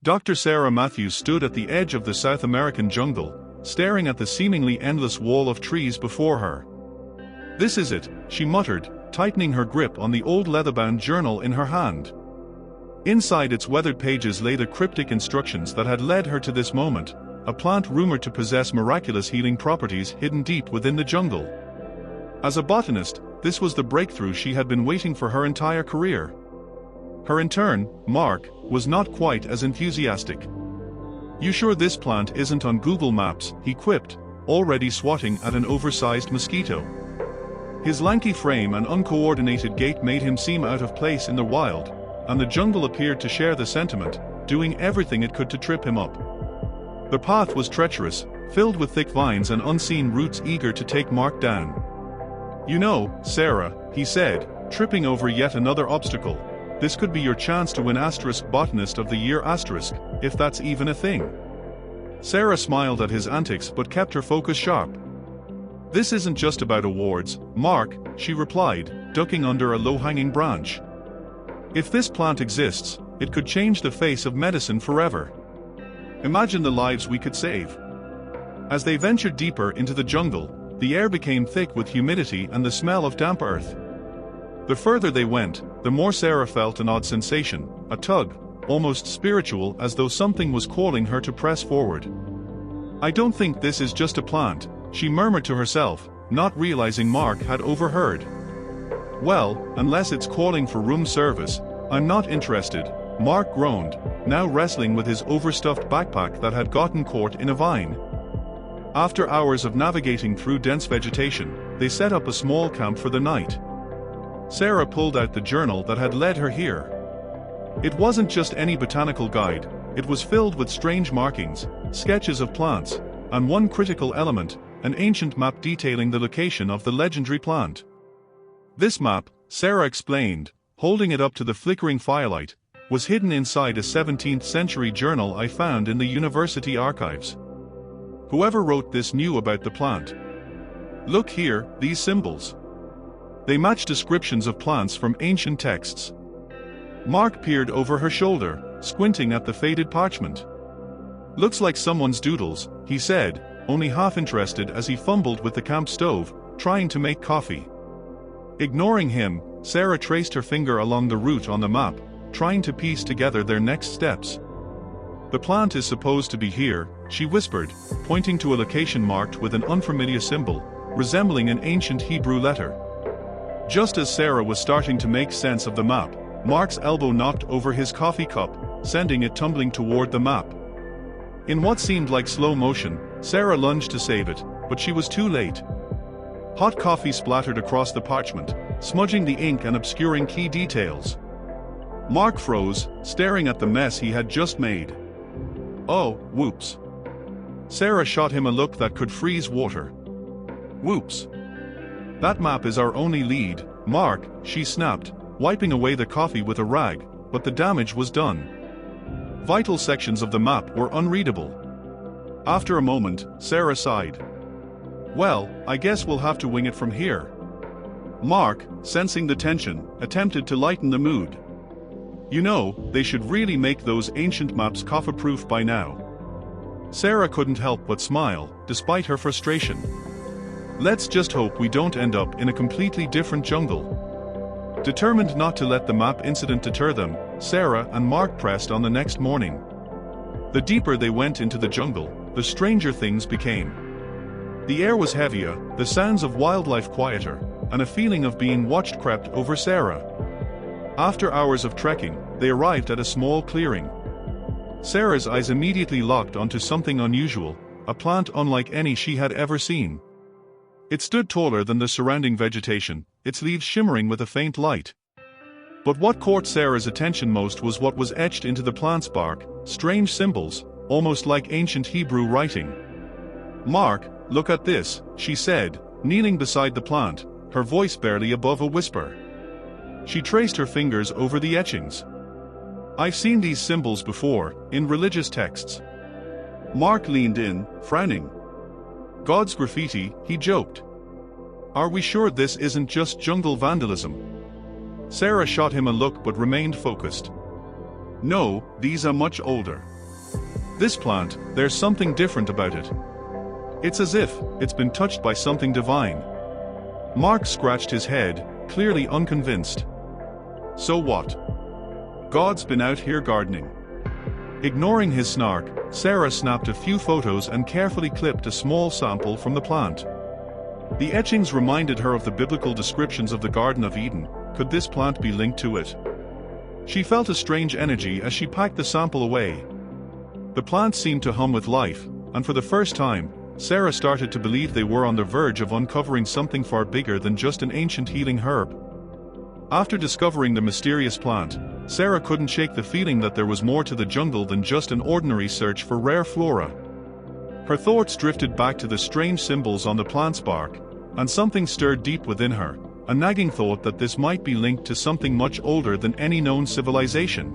Dr. Sarah Matthews stood at the edge of the South American jungle, staring at the seemingly endless wall of trees before her. "This is it," she muttered, tightening her grip on the old leather-bound journal in her hand. Inside its weathered pages lay the cryptic instructions that had led her to this moment, a plant rumored to possess miraculous healing properties hidden deep within the jungle. As a botanist, this was the breakthrough she had been waiting for her entire career. Her intern, Mark, was not quite as enthusiastic. "You sure this plant isn't on Google Maps?" he quipped, already swatting at an oversized mosquito. His lanky frame and uncoordinated gait made him seem out of place in the wild, and the jungle appeared to share the sentiment, doing everything it could to trip him up. The path was treacherous, filled with thick vines and unseen roots eager to take Mark down. "You know, Sarah," he said, tripping over yet another obstacle, "this could be your chance to win Botanist of the Year if that's even a thing." Sarah smiled at his antics but kept her focus sharp. "This isn't just about awards, Mark," she replied, ducking under a low-hanging branch. "If this plant exists, it could change the face of medicine forever. Imagine the lives we could save." As they ventured deeper into the jungle, the air became thick with humidity and the smell of damp earth. The further they went, the more Sarah felt an odd sensation, a tug, almost spiritual, as though something was calling her to press forward. "I don't think this is just a plant," she murmured to herself, not realizing Mark had overheard. "Well, unless it's calling for room service, I'm not interested," Mark groaned, now wrestling with his overstuffed backpack that had gotten caught in a vine. After hours of navigating through dense vegetation, they set up a small camp for the night. Sarah pulled out the journal that had led her here. It wasn't just any botanical guide, it was filled with strange markings, sketches of plants, and one critical element, an ancient map detailing the location of the legendary plant. "This map," Sarah explained, holding it up to the flickering firelight, "was hidden inside a 17th century journal I found in the university archives. Whoever wrote this knew about the plant. Look here, these symbols. They match descriptions of plants from ancient texts." Mark peered over her shoulder, squinting at the faded parchment. "Looks like someone's doodles," he said, only half interested as he fumbled with the camp stove, trying to make coffee. Ignoring him, Sarah traced her finger along the route on the map, trying to piece together their next steps. "The plant is supposed to be here," she whispered, pointing to a location marked with an unfamiliar symbol, resembling an ancient Hebrew letter. Just as Sarah was starting to make sense of the map, Mark's elbow knocked over his coffee cup, sending it tumbling toward the map. In what seemed like slow motion, Sarah lunged to save it, but she was too late. Hot coffee splattered across the parchment, smudging the ink and obscuring key details. Mark froze, staring at the mess he had just made. "Oh, whoops." Sarah shot him a look that could freeze water. "Whoops. That map is our only lead, Mark," she snapped, wiping away the coffee with a rag, but the damage was done. Vital sections of the map were unreadable. After a moment, Sarah sighed. "Well, I guess we'll have to wing it from here." Mark, sensing the tension, attempted to lighten the mood. "You know, they should really make those ancient maps coffee-proof by now." Sarah couldn't help but smile, despite her frustration. "Let's just hope we don't end up in a completely different jungle." Determined not to let the map incident deter them, Sarah and Mark pressed on the next morning. The deeper they went into the jungle, the stranger things became. The air was heavier, the sounds of wildlife quieter, and a feeling of being watched crept over Sarah. After hours of trekking, they arrived at a small clearing. Sarah's eyes immediately locked onto something unusual, a plant unlike any she had ever seen. It stood taller than the surrounding vegetation, its leaves shimmering with a faint light. But what caught Sarah's attention most was what was etched into the plant's bark, strange symbols, almost like ancient Hebrew writing. "Mark, look at this," she said, kneeling beside the plant, her voice barely above a whisper. She traced her fingers over the etchings. "I've seen these symbols before, in religious texts." Mark leaned in, frowning. "God's graffiti," he joked. "Are we sure this isn't just jungle vandalism?" Sarah shot him a look but remained focused. No, these are much older. This plant, there's something different about it. It's as if it's been touched by something divine. Mark scratched his head, clearly unconvinced. So what? God's been out here gardening. Ignoring his snark, Sarah snapped a few photos and carefully clipped a small sample from the plant. The etchings reminded her of the biblical descriptions of the Garden of Eden. Could this plant be linked to it? She felt a strange energy as she packed the sample away. The plant seemed to hum with life, and for the first time, Sarah started to believe they were on the verge of uncovering something far bigger than just an ancient healing herb. After discovering the mysterious plant, Sarah couldn't shake the feeling that there was more to the jungle than just an ordinary search for rare flora. Her thoughts drifted back to the strange symbols on the plant's bark, and something stirred deep within her, a nagging thought that this might be linked to something much older than any known civilization.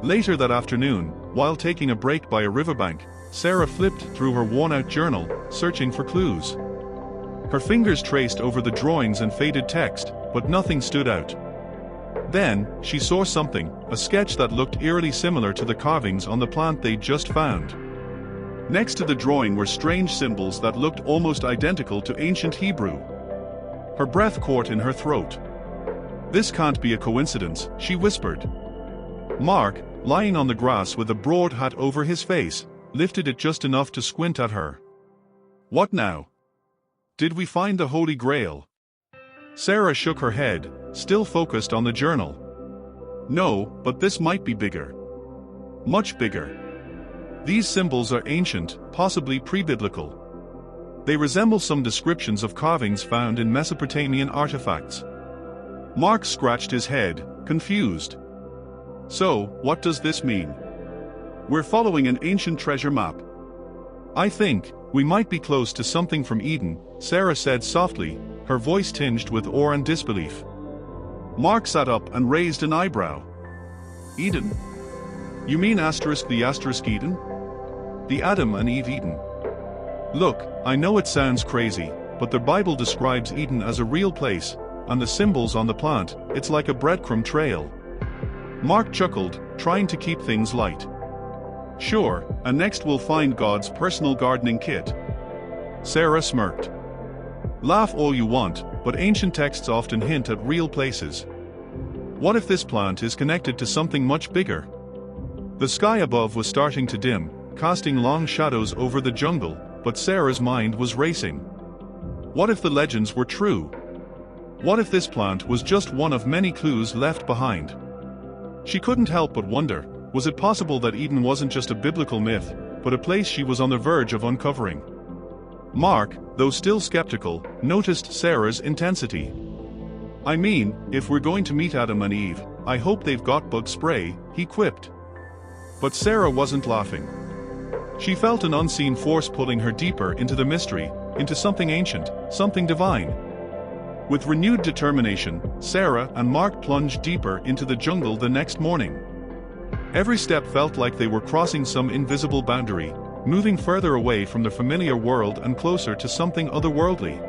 Later that afternoon, while taking a break by a riverbank, Sarah flipped through her worn-out journal, searching for clues. Her fingers traced over the drawings and faded text, but nothing stood out. Then, she saw something, a sketch that looked eerily similar to the carvings on the plant they'd just found. Next to the drawing were strange symbols that looked almost identical to ancient Hebrew. Her breath caught in her throat. "This can't be a coincidence," she whispered. Mark, lying on the grass with a broad hat over his face, lifted it just enough to squint at her. "What now? Did we find the Holy Grail?" Sarah shook her head, still focused on the journal. "No, but this might be bigger. Much bigger. These symbols are ancient, possibly pre-biblical. They resemble some descriptions of carvings found in Mesopotamian artifacts." Mark scratched his head, confused. "So, what does this mean? We're following an ancient treasure map." "I think we might be close to something from Eden," Sarah said softly, her voice tinged with awe and disbelief. Mark sat up and raised an eyebrow. "Eden? You mean the Eden? The Adam and Eve Eden? Look, I know it sounds crazy, but the Bible describes Eden as a real place, and the symbols on the plant, it's like a breadcrumb trail." Mark chuckled, trying to keep things light. "Sure, and next we'll find God's personal gardening kit." Sarah smirked. "Laugh all you want, but ancient texts often hint at real places. What if this plant is connected to something much bigger?" The sky above was starting to dim, casting long shadows over the jungle, but Sarah's mind was racing. What if the legends were true? What if this plant was just one of many clues left behind? She couldn't help but wonder, was it possible that Eden wasn't just a biblical myth, but a place she was on the verge of uncovering? Mark, though still skeptical, noticed Sarah's intensity. "I mean, if we're going to meet Adam and Eve, I hope they've got bug spray," he quipped. But Sarah wasn't laughing. She felt an unseen force pulling her deeper into the mystery, into something ancient, something divine. With renewed determination, Sarah and Mark plunged deeper into the jungle the next morning. Every step felt like they were crossing some invisible boundary, moving further away from the familiar world and closer to something otherworldly.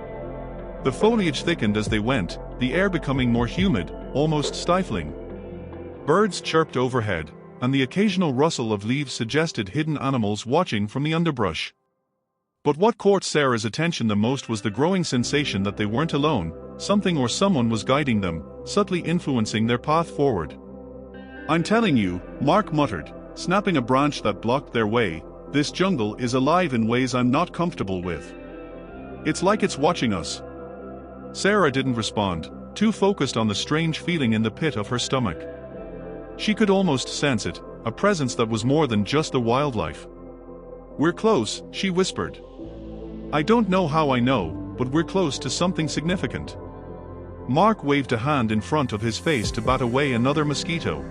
The foliage thickened as they went, the air becoming more humid, almost stifling. Birds chirped overhead, and the occasional rustle of leaves suggested hidden animals watching from the underbrush. But what caught Sarah's attention the most was the growing sensation that they weren't alone, something or someone was guiding them, subtly influencing their path forward. "I'm telling you," Mark muttered, snapping a branch that blocked their way, "this jungle is alive in ways I'm not comfortable with. It's like it's watching us." Sarah didn't respond, too focused on the strange feeling in the pit of her stomach. She could almost sense it, a presence that was more than just the wildlife. "We're close," she whispered. "I don't know how I know, but we're close to something significant." Mark waved a hand in front of his face to bat away another mosquito.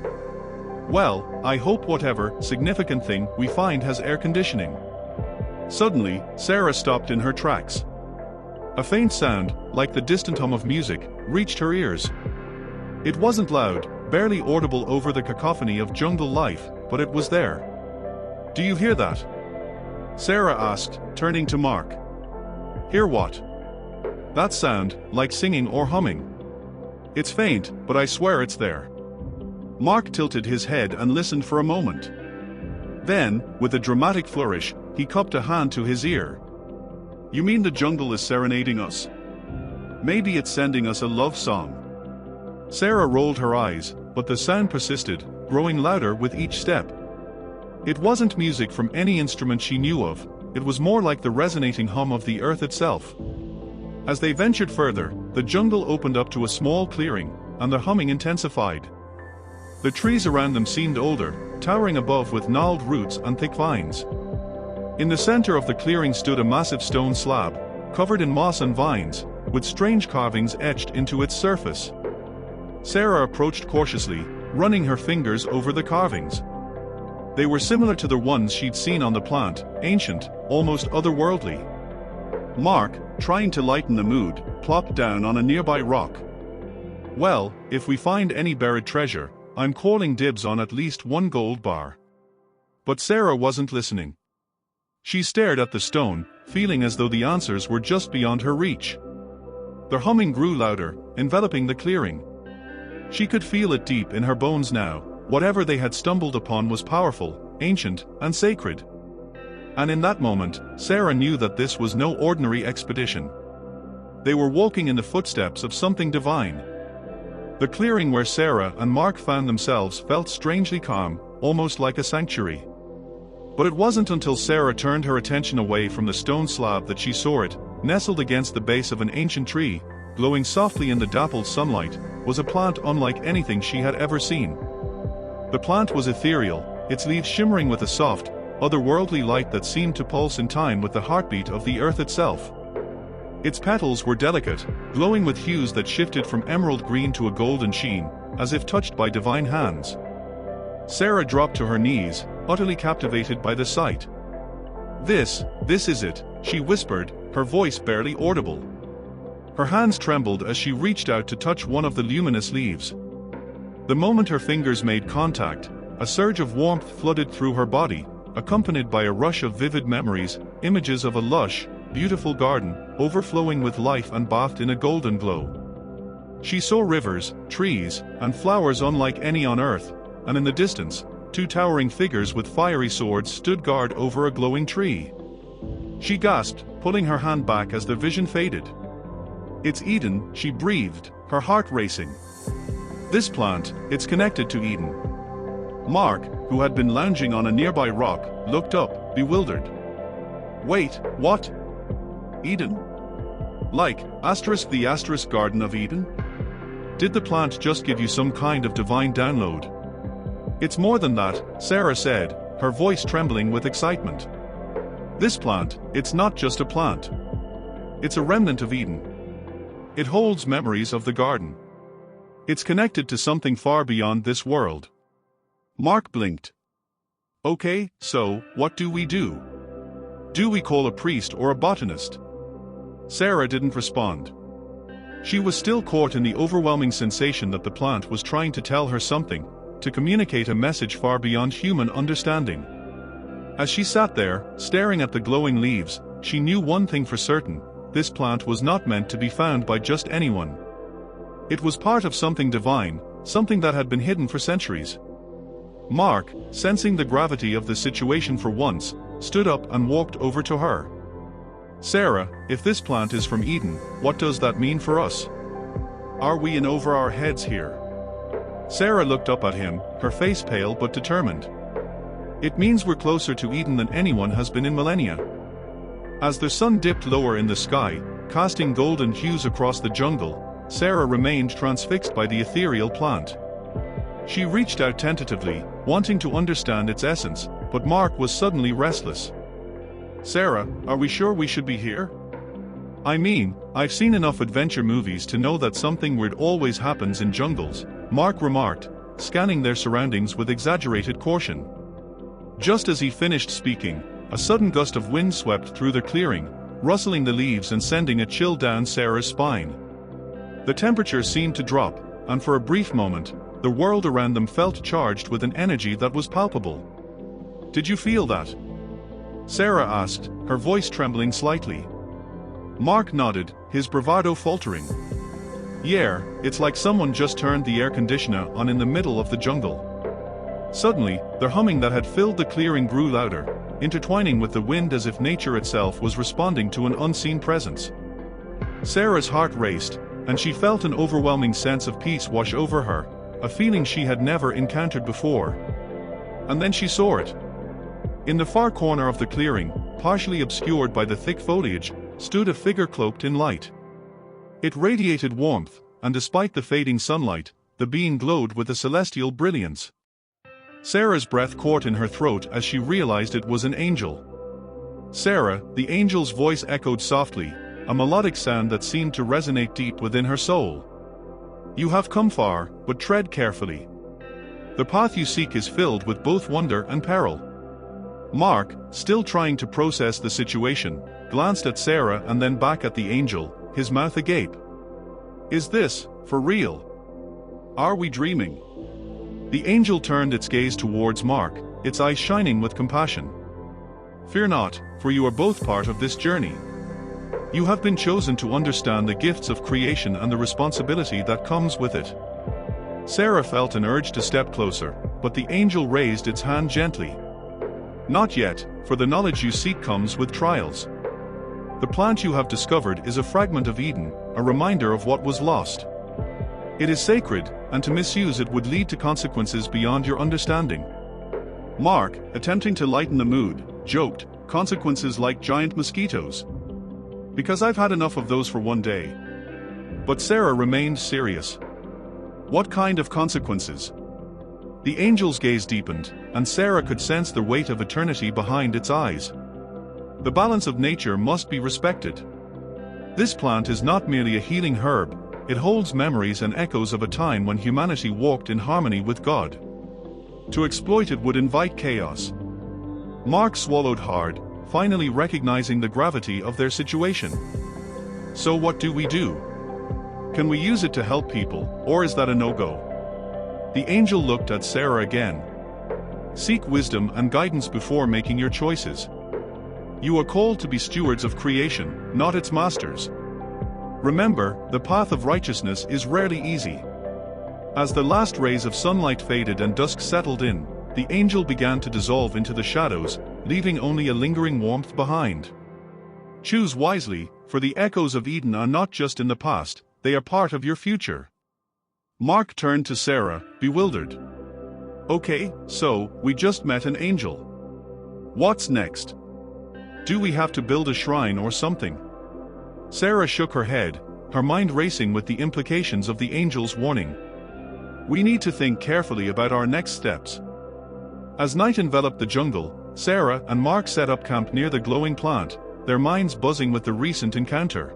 "Well, I hope whatever significant thing we find has air conditioning." Suddenly, Sarah stopped in her tracks. A faint sound, like the distant hum of music, reached her ears. It wasn't loud, barely audible over the cacophony of jungle life, but it was there. "Do you hear that?" Sarah asked, turning to Mark. "Hear what?" "That sound, like singing or humming. It's faint, but I swear it's there." Mark tilted his head and listened for a moment. Then, with a dramatic flourish, he cupped a hand to his ear. "You mean the jungle is serenading us? Maybe it's sending us a love song." Sarah rolled her eyes, but the sound persisted, growing louder with each step. It wasn't music from any instrument she knew of, it was more like the resonating hum of the earth itself. As they ventured further, the jungle opened up to a small clearing, and the humming intensified. The trees around them seemed older, towering above with gnarled roots and thick vines. In the center of the clearing stood a massive stone slab, covered in moss and vines, with strange carvings etched into its surface. Sarah approached cautiously, running her fingers over the carvings. They were similar to the ones she'd seen on the plant, ancient, almost otherworldly. Mark, trying to lighten the mood, plopped down on a nearby rock. "Well, if we find any buried treasure, I'm calling dibs on at least one gold bar." But Sarah wasn't listening. She stared at the stone, feeling as though the answers were just beyond her reach. The humming grew louder, enveloping the clearing. She could feel it deep in her bones now. Whatever they had stumbled upon was powerful, ancient, and sacred. And in that moment, Sarah knew that this was no ordinary expedition. They were walking in the footsteps of something divine. The clearing where Sarah and Mark found themselves felt strangely calm, almost like a sanctuary. But it wasn't until Sarah turned her attention away from the stone slab that she saw it, nestled against the base of an ancient tree, glowing softly in the dappled sunlight, was a plant unlike anything she had ever seen. The plant was ethereal, its leaves shimmering with a soft, otherworldly light that seemed to pulse in time with the heartbeat of the earth itself. Its petals were delicate, glowing with hues that shifted from emerald green to a golden sheen, as if touched by divine hands. Sarah dropped to her knees, utterly captivated by the sight. This is it," she whispered, her voice barely audible. Her hands trembled as she reached out to touch one of the luminous leaves. The moment her fingers made contact, a surge of warmth flooded through her body, accompanied by a rush of vivid memories, images of a lush, beautiful garden, overflowing with life and bathed in a golden glow. She saw rivers, trees, and flowers unlike any on earth, and in the distance, two towering figures with fiery swords stood guard over a glowing tree. She gasped, pulling her hand back as the vision faded. "It's Eden," she breathed, her heart racing. "This plant, it's connected to Eden." Mark, who had been lounging on a nearby rock, looked up, bewildered. "Wait, what? Eden? Like, the Garden of Eden? Did the plant just give you some kind of divine download?" "It's more than that," Sarah said, her voice trembling with excitement. "This plant, it's not just a plant. It's a remnant of Eden. It holds memories of the garden. It's connected to something far beyond this world." Mark blinked. "Okay, so, what do we do? Do we call a priest or a botanist?" Sarah didn't respond. She was still caught in the overwhelming sensation that the plant was trying to tell her something, to communicate a message far beyond human understanding. As she sat there, staring at the glowing leaves, she knew one thing for certain: this plant was not meant to be found by just anyone. It was part of something divine, something that had been hidden for centuries. Mark, sensing the gravity of the situation for once, stood up and walked over to her. "Sarah, if this plant is from Eden, what does that mean for us? Are we in over our heads here?" Sarah looked up at him, her face pale but determined. "It means we're closer to Eden than anyone has been in millennia." As the sun dipped lower in the sky, casting golden hues across the jungle, Sarah remained transfixed by the ethereal plant. She reached out tentatively, wanting to understand its essence, but Mark was suddenly restless. "Sarah, are we sure we should be here? I mean, I've seen enough adventure movies to know that something weird always happens in jungles," Mark remarked, scanning their surroundings with exaggerated caution. Just as he finished speaking, a sudden gust of wind swept through the clearing, rustling the leaves and sending a chill down Sarah's spine. The temperature seemed to drop, and for a brief moment, the world around them felt charged with an energy that was palpable. "Did you feel that?" Sarah asked, her voice trembling slightly. Mark nodded, his bravado faltering. Yeah, it's like someone just turned the air conditioner on in the middle of the jungle. Suddenly, the humming that had filled the clearing grew louder, intertwining with the wind as if nature itself was responding to an unseen presence. Sarah's heart raced, and she felt an overwhelming sense of peace wash over her, a feeling she had never encountered before. And then she saw it. In the far corner of the clearing, partially obscured by the thick foliage, stood a figure cloaked in light. It radiated warmth, and despite the fading sunlight, the being glowed with a celestial brilliance. Sarah's breath caught in her throat as she realized it was an angel. Sarah, the angel's voice echoed softly, a melodic sound that seemed to resonate deep within her soul. You have come far, but tread carefully. The path you seek is filled with both wonder and peril. Mark, still trying to process the situation, glanced at Sarah and then back at the angel, his mouth agape. Is this, for real? Are we dreaming? The angel turned its gaze towards Mark, its eyes shining with compassion. Fear not, for you are both part of this journey. You have been chosen to understand the gifts of creation and the responsibility that comes with it. Sarah felt an urge to step closer, but the angel raised its hand gently. Not yet, for the knowledge you seek comes with trials. The plant you have discovered is a fragment of Eden, a reminder of what was lost. It is sacred, and to misuse it would lead to consequences beyond your understanding. Mark, attempting to lighten the mood, joked, consequences like giant mosquitoes. Because I've had enough of those for one day. But Sarah remained serious. What kind of consequences? The angel's gaze deepened, and Sarah could sense the weight of eternity behind its eyes. The balance of nature must be respected. This plant is not merely a healing herb, it holds memories and echoes of a time when humanity walked in harmony with God. To exploit it would invite chaos. Mark swallowed hard, finally recognizing the gravity of their situation. So what do we do? Can we use it to help people, or is that a no-go? The angel looked at Sarah again. Seek wisdom and guidance before making your choices. You are called to be stewards of creation, not its masters. Remember, the path of righteousness is rarely easy. As the last rays of sunlight faded and dusk settled in, the angel began to dissolve into the shadows, leaving only a lingering warmth behind. Choose wisely, for the echoes of Eden are not just in the past, they are part of your future. Mark turned to Sarah, bewildered. Okay, so, we just met an angel. What's next? Do we have to build a shrine or something? Sarah shook her head, her mind racing with the implications of the angel's warning. We need to think carefully about our next steps. As night enveloped the jungle, Sarah and Mark set up camp near the glowing plant, their minds buzzing with the recent encounter.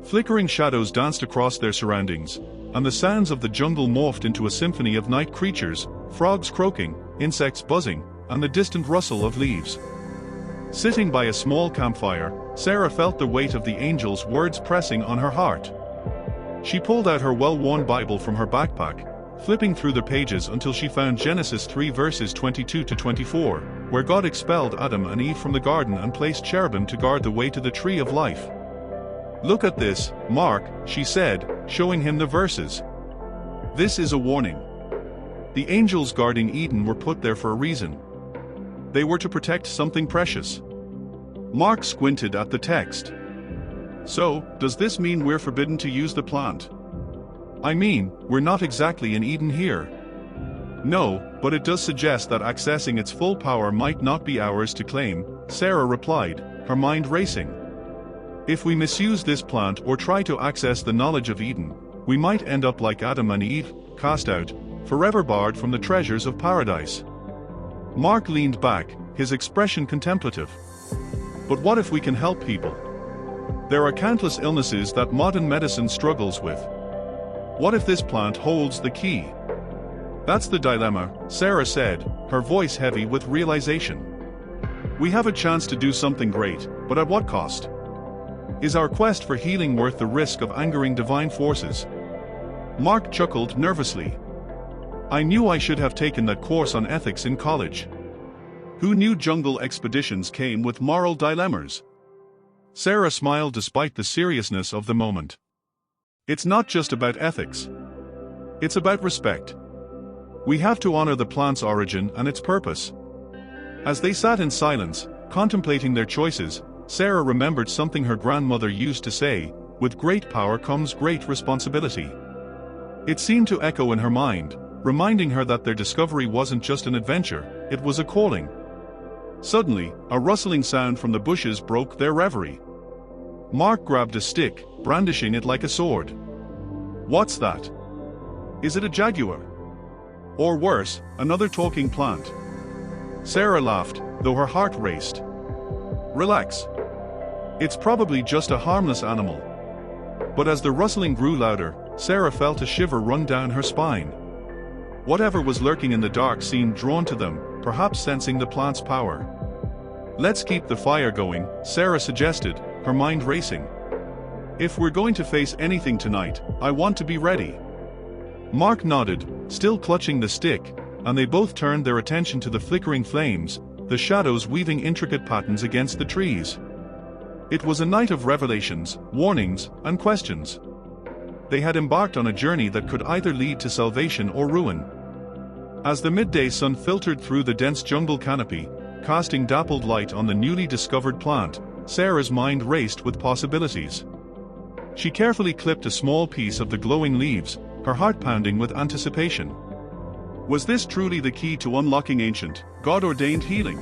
Flickering shadows danced across their surroundings, and the sounds of the jungle morphed into a symphony of night creatures, frogs croaking, insects buzzing, and the distant rustle of leaves. Sitting by a small campfire, Sarah felt the weight of the angel's words pressing on her heart. She pulled out her well-worn Bible from her backpack, flipping through the pages until she found Genesis 3 verses 22 to 24, where God expelled Adam and Eve from the garden and placed cherubim to guard the way to the tree of life. Look at this, Mark, she said, showing him the verses. This is a warning. The angels guarding Eden were put there for a reason. They were to protect something precious. Mark squinted at the text. So, does this mean we're forbidden to use the plant? I mean, we're not exactly in Eden here. No, but it does suggest that accessing its full power might not be ours to claim, Sarah replied, her mind racing. If we misuse this plant or try to access the knowledge of Eden, we might end up like Adam and Eve, cast out, forever barred from the treasures of paradise. Mark leaned back, his expression contemplative. But what if we can help people? There are countless illnesses that modern medicine struggles with. What if this plant holds the key? That's the dilemma, Sarah said, her voice heavy with realization. We have a chance to do something great, but at what cost? Is our quest for healing worth the risk of angering divine forces? Mark chuckled nervously. I knew I should have taken that course on ethics in college. Who knew jungle expeditions came with moral dilemmas? Sarah smiled despite the seriousness of the moment. It's not just about ethics. It's about respect. We have to honor the plant's origin and its purpose. As they sat in silence, contemplating their choices, Sarah remembered something her grandmother used to say, "With great power comes great responsibility." It seemed to echo in her mind, reminding her that their discovery wasn't just an adventure, it was a calling. Suddenly, a rustling sound from the bushes broke their reverie. Mark grabbed a stick, brandishing it like a sword. "What's that? Is it a jaguar? Or worse, another talking plant?" Sarah laughed, though her heart raced. "Relax. It's probably just a harmless animal." But as the rustling grew louder, Sarah felt a shiver run down her spine. Whatever was lurking in the dark seemed drawn to them, perhaps sensing the plant's power. "Let's keep the fire going," Sarah suggested, her mind racing. "If we're going to face anything tonight, I want to be ready." Mark nodded, still clutching the stick, and they both turned their attention to the flickering flames, the shadows weaving intricate patterns against the trees. It was a night of revelations, warnings, and questions. They had embarked on a journey that could either lead to salvation or ruin. As the midday sun filtered through the dense jungle canopy, casting dappled light on the newly discovered plant, Sarah's mind raced with possibilities. She carefully clipped a small piece of the glowing leaves, her heart pounding with anticipation. Was this truly the key to unlocking ancient, God-ordained healing?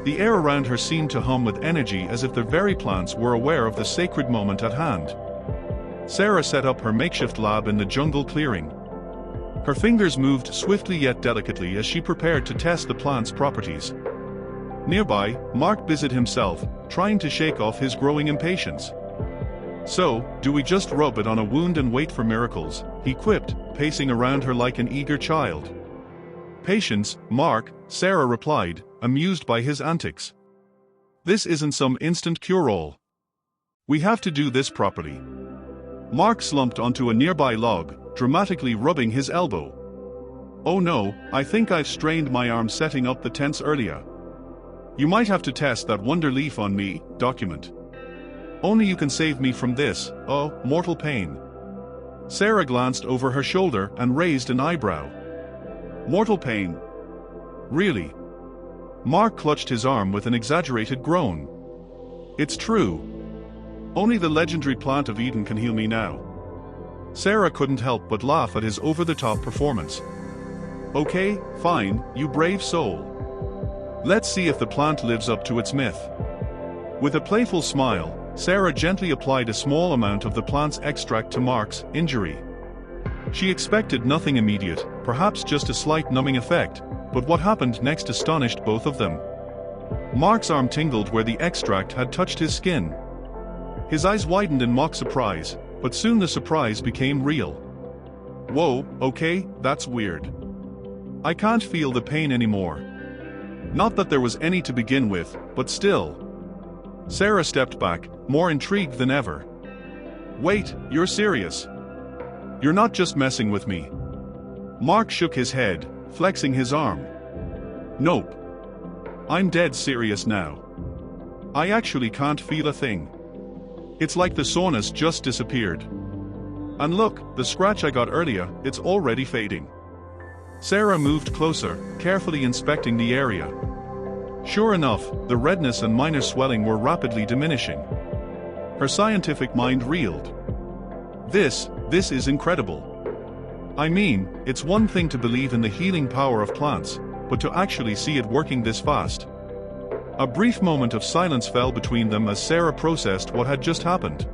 The air around her seemed to hum with energy as if the very plants were aware of the sacred moment at hand. Sarah set up her makeshift lab in the jungle clearing. Her fingers moved swiftly yet delicately as she prepared to test the plant's properties. Nearby, Mark busied himself, trying to shake off his growing impatience. "So, do we just rub it on a wound and wait for miracles?" he quipped, pacing around her like an eager child. "Patience, Mark," Sarah replied, amused by his antics. "This isn't some instant cure-all. We have to do this properly." Mark slumped onto a nearby log, dramatically rubbing his elbow. "Oh no, I think I've strained my arm setting up the tents earlier. You might have to test that wonder leaf on me, document. Only you can save me from this, oh, mortal pain." Sarah glanced over her shoulder and raised an eyebrow. "Mortal pain? Really?" Mark clutched his arm with an exaggerated groan. "It's true. Only the legendary plant of Eden can heal me now." Sarah couldn't help but laugh at his over-the-top performance. "Okay, fine, you brave soul. Let's see if the plant lives up to its myth." With a playful smile, Sarah gently applied a small amount of the plant's extract to Mark's injury. She expected nothing immediate, perhaps just a slight numbing effect, but what happened next astonished both of them. Mark's arm tingled where the extract had touched his skin. His eyes widened in mock surprise, but soon the surprise became real. "Whoa, okay, that's weird. I can't feel the pain anymore." Not that there was any to begin with, but still. Sarah stepped back, more intrigued than ever. "Wait, you're serious? You're not just messing with me?" Mark shook his head, flexing his arm. "Nope. I'm dead serious now. I actually can't feel a thing. It's like the soreness just disappeared. And look, the scratch I got earlier, it's already fading." Sarah moved closer, carefully inspecting the area. Sure enough, the redness and minor swelling were rapidly diminishing. Her scientific mind reeled. This is incredible. I mean, it's one thing to believe in the healing power of plants, but to actually see it working this fast. A brief moment of silence fell between them as Sarah processed what had just happened.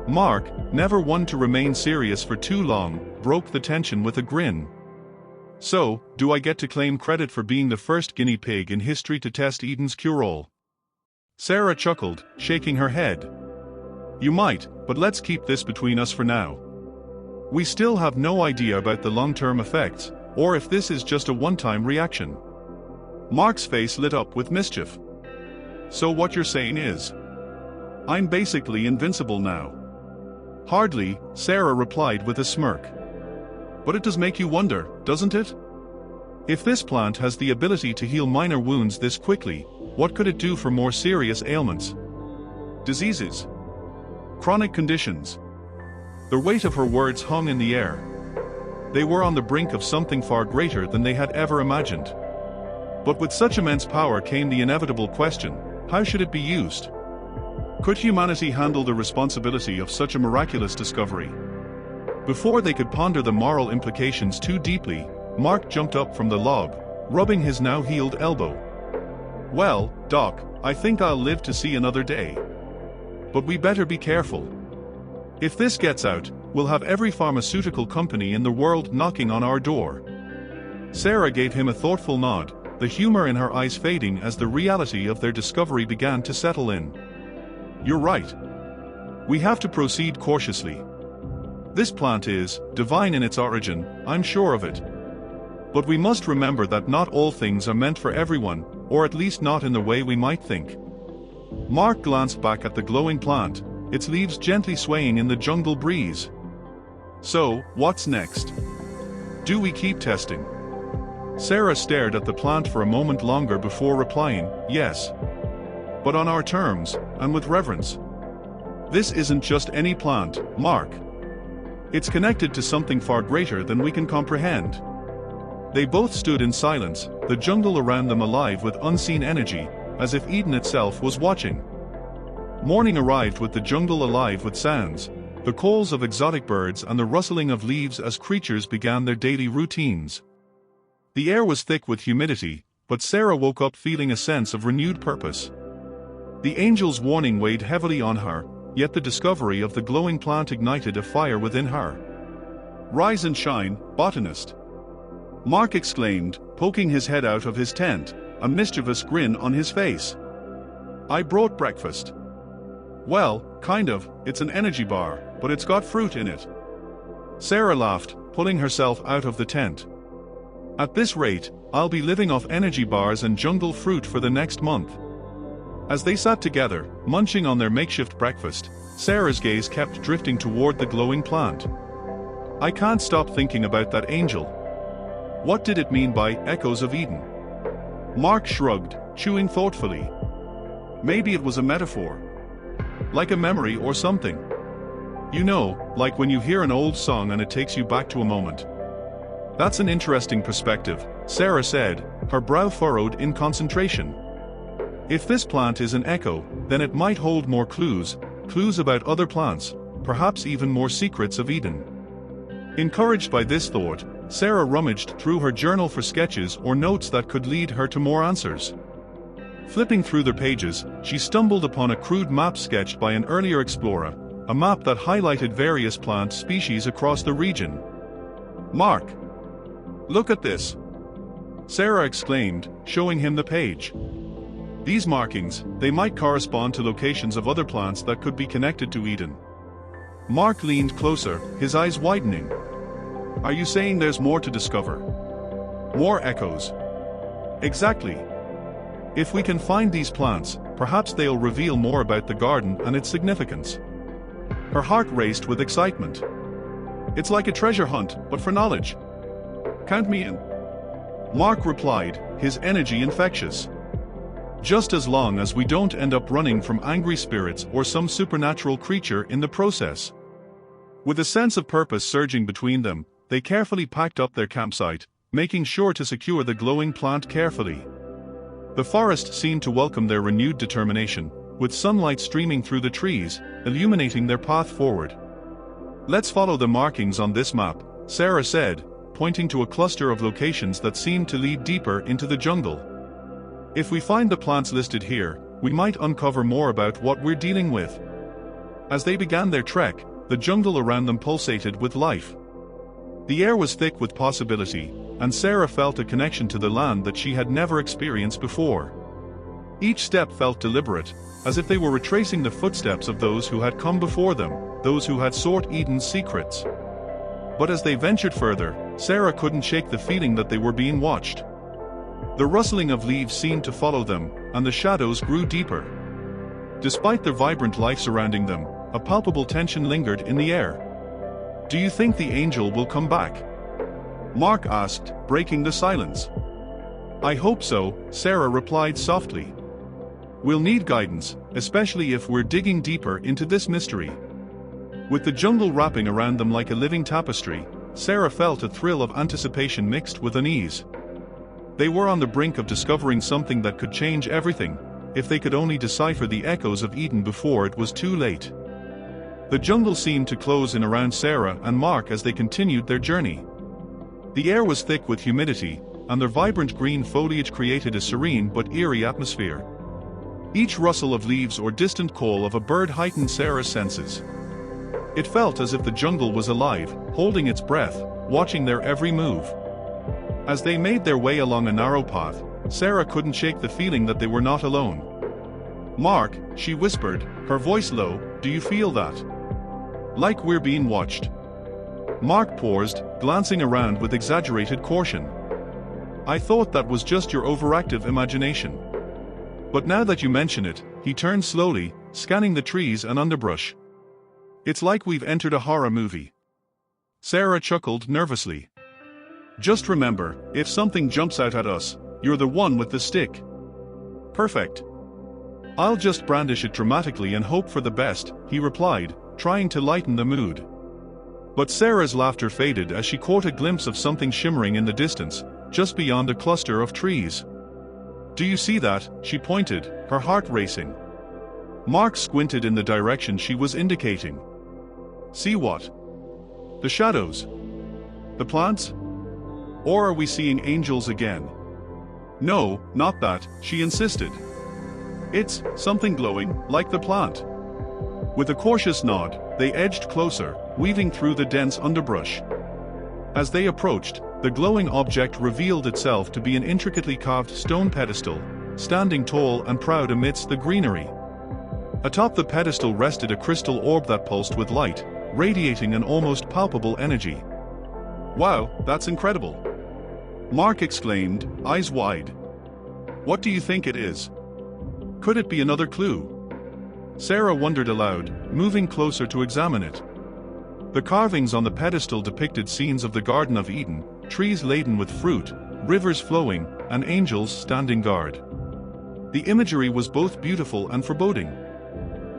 Mark, never one to remain serious for too long, broke the tension with a grin. "So, do I get to claim credit for being the first guinea pig in history to test Eden's cure-all?" Sarah chuckled, shaking her head. "You might, but let's keep this between us for now. We still have no idea about the long-term effects, or if this is just a one-time reaction." Mark's face lit up with mischief. "So what you're saying is, I'm basically invincible now?" "Hardly," Sarah replied with a smirk. "But it does make you wonder, doesn't it? If this plant has the ability to heal minor wounds this quickly, what could it do for more serious ailments? Diseases? Chronic conditions? The weight of her words hung in the air. They were on the brink of something far greater than they had ever imagined. But with such immense power came the inevitable question: how should it be used? Could humanity handle the responsibility of such a miraculous discovery? Before they could ponder the moral implications too deeply, Mark jumped up from the log, rubbing his now healed elbow. "Well, Doc, I think I'll live to see another day. But we better be careful. If this gets out, we'll have every pharmaceutical company in the world knocking on our door." Sarah gave him a thoughtful nod, the humor in her eyes fading as the reality of their discovery began to settle in. "You're right. We have to proceed cautiously. This plant is divine in its origin, I'm sure of it. But we must remember that not all things are meant for everyone, or at least not in the way we might think." Mark glanced back at the glowing plant, its leaves gently swaying in the jungle breeze. "So, what's next? Do we keep testing?" Sarah stared at the plant for a moment longer before replying, "Yes. But on our terms, and with reverence. This isn't just any plant, Mark. It's connected to something far greater than we can comprehend." They both stood in silence, the jungle around them alive with unseen energy, as if Eden itself was watching. Morning arrived with the jungle alive with sounds, the calls of exotic birds and the rustling of leaves as creatures began their daily routines. The air was thick with humidity, but Sarah woke up feeling a sense of renewed purpose. The angel's warning weighed heavily on her, yet the discovery of the glowing plant ignited a fire within her. "Rise and shine, botanist!" Mark exclaimed, poking his head out of his tent, a mischievous grin on his face. "I brought breakfast." "Well, kind of, it's an energy bar, but it's got fruit in it." Sarah laughed, pulling herself out of the tent. "At this rate, I'll be living off energy bars and jungle fruit for the next month." As they sat together, munching on their makeshift breakfast, Sarah's gaze kept drifting toward the glowing plant. "I can't stop thinking about that angel. What did it mean by echoes of Eden?" Mark shrugged, chewing thoughtfully. "Maybe it was a metaphor. Like a memory or something. You know, like when you hear an old song and it takes you back to a moment." "That's an interesting perspective," Sarah said, her brow furrowed in concentration. "If this plant is an echo, then it might hold more clues about other plants, perhaps even more secrets of Eden." Encouraged by this thought, Sarah rummaged through her journal for sketches or notes that could lead her to more answers. Flipping through the pages, she stumbled upon a crude map sketched by an earlier explorer, a map that highlighted various plant species across the region. "Mark! Look at this!" Sarah exclaimed, showing him the page. "These markings, they might correspond to locations of other plants that could be connected to Eden." Mark leaned closer, his eyes widening. "Are you saying there's more to discover? More echoes?" "Exactly. If we can find these plants, perhaps they'll reveal more about the garden and its significance." Her heart raced with excitement. "It's like a treasure hunt, but for knowledge. Count me in." Mark replied, his energy infectious. "Just as long as we don't end up running from angry spirits or some supernatural creature in the process." With a sense of purpose surging between them, they carefully packed up their campsite, making sure to secure the glowing plant carefully. The forest seemed to welcome their renewed determination, with sunlight streaming through the trees, illuminating their path forward. "Let's follow the markings on this map," Sarah said, pointing to a cluster of locations that seemed to lead deeper into the jungle. "If we find the plants listed here, we might uncover more about what we're dealing with." As they began their trek, the jungle around them pulsated with life. The air was thick with possibility, and Sarah felt a connection to the land that she had never experienced before. Each step felt deliberate, as if they were retracing the footsteps of those who had come before them, those who had sought Eden's secrets. But as they ventured further, Sarah couldn't shake the feeling that they were being watched. The rustling of leaves seemed to follow them, and the shadows grew deeper. Despite the vibrant life surrounding them, a palpable tension lingered in the air. "Do you think the angel will come back?" Mark asked, breaking the silence. "I hope so," Sarah replied softly. "We'll need guidance, especially if we're digging deeper into this mystery." With the jungle wrapping around them like a living tapestry, Sarah felt a thrill of anticipation mixed with unease. They were on the brink of discovering something that could change everything, if they could only decipher the echoes of Eden before it was too late. The jungle seemed to close in around Sarah and Mark as they continued their journey. The air was thick with humidity, and their vibrant green foliage created a serene but eerie atmosphere. Each rustle of leaves or distant call of a bird heightened Sarah's senses. It felt as if the jungle was alive, holding its breath, watching their every move. As they made their way along a narrow path, Sarah couldn't shake the feeling that they were not alone. "Mark," she whispered, her voice low, "do you feel that? Like we're being watched?" Mark paused, glancing around with exaggerated caution. "I thought that was just your overactive imagination. But now that you mention it," he turned slowly, scanning the trees and underbrush. "It's like we've entered a horror movie." Sarah chuckled nervously. "Just remember, if something jumps out at us, you're the one with the stick." "Perfect. I'll just brandish it dramatically and hope for the best," he replied, trying to lighten the mood. But Sarah's laughter faded as she caught a glimpse of something shimmering in the distance, just beyond a cluster of trees. "Do you see that?" she pointed, her heart racing. Mark squinted in the direction she was indicating. "See what? The shadows? The plants? Or are we seeing angels again?" "No, not that," she insisted. "It's something glowing, like the plant." With a cautious nod, they edged closer, weaving through the dense underbrush. As they approached, the glowing object revealed itself to be an intricately carved stone pedestal, standing tall and proud amidst the greenery. Atop the pedestal rested a crystal orb that pulsed with light, radiating an almost palpable energy. "Wow, that's incredible!" Mark exclaimed, eyes wide. "What do you think it is? Could it be another clue?" Sarah wondered aloud, moving closer to examine it. The carvings on the pedestal depicted scenes of the Garden of Eden, trees laden with fruit, rivers flowing, and angels standing guard. The imagery was both beautiful and foreboding.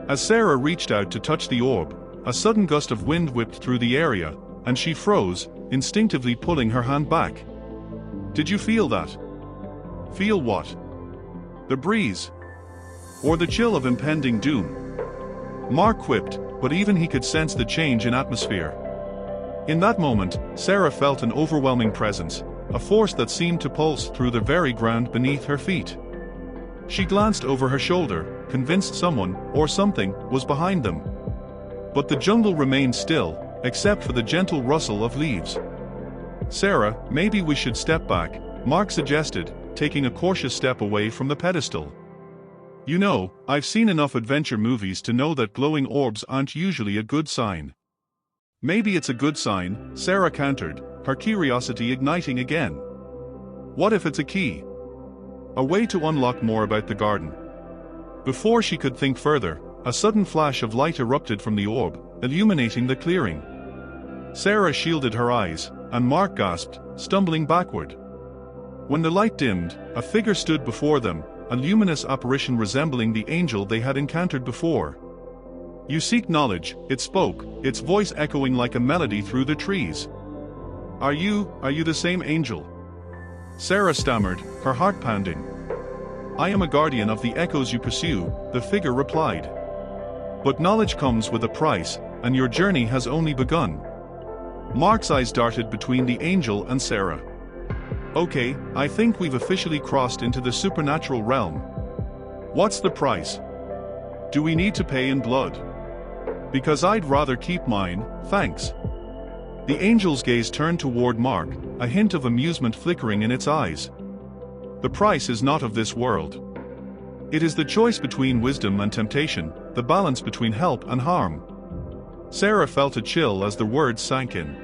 As Sarah reached out to touch the orb, a sudden gust of wind whipped through the area, and she froze, instinctively pulling her hand back. "Did you feel that?" "Feel what?" "The breeze. Or the chill of impending doom?" Mark quipped, but even he could sense the change in atmosphere. In that moment, Sarah felt an overwhelming presence, a force that seemed to pulse through the very ground beneath her feet. She glanced over her shoulder, convinced someone, or something, was behind them. But the jungle remained still, except for the gentle rustle of leaves. "Sarah, maybe we should step back," Mark suggested, taking a cautious step away from the pedestal. "You know, I've seen enough adventure movies to know that glowing orbs aren't usually a good sign." "Maybe it's a good sign," Sarah countered, her curiosity igniting again. "What if it's a key? A way to unlock more about the garden?" Before she could think further, a sudden flash of light erupted from the orb, illuminating the clearing. Sarah shielded her eyes, and Mark gasped, stumbling backward. When the light dimmed, a figure stood before them, a luminous apparition resembling the angel they had encountered before. "You seek knowledge," it spoke, its voice echoing like a melody through the trees. Are you the same angel?" Sarah stammered, her heart pounding. "I am a guardian of the echoes you pursue," the figure replied. "But knowledge comes with a price, and your journey has only begun." Mark's eyes darted between the angel and Sarah. "Okay, I think we've officially crossed into the supernatural realm. What's the price? Do we need to pay in blood? Because I'd rather keep mine, thanks." The angel's gaze turned toward Mark, a hint of amusement flickering in its eyes. "The price is not of this world. It is the choice between wisdom and temptation, the balance between help and harm." Sarah felt a chill as the words sank in.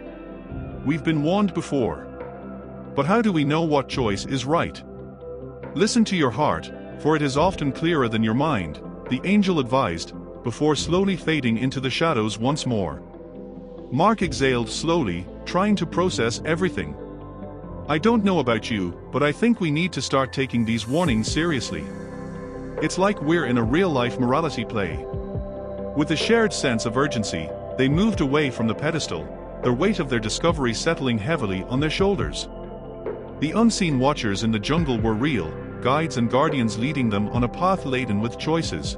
"We've been warned before. But how do we know what choice is right?" "Listen to your heart, for it is often clearer than your mind," the angel advised, before slowly fading into the shadows once more. Mark exhaled slowly, trying to process everything. "I don't know about you, but I think we need to start taking these warnings seriously. It's like we're in a real-life morality play." With a shared sense of urgency, they moved away from the pedestal, the weight of their discovery settling heavily on their shoulders. The unseen watchers in the jungle were real, guides and guardians leading them on a path laden with choices.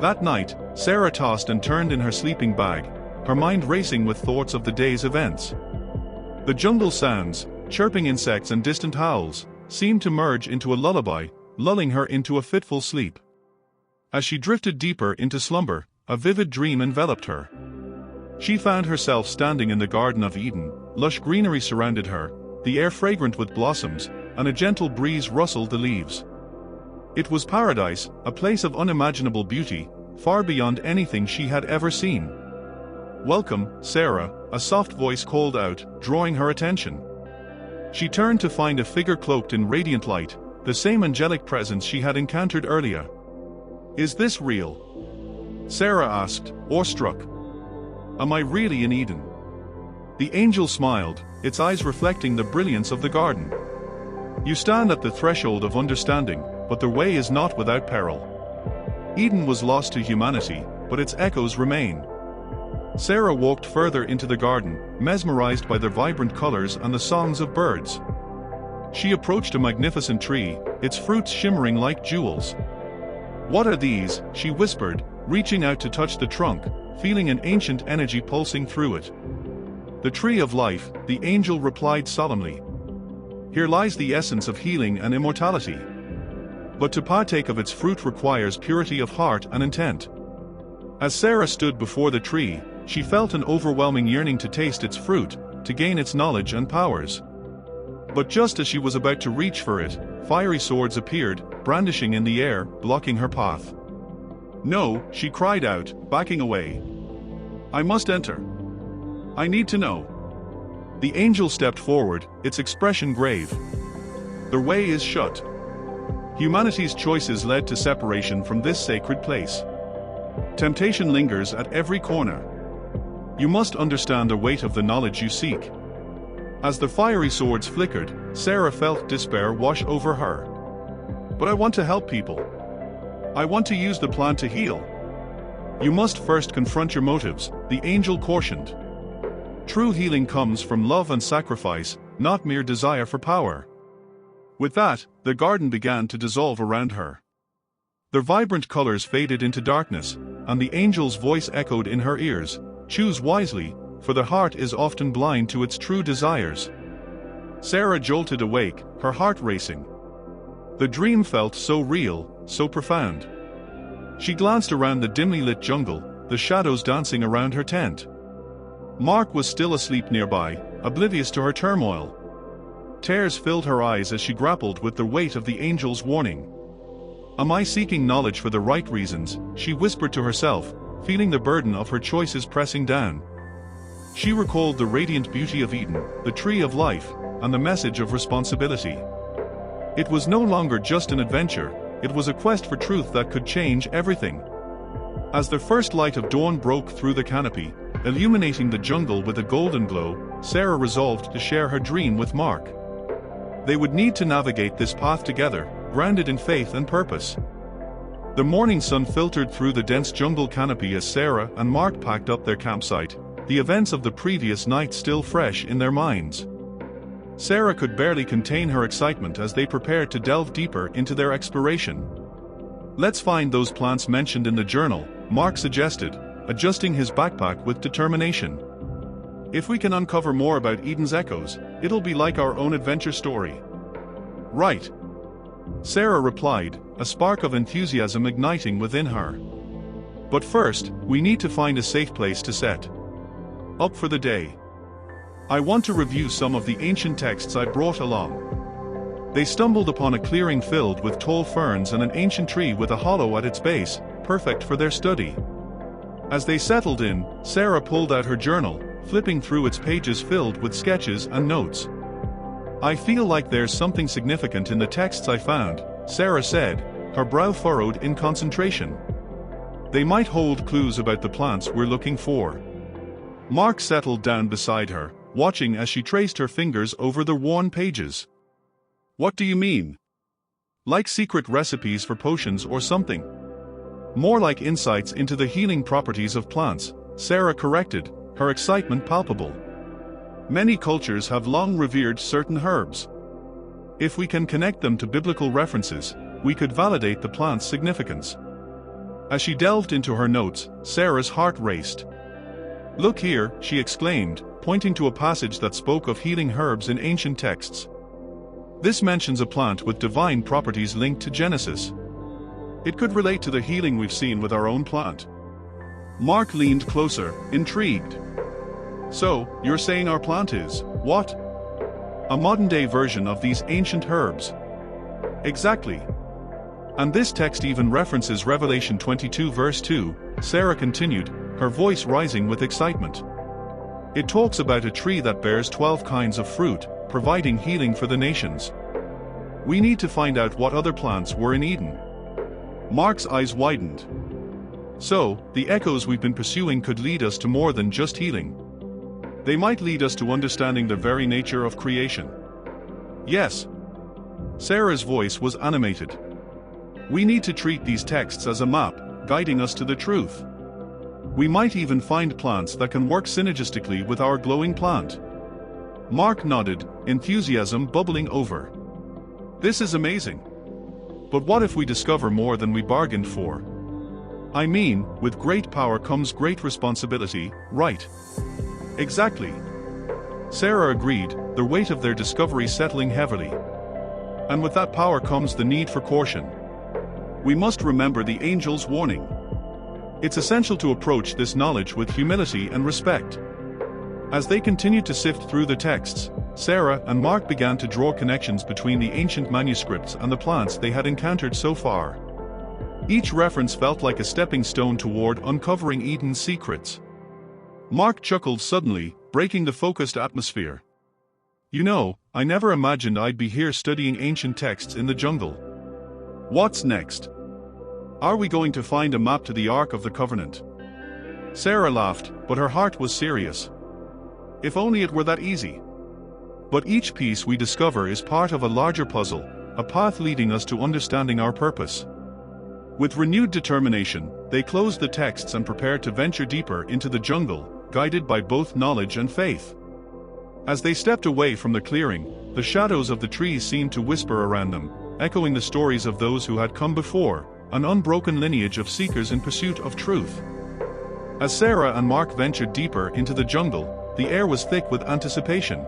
That night, Sarah tossed and turned in her sleeping bag, her mind racing with thoughts of the day's events. The jungle sounds, chirping insects and distant howls, seemed to merge into a lullaby, lulling her into a fitful sleep. As she drifted deeper into slumber, a vivid dream enveloped her. She found herself standing in the Garden of Eden, lush greenery surrounded her, the air fragrant with blossoms, and a gentle breeze rustled the leaves. It was paradise, a place of unimaginable beauty, far beyond anything she had ever seen. "Welcome, Sarah," a soft voice called out, drawing her attention. She turned to find a figure cloaked in radiant light, the same angelic presence she had encountered earlier. "Is this real?" Sarah asked, awestruck. "Am I really in Eden?" The angel smiled, its eyes reflecting the brilliance of the garden. "You stand at the threshold of understanding, but the way is not without peril. Eden was lost to humanity, but its echoes remain." Sarah walked further into the garden, mesmerized by the vibrant colors and the songs of birds. She approached a magnificent tree, its fruits shimmering like jewels. "What are these?" she whispered, reaching out to touch the trunk, feeling an ancient energy pulsing through it. "The tree of life," the angel replied solemnly. "Here lies the essence of healing and immortality. But to partake of its fruit requires purity of heart and intent." As Sarah stood before the tree, she felt an overwhelming yearning to taste its fruit, to gain its knowledge and powers. But just as she was about to reach for it, fiery swords appeared, brandishing in the air, blocking her path. "No," she cried out, backing away. "I must enter. I need to know." The angel stepped forward, its expression grave. "The way is shut. Humanity's choices led to separation from this sacred place. Temptation lingers at every corner. You must understand the weight of the knowledge you seek." As the fiery swords flickered, Sarah felt despair wash over her. "But I want to help people. I want to use the plant to heal." "You must first confront your motives," the angel cautioned. "True healing comes from love and sacrifice, not mere desire for power." With that, the garden began to dissolve around her. The vibrant colors faded into darkness, and the angel's voice echoed in her ears, "Choose wisely, for the heart is often blind to its true desires." Sarah jolted awake, her heart racing. The dream felt so real, so profound. She glanced around the dimly lit jungle, the shadows dancing around her tent. Mark was still asleep nearby, oblivious to her turmoil. Tears filled her eyes as she grappled with the weight of the angel's warning. "Am I seeking knowledge for the right reasons?" she whispered to herself, feeling the burden of her choices pressing down. She recalled the radiant beauty of Eden, the tree of life, and the message of responsibility. It was no longer just an adventure, it was a quest for truth that could change everything. As the first light of dawn broke through the canopy, illuminating the jungle with a golden glow, Sarah resolved to share her dream with Mark. They would need to navigate this path together, grounded in faith and purpose. The morning sun filtered through the dense jungle canopy as Sarah and Mark packed up their campsite, the events of the previous night still fresh in their minds. Sarah could barely contain her excitement as they prepared to delve deeper into their exploration. "Let's find those plants mentioned in the journal," Mark suggested, adjusting his backpack with determination. "If we can uncover more about Eden's echoes, it'll be like our own adventure story." "Right," Sarah replied, a spark of enthusiasm igniting within her. "But first, we need to find a safe place to set up for the day. I want to review some of the ancient texts I brought along." They stumbled upon a clearing filled with tall ferns and an ancient tree with a hollow at its base, perfect for their study. As they settled in, Sarah pulled out her journal, flipping through its pages filled with sketches and notes. "I feel like there's something significant in the texts I found," Sarah said, her brow furrowed in concentration. "They might hold clues about the plants we're looking for." Mark settled down beside her, watching as she traced her fingers over the worn pages. "What do you mean? Like secret recipes for potions or something?" "More like insights into the healing properties of plants," Sarah corrected, her excitement palpable. Many cultures have long revered certain herbs. If we can connect them to biblical references, we could validate the plant's significance. As she delved into her notes, Sarah's heart raced. "Look here," she exclaimed, pointing to a passage that spoke of healing herbs in ancient texts. "This mentions a plant with divine properties linked to Genesis. It could relate to the healing we've seen with our own plant." Mark leaned closer, intrigued. "So, you're saying our plant is, what? A modern-day version of these ancient herbs?" "Exactly. And this text even references Revelation 22 verse 2, Sarah continued, her voice rising with excitement. "It talks about a tree that bears 12 kinds of fruit, providing healing for the nations. We need to find out what other plants were in Eden." Mark's eyes widened. "So, the echoes we've been pursuing could lead us to more than just healing. They might lead us to understanding the very nature of creation." "Yes." Sarah's voice was animated. "We need to treat these texts as a map, guiding us to the truth. We might even find plants that can work synergistically with our glowing plant." Mark nodded, enthusiasm bubbling over. "This is amazing. But what if we discover more than we bargained for? I mean, with great power comes great responsibility, right?" "Exactly." Sarah agreed, the weight of their discovery settling heavily. "And with that power comes the need for caution. We must remember the angel's warning. It's essential to approach this knowledge with humility and respect." As they continued to sift through the texts, Sarah and Mark began to draw connections between the ancient manuscripts and the plants they had encountered so far. Each reference felt like a stepping stone toward uncovering Eden's secrets. Mark chuckled suddenly, breaking the focused atmosphere. "You know, I never imagined I'd be here studying ancient texts in the jungle. What's next? Are we going to find a map to the Ark of the Covenant?" Sarah laughed, but her heart was serious. "If only it were that easy. But each piece we discover is part of a larger puzzle, a path leading us to understanding our purpose." With renewed determination, they closed the texts and prepared to venture deeper into the jungle, guided by both knowledge and faith. As they stepped away from the clearing, the shadows of the trees seemed to whisper around them, echoing the stories of those who had come before, an unbroken lineage of seekers in pursuit of truth. As Sarah and Mark ventured deeper into the jungle, the air was thick with anticipation.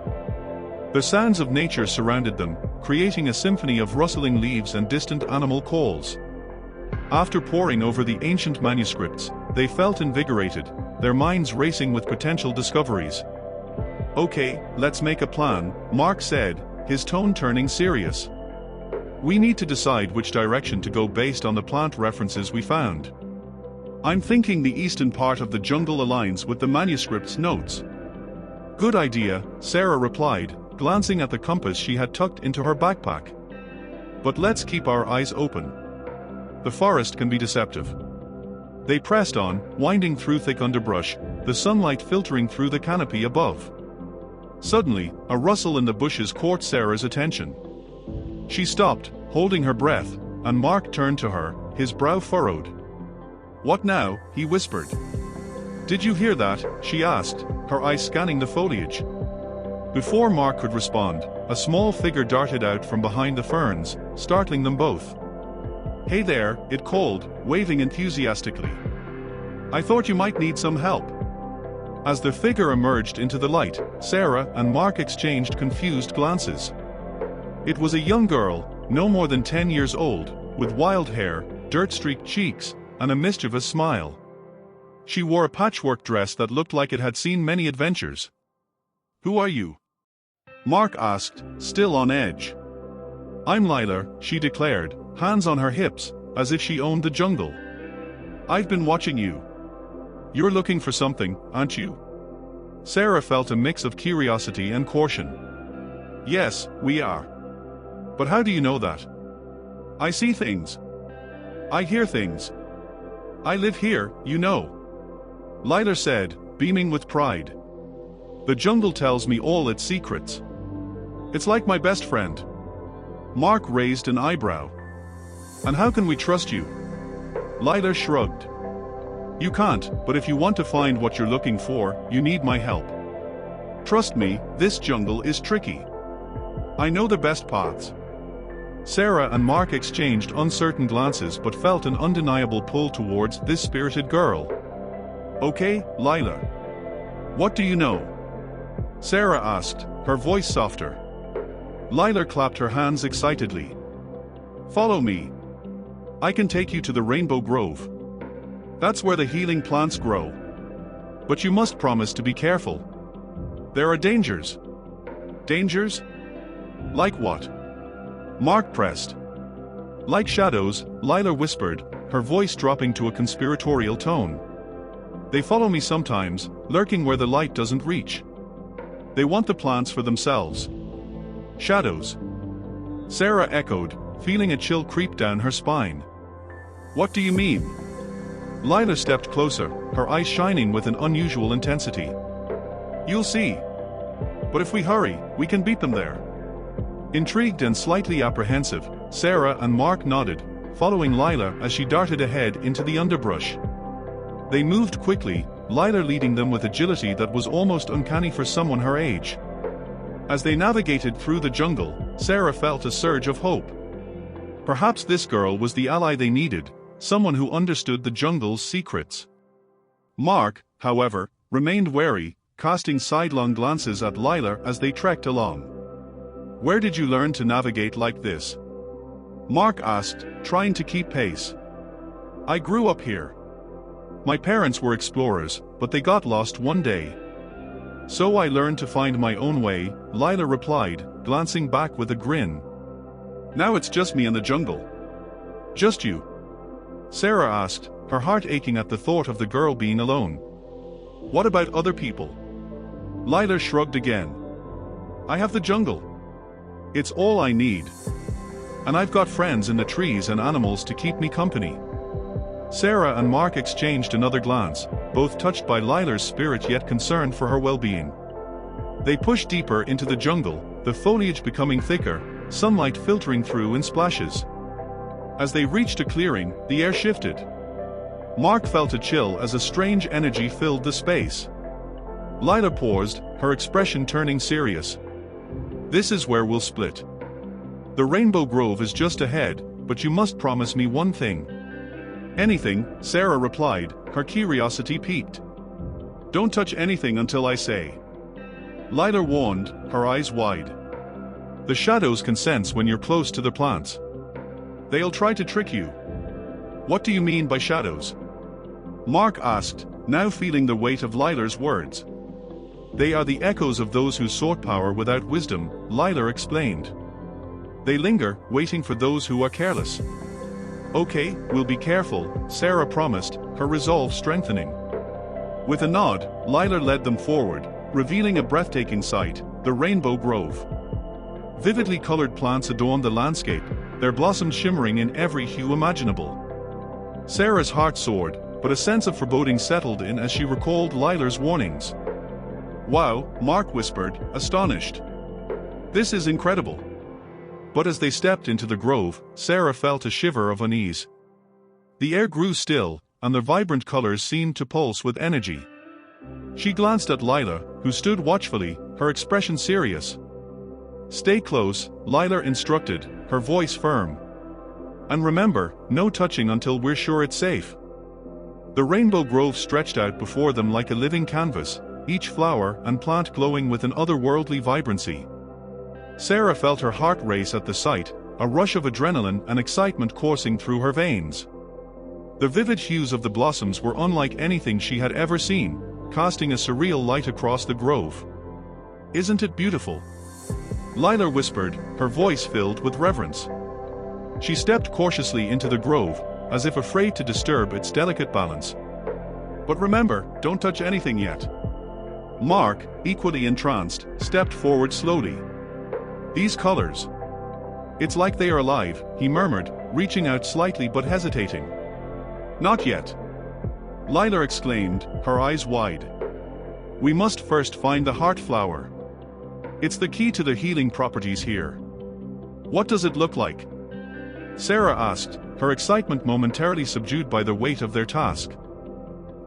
The sounds of nature surrounded them, creating a symphony of rustling leaves and distant animal calls. After poring over the ancient manuscripts, they felt invigorated, their minds racing with potential discoveries. "Okay, let's make a plan," Mark said, his tone turning serious. "We need to decide which direction to go based on the plant references we found. I'm thinking the eastern part of the jungle aligns with the manuscript's notes." "Good idea," Sarah replied, glancing at the compass she had tucked into her backpack. "But let's keep our eyes open. The forest can be deceptive." They pressed on, winding through thick underbrush, the sunlight filtering through the canopy above. Suddenly, a rustle in the bushes caught Sarah's attention. She stopped, holding her breath, and Mark turned to her, his brow furrowed. "What now?" he whispered. "Did you hear that?" she asked, her eyes scanning the foliage. Before Mark could respond, a small figure darted out from behind the ferns, startling them both. "Hey there," it called, waving enthusiastically. "I thought you might need some help." As the figure emerged into the light, Sarah and Mark exchanged confused glances. It was a young girl, no more than 10 years old, with wild hair, dirt-streaked cheeks, and a mischievous smile. She wore a patchwork dress that looked like it had seen many adventures. "Who are you?" Mark asked, still on edge. "I'm Lila," she declared, hands on her hips, as if she owned the jungle. "I've been watching you. You're looking for something, aren't you?" Sarah felt a mix of curiosity and caution. "Yes, we are. But how do you know that?" "I see things. I hear things. I live here, you know," Lila said, beaming with pride. "The jungle tells me all its secrets. It's like my best friend." Mark raised an eyebrow. "And how can we trust you?" Lila shrugged. You can't, but if you want to find what you're looking for, you need my help. Trust me, this jungle is tricky. I know the best paths. Sarah and Mark exchanged uncertain glances but felt an undeniable pull towards this spirited girl. Okay, Lila. What do you know? Sarah asked, her voice softer. Lila clapped her hands excitedly. Follow me. I can take you to the Rainbow Grove. That's where the healing plants grow. But you must promise to be careful. There are dangers. Dangers? Like what? Mark pressed. Like shadows, Lila whispered, her voice dropping to a conspiratorial tone. They follow me sometimes, lurking where the light doesn't reach. They want the plants for themselves. Shadows. Sarah echoed, feeling a chill creep down her spine. What do you mean? Lila stepped closer, her eyes shining with an unusual intensity. You'll see. But if we hurry, we can beat them there. Intrigued and slightly apprehensive, Sarah and Mark nodded, following Lila as she darted ahead into the underbrush. They moved quickly, Lila leading them with agility that was almost uncanny for someone her age. As they navigated through the jungle, Sarah felt a surge of hope. Perhaps this girl was the ally they needed, someone who understood the jungle's secrets. Mark, however, remained wary, casting sidelong glances at Lila as they trekked along. Where did you learn to navigate like this? Mark asked, trying to keep pace. I grew up here. My parents were explorers, but they got lost one day. So I learned to find my own way, Lila replied, glancing back with a grin. Now it's just me in the jungle. Just you? Sarah asked, her heart aching at the thought of the girl being alone. What about other people? Lila shrugged again. I have the jungle. It's all I need. And I've got friends in the trees and animals to keep me company. Sarah and Mark exchanged another glance, both touched by Lila's spirit yet concerned for her well-being. They pushed deeper into the jungle, the foliage becoming thicker, sunlight filtering through in splashes. As they reached a clearing, the air shifted. Mark felt a chill as a strange energy filled the space. Lila paused, her expression turning serious. This is where we'll split. The Rainbow Grove is just ahead, but you must promise me one thing. Anything, Sarah replied, her curiosity piqued. Don't touch anything until I say. Lila warned, her eyes wide. The shadows can sense when you're close to the plants. They'll try to trick you. What do you mean by shadows? Mark asked, now feeling the weight of Lila's words. They are the echoes of those who sought power without wisdom, Lila explained. They linger, waiting for those who are careless. Okay, we'll be careful, Sarah promised, her resolve strengthening. With a nod, Lila led them forward, revealing a breathtaking sight, the Rainbow Grove. Vividly colored plants adorned the landscape, their blossoms shimmering in every hue imaginable. Sarah's heart soared, but a sense of foreboding settled in as she recalled Lila's warnings. Wow, Mark whispered, astonished. This is incredible. But as they stepped into the grove, Sarah felt a shiver of unease. The air grew still, and the vibrant colors seemed to pulse with energy. She glanced at Lila, who stood watchfully, her expression serious. Stay close, Lila instructed, her voice firm. And remember, no touching until we're sure it's safe. The Rainbow Grove stretched out before them like a living canvas, each flower and plant glowing with an otherworldly vibrancy. Sarah felt her heart race at the sight, a rush of adrenaline and excitement coursing through her veins. The vivid hues of the blossoms were unlike anything she had ever seen, casting a surreal light across the grove. Isn't it beautiful? Lila whispered, her voice filled with reverence. She stepped cautiously into the grove, as if afraid to disturb its delicate balance. But remember, don't touch anything yet. Mark, equally entranced, stepped forward slowly. These colors. It's like they are alive, he murmured, reaching out slightly but hesitating. Not yet. Lila exclaimed, her eyes wide. We must first find the heart flower. It's the key to the healing properties here. What does it look like? Sarah asked, her excitement momentarily subdued by the weight of their task.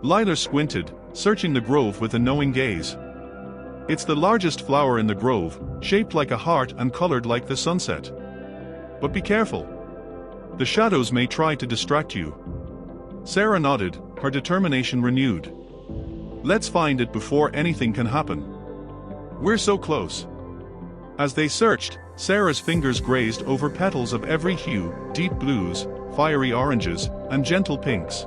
Lilar squinted, searching the grove with a knowing gaze. It's the largest flower in the grove, shaped like a heart and colored like the sunset. But be careful. The shadows may try to distract you. Sarah nodded, her determination renewed. Let's find it before anything can happen. We're so close. As they searched, Sarah's fingers grazed over petals of every hue, deep blues, fiery oranges, and gentle pinks.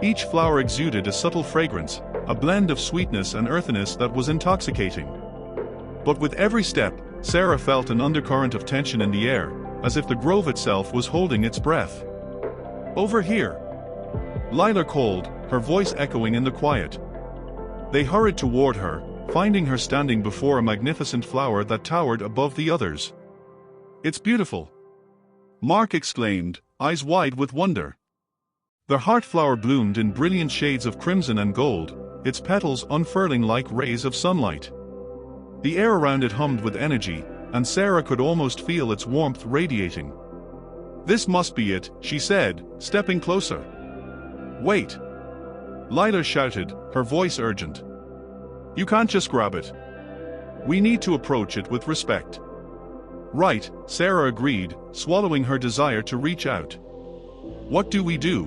Each flower exuded a subtle fragrance, a blend of sweetness and earthiness that was intoxicating. But with every step, Sarah felt an undercurrent of tension in the air, as if the grove itself was holding its breath. Over here! Lilar called, her voice echoing in the quiet. They hurried toward her, finding her standing before a magnificent flower that towered above the others. It's beautiful! Mark exclaimed, eyes wide with wonder. The heart flower bloomed in brilliant shades of crimson and gold, its petals unfurling like rays of sunlight. The air around it hummed with energy, and Sarah could almost feel its warmth radiating. This must be it, she said, stepping closer. Wait! Lilar shouted, her voice urgent. You can't just grab it. We need to approach it with respect. Right, Sarah agreed, swallowing her desire to reach out. What do we do?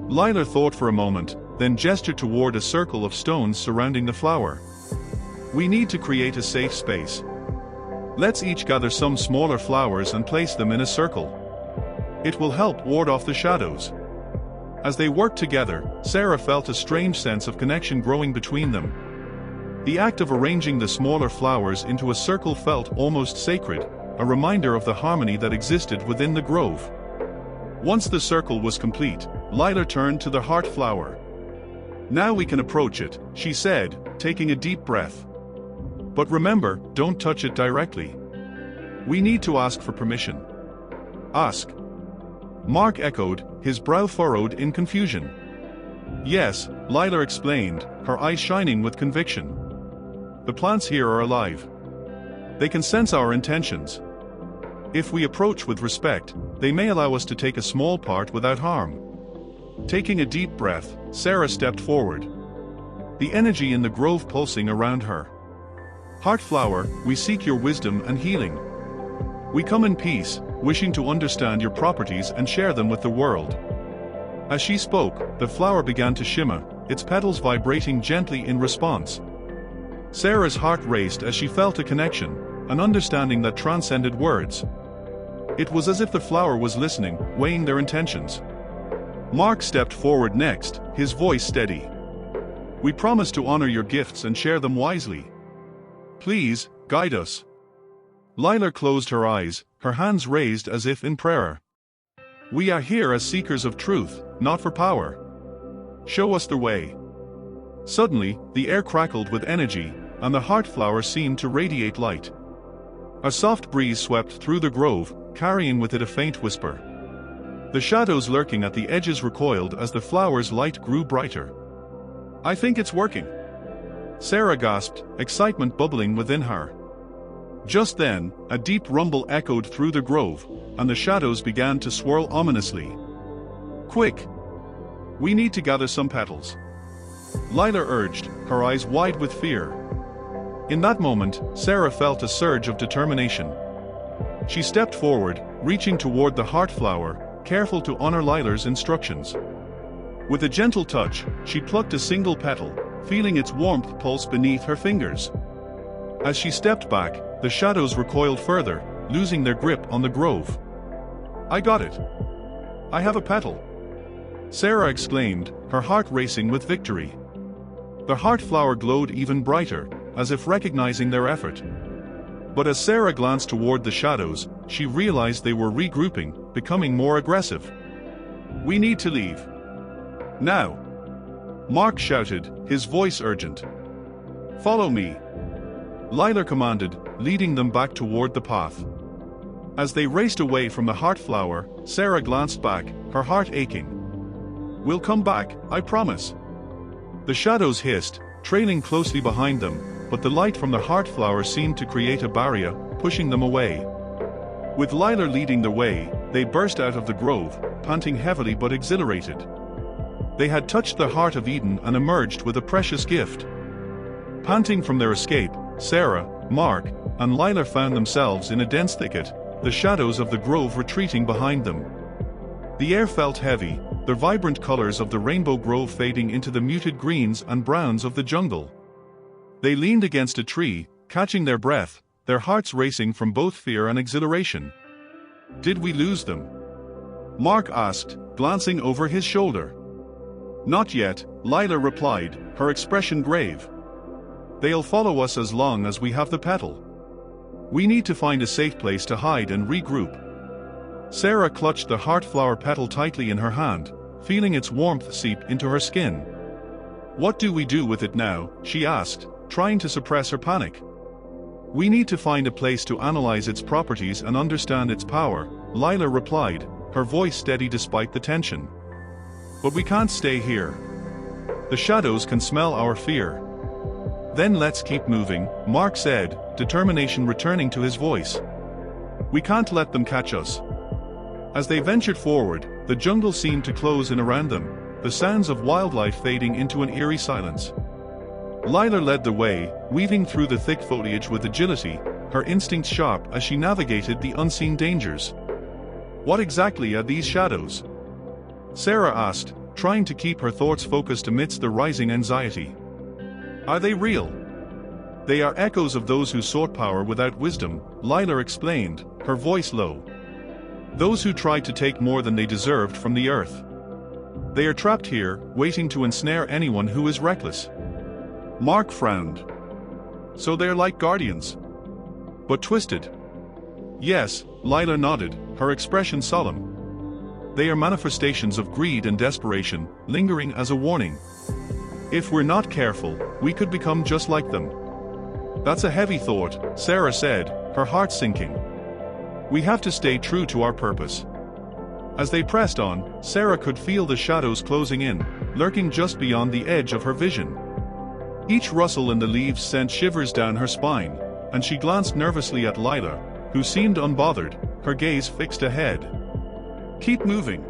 Lilar thought for a moment, then gestured toward a circle of stones surrounding the flower. We need to create a safe space. Let's each gather some smaller flowers and place them in a circle. It will help ward off the shadows. As they worked together, Sarah felt a strange sense of connection growing between them. The act of arranging the smaller flowers into a circle felt almost sacred, a reminder of the harmony that existed within the grove. Once the circle was complete, Lilar turned to the heart flower. Now we can approach it, she said, taking a deep breath. But remember, don't touch it directly. We need to ask for permission. Ask. Mark echoed, his brow furrowed in confusion. Yes, Lilar explained, her eyes shining with conviction. The plants here are alive. They can sense our intentions. If we approach with respect, they may allow us to take a small part without harm. Taking a deep breath, Sarah stepped forward. The energy in the grove pulsing around her. Heart flower, we seek your wisdom and healing. We come in peace, wishing to understand your properties and share them with the world. As she spoke, the flower began to shimmer, its petals vibrating gently in response. Sarah's heart raced as she felt a connection, an understanding that transcended words. It was as if the flower was listening, weighing their intentions. Mark stepped forward next, his voice steady. We promise to honor your gifts and share them wisely. Please, guide us. Lilar closed her eyes, her hands raised as if in prayer. We are here as seekers of truth, not for power. Show us the way. Suddenly, the air crackled with energy, and the heart flower seemed to radiate light. A soft breeze swept through the grove, carrying with it a faint whisper. The shadows lurking at the edges recoiled as the flower's light grew brighter. I think it's working. Sarah gasped, excitement bubbling within her. Just then, a deep rumble echoed through the grove, and the shadows began to swirl ominously. Quick! We need to gather some petals. Lilar urged, her eyes wide with fear. In that moment, Sarah felt a surge of determination. She stepped forward, reaching toward the heart flower, careful to honor Lilar's instructions. With a gentle touch, she plucked a single petal, feeling its warmth pulse beneath her fingers. As she stepped back, the shadows recoiled further, losing their grip on the grove. I got it. I have a petal. Sarah exclaimed, her heart racing with victory. The heart flower glowed even brighter, as if recognizing their effort. But as Sarah glanced toward the shadows, she realized they were regrouping, becoming more aggressive. We need to leave. Now! Mark shouted, his voice urgent. Follow me. Lilar commanded, leading them back toward the path. As they raced away from the heart flower, Sarah glanced back, her heart aching. We'll come back, I promise. The shadows hissed, trailing closely behind them, but the light from the heart flower seemed to create a barrier, pushing them away. With Lilar leading the way, they burst out of the grove, panting heavily but exhilarated. They had touched the heart of Eden and emerged with a precious gift. Panting from their escape, Sarah, Mark, and Lila found themselves in a dense thicket, the shadows of the grove retreating behind them. The air felt heavy, the vibrant colors of the rainbow grove fading into the muted greens and browns of the jungle. They leaned against a tree, catching their breath, their hearts racing from both fear and exhilaration. "Did we lose them?" Mark asked, glancing over his shoulder. "Not yet," Lila replied, her expression grave. "They'll follow us as long as we have the petal. We need to find a safe place to hide and regroup." Sarah clutched the heart flower petal tightly in her hand, feeling its warmth seep into her skin. "What do we do with it now?" she asked, trying to suppress her panic. "We need to find a place to analyze its properties and understand its power," Lila replied, her voice steady despite the tension. "But we can't stay here. The shadows can smell our fear." "Then let's keep moving," Mark said, determination returning to his voice. "We can't let them catch us." As they ventured forward, the jungle seemed to close in around them, the sounds of wildlife fading into an eerie silence. Lila led the way, weaving through the thick foliage with agility, her instincts sharp as she navigated the unseen dangers. "What exactly are these shadows?" Sarah asked, trying to keep her thoughts focused amidst the rising anxiety. "Are they real?" "They are echoes of those who sought power without wisdom," Lila explained, her voice low. "Those who tried to take more than they deserved from the earth. They are trapped here, waiting to ensnare anyone who is reckless." Mark frowned. "So they're like guardians? But twisted?" "Yes," Lila nodded, her expression solemn. "They are manifestations of greed and desperation, lingering as a warning. If we're not careful, we could become just like them." "That's a heavy thought," Sarah said, her heart sinking. "We have to stay true to our purpose." As they pressed on, Sarah could feel the shadows closing in, lurking just beyond the edge of her vision. Each rustle in the leaves sent shivers down her spine, and she glanced nervously at Lila, who seemed unbothered, her gaze fixed ahead. "Keep moving,"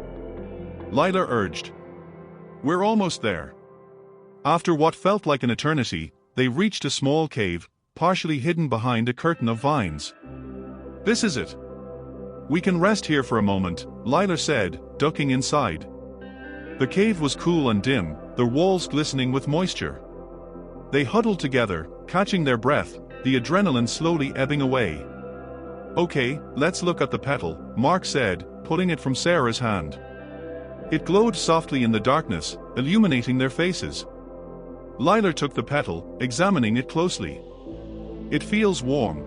Lila urged. "We're almost there." After what felt like an eternity, they reached a small cave, partially hidden behind a curtain of vines. "This is it. We can rest here for a moment," Lila said, ducking inside. The cave was cool and dim, the walls glistening with moisture. They huddled together, catching their breath, the adrenaline slowly ebbing away. "Okay, let's look at the petal," Mark said, pulling it from Sarah's hand. It glowed softly in the darkness, illuminating their faces. Lila took the petal, examining it closely. "It feels warm."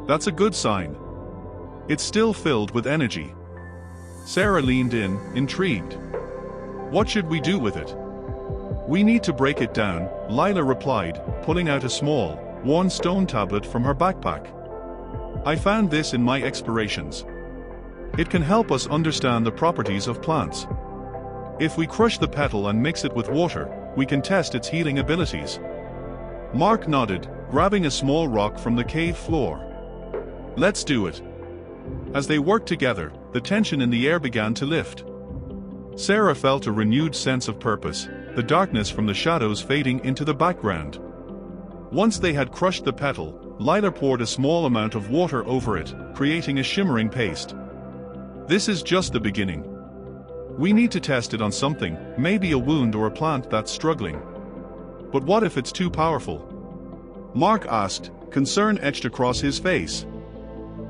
"That's a good sign." "It's still filled with energy." Sarah leaned in, intrigued. "What should we do with it?" "We need to break it down," Lila replied, pulling out a small, worn stone tablet from her backpack. "I found this in my explorations. It can help us understand the properties of plants. If we crush the petal and mix it with water, we can test its healing abilities." Mark nodded, grabbing a small rock from the cave floor. "Let's do it." As they worked together, the tension in the air began to lift. Sarah felt a renewed sense of purpose, the darkness from the shadows fading into the background. Once they had crushed the petal, Lila poured a small amount of water over it, creating a shimmering paste. "This is just the beginning. We need to test it on something, maybe a wound or a plant that's struggling." "But what if it's too powerful?" Mark asked, concern etched across his face.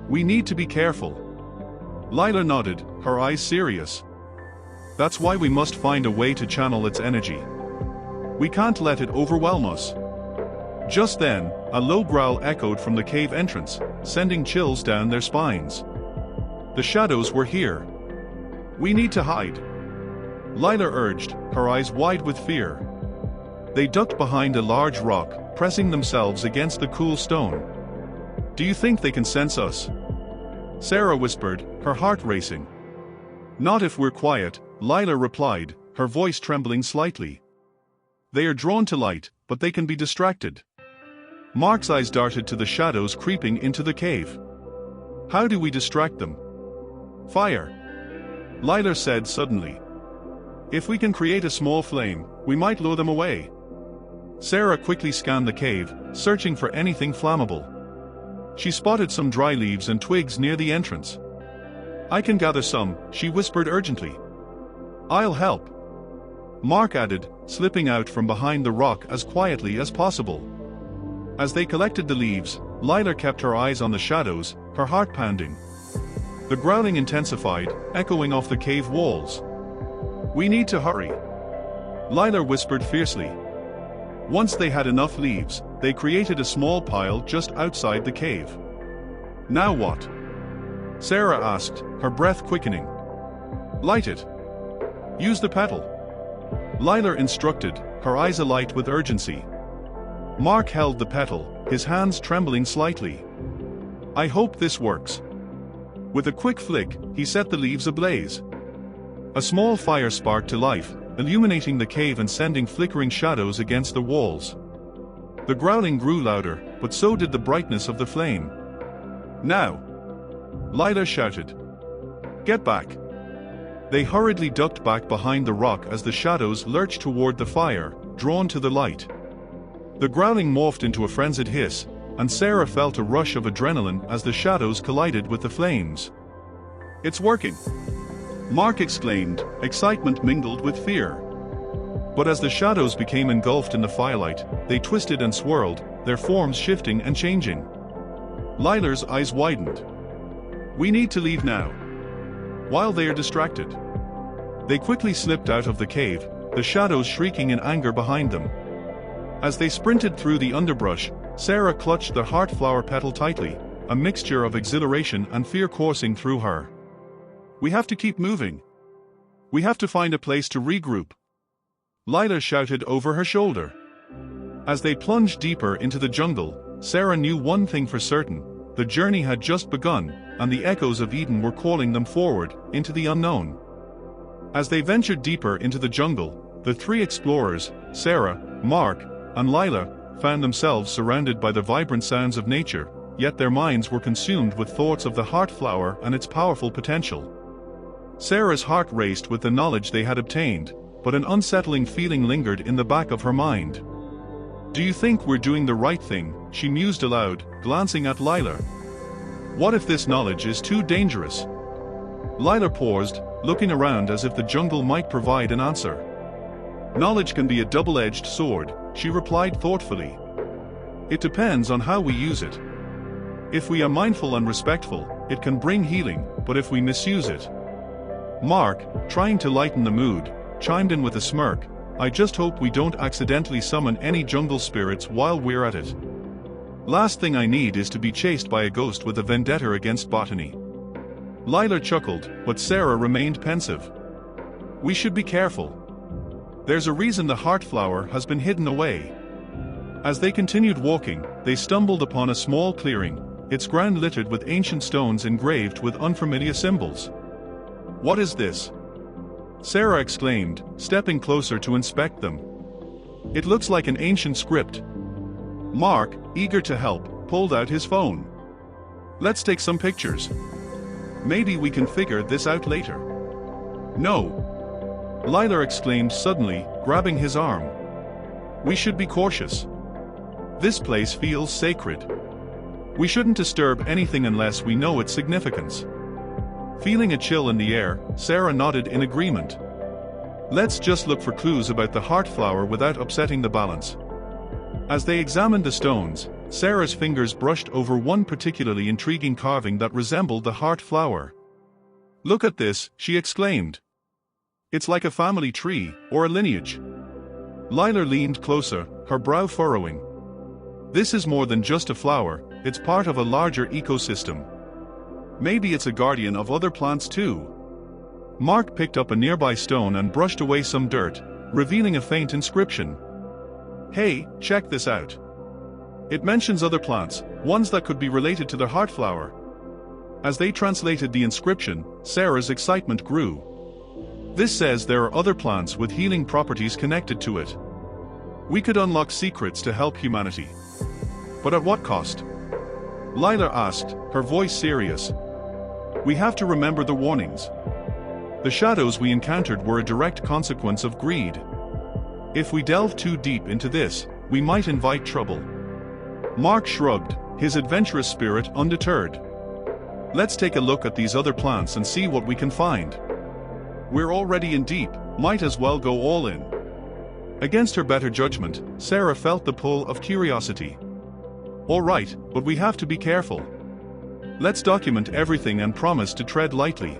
"We need to be careful." Lila nodded, her eyes serious. "That's why we must find a way to channel its energy. We can't let it overwhelm us." Just then, a low growl echoed from the cave entrance, sending chills down their spines. The shadows were here. "We need to hide," Lila urged, her eyes wide with fear. They ducked behind a large rock, pressing themselves against the cool stone. "Do you think they can sense us?" Sarah whispered, her heart racing. "Not if we're quiet," Lila replied, her voice trembling slightly. "They are drawn to light, but they can be distracted." Mark's eyes darted to the shadows creeping into the cave. "How do we distract them?" "Fire," Lila said suddenly. If we can create a small flame, we might lure them away. Sarah quickly scanned the cave, searching for anything flammable. She spotted some dry leaves and twigs near the entrance. I can gather some, she whispered urgently. I'll help, Mark added, slipping out from behind the rock as quietly as possible. As they collected the leaves, Lila kept her eyes on the shadows, her heart pounding. The growling intensified, echoing off the cave walls. We need to hurry, Lila whispered fiercely. Once they had enough leaves, they created a small pile just outside the cave. Now what? Sarah asked, her breath quickening. Light it. Use the petal, Lila instructed, her eyes alight with urgency. Mark held the petal, his hands trembling slightly. I hope this works. With a quick flick, he set the leaves ablaze. A small fire sparked to life, illuminating the cave and sending flickering shadows against the walls. The growling grew louder, but so did the brightness of the flame. Now! Lila shouted. Get back! They hurriedly ducked back behind the rock as the shadows lurched toward the fire, drawn to the light. The growling morphed into a frenzied hiss, and Sarah felt a rush of adrenaline as the shadows collided with the flames. It's working! Mark exclaimed, excitement mingled with fear. But as the shadows became engulfed in the firelight, they twisted and swirled, their forms shifting and changing. Lila's eyes widened. We need to leave now. While they are distracted, they quickly slipped out of the cave, the shadows shrieking in anger behind them. As they sprinted through the underbrush, Sarah clutched the heart flower petal tightly, a mixture of exhilaration and fear coursing through her. We have to keep moving. We have to find a place to regroup, Lila shouted over her shoulder. As they plunged deeper into the jungle, Sarah knew one thing for certain: the journey had just begun, and the echoes of Eden were calling them forward, into the unknown. As they ventured deeper into the jungle, the three explorers, Sarah, Mark, and Lila, found themselves surrounded by the vibrant sounds of nature, yet their minds were consumed with thoughts of the heart flower and its powerful potential. Sarah's heart raced with the knowledge they had obtained, but an unsettling feeling lingered in the back of her mind. Do you think we're doing the right thing? She mused aloud, glancing at Lila. What if this knowledge is too dangerous? Lila paused, looking around as if the jungle might provide an answer. Knowledge can be a double-edged sword, she replied thoughtfully. It depends on how we use it. If we are mindful and respectful, it can bring healing, but if we misuse it. Mark, trying to lighten the mood, chimed in with a smirk. I just hope we don't accidentally summon any jungle spirits while we're at it. Last thing I need is to be chased by a ghost with a vendetta against botany. Lila chuckled, but Sarah remained pensive. We should be careful. There's a reason the heart flower has been hidden away. As they continued walking, they stumbled upon a small clearing, its ground littered with ancient stones engraved with unfamiliar symbols. What is this? Sarah exclaimed, stepping closer to inspect them. It looks like an ancient script. Mark, eager to help, pulled out his phone. Let's take some pictures. Maybe we can figure this out later. No, Lila exclaimed suddenly, grabbing his arm. We should be cautious. This place feels sacred. We shouldn't disturb anything unless we know its significance. Feeling a chill in the air, Sarah nodded in agreement. Let's just look for clues about the heart flower without upsetting the balance. As they examined the stones, Sarah's fingers brushed over one particularly intriguing carving that resembled the heart flower. Look at this, she exclaimed. It's like a family tree, or a lineage. Lila leaned closer, her brow furrowing. This is more than just a flower, it's part of a larger ecosystem. Maybe it's a guardian of other plants too. Mark picked up a nearby stone and brushed away some dirt, revealing a faint inscription. Hey, check this out. It mentions other plants, ones that could be related to the heart flower. As they translated the inscription, Sarah's excitement grew. This says there are other plants with healing properties connected to it. We could unlock secrets to help humanity. But at what cost? Lila asked, her voice serious. We have to remember the warnings. The shadows we encountered were a direct consequence of greed. If we delve too deep into this, we might invite trouble. Mark shrugged, his adventurous spirit undeterred. Let's take a look at these other plants and see what we can find. We're already in deep, might as well go all in. Against her better judgment, Sarah felt the pull of curiosity. All right, but we have to be careful. Let's document everything and promise to tread lightly.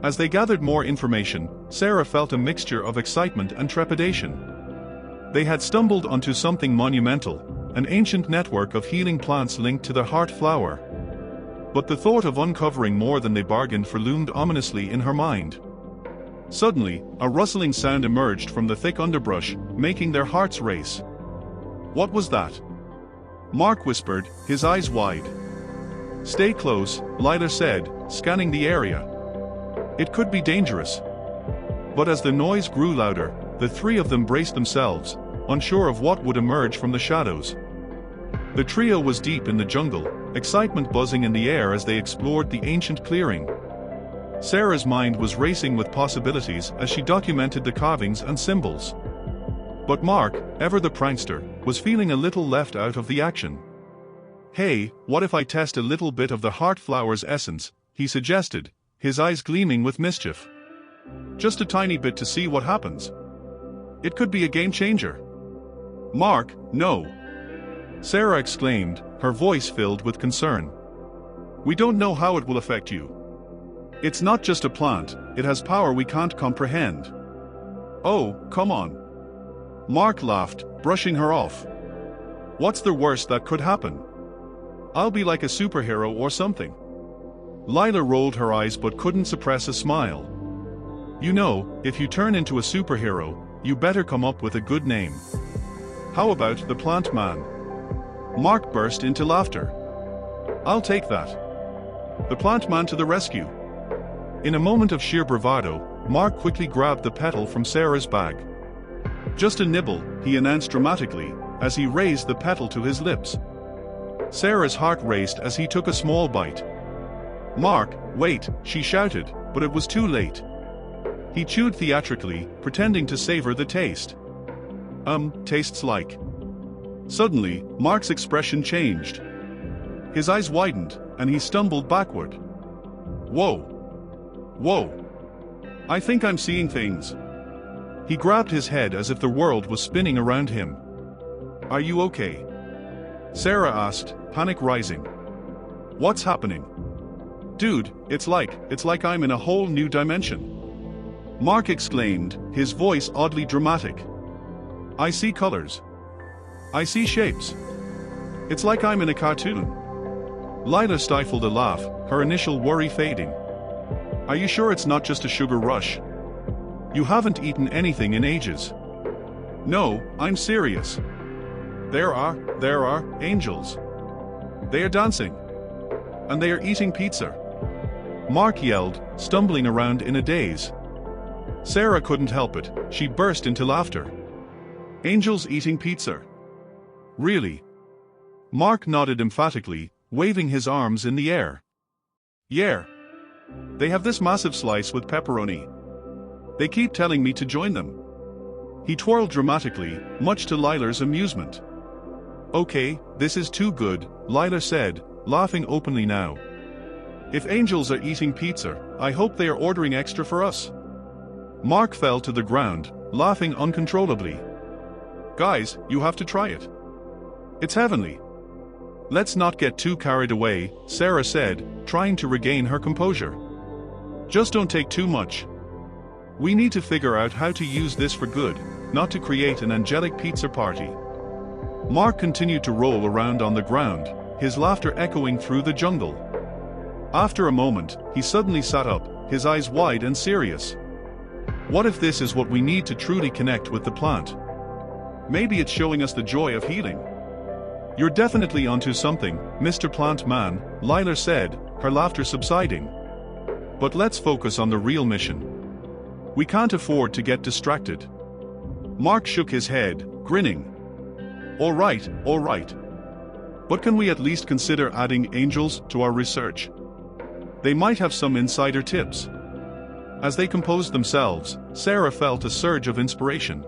As they gathered more information, Sarah felt a mixture of excitement and trepidation. They had stumbled onto something monumental, an ancient network of healing plants linked to the heart flower. But the thought of uncovering more than they bargained for loomed ominously in her mind. Suddenly, a rustling sound emerged from the thick underbrush, making their hearts race. What was that? Mark whispered, his eyes wide. Stay close, Lila said, scanning the area. It could be dangerous. But as the noise grew louder, the three of them braced themselves, unsure of what would emerge from the shadows. The trio was deep in the jungle, excitement buzzing in the air as they explored the ancient clearing. Sarah's mind was racing with possibilities as she documented the carvings and symbols. But Mark, ever the prankster, was feeling a little left out of the action. Hey, what if I test a little bit of the heart flower's essence, he suggested, his eyes gleaming with mischief. Just a tiny bit to see what happens. It could be a game changer. Mark, no. Sarah exclaimed, her voice filled with concern. We don't know how it will affect you. It's not just a plant, it has power we can't comprehend. Oh, come on. Mark laughed, brushing her off. What's the worst that could happen? I'll be like a superhero or something. Lila rolled her eyes but couldn't suppress a smile. You know, if you turn into a superhero, you better come up with a good name. How about the Plant Man? Mark burst into laughter. I'll take that. The Plant Man to the rescue. In a moment of sheer bravado, Mark quickly grabbed the petal from Sarah's bag. Just a nibble, he announced dramatically, as he raised the petal to his lips. Sarah's heart raced as he took a small bite. Mark, wait, she shouted, but it was too late. He chewed theatrically, pretending to savor the taste. Tastes like. Suddenly, Mark's expression changed. His eyes widened, and he stumbled backward. Whoa! Whoa! I think I'm seeing things. He grabbed his head as if the world was spinning around him. Are you okay? Sarah asked, panic rising. What's happening? Dude, it's like I'm in a whole new dimension. Mark exclaimed, his voice oddly dramatic. I see colors. I see shapes. It's like I'm in a cartoon. Lila stifled a laugh, her initial worry fading. Are you sure it's not just a sugar rush? You haven't eaten anything in ages. No, I'm serious. There are angels. They are dancing. And they are eating pizza. Mark yelled, stumbling around in a daze. Sarah couldn't help it, she burst into laughter. Angels eating pizza. Really? Mark nodded emphatically, waving his arms in the air. Yeah. They have this massive slice with pepperoni. They keep telling me to join them. He twirled dramatically, much to Lila's amusement. Okay, this is too good, Lila said, laughing openly now. If angels are eating pizza, I hope they are ordering extra for us. Mark fell to the ground, laughing uncontrollably. Guys, you have to try it. It's heavenly. Let's not get too carried away, Sarah said, trying to regain her composure. Just don't take too much. We need to figure out how to use this for good, not to create an angelic pizza party. Mark continued to roll around on the ground, his laughter echoing through the jungle. After a moment, he suddenly sat up, his eyes wide and serious. What if this is what we need to truly connect with the plant? Maybe it's showing us the joy of healing. You're definitely onto something, Mr. Plant Man, Lila said, her laughter subsiding. But let's focus on the real mission. We can't afford to get distracted. Mark shook his head, grinning. All right. But can we at least consider adding angels to our research? They might have some insider tips. As they composed themselves, Sarah felt a surge of inspiration.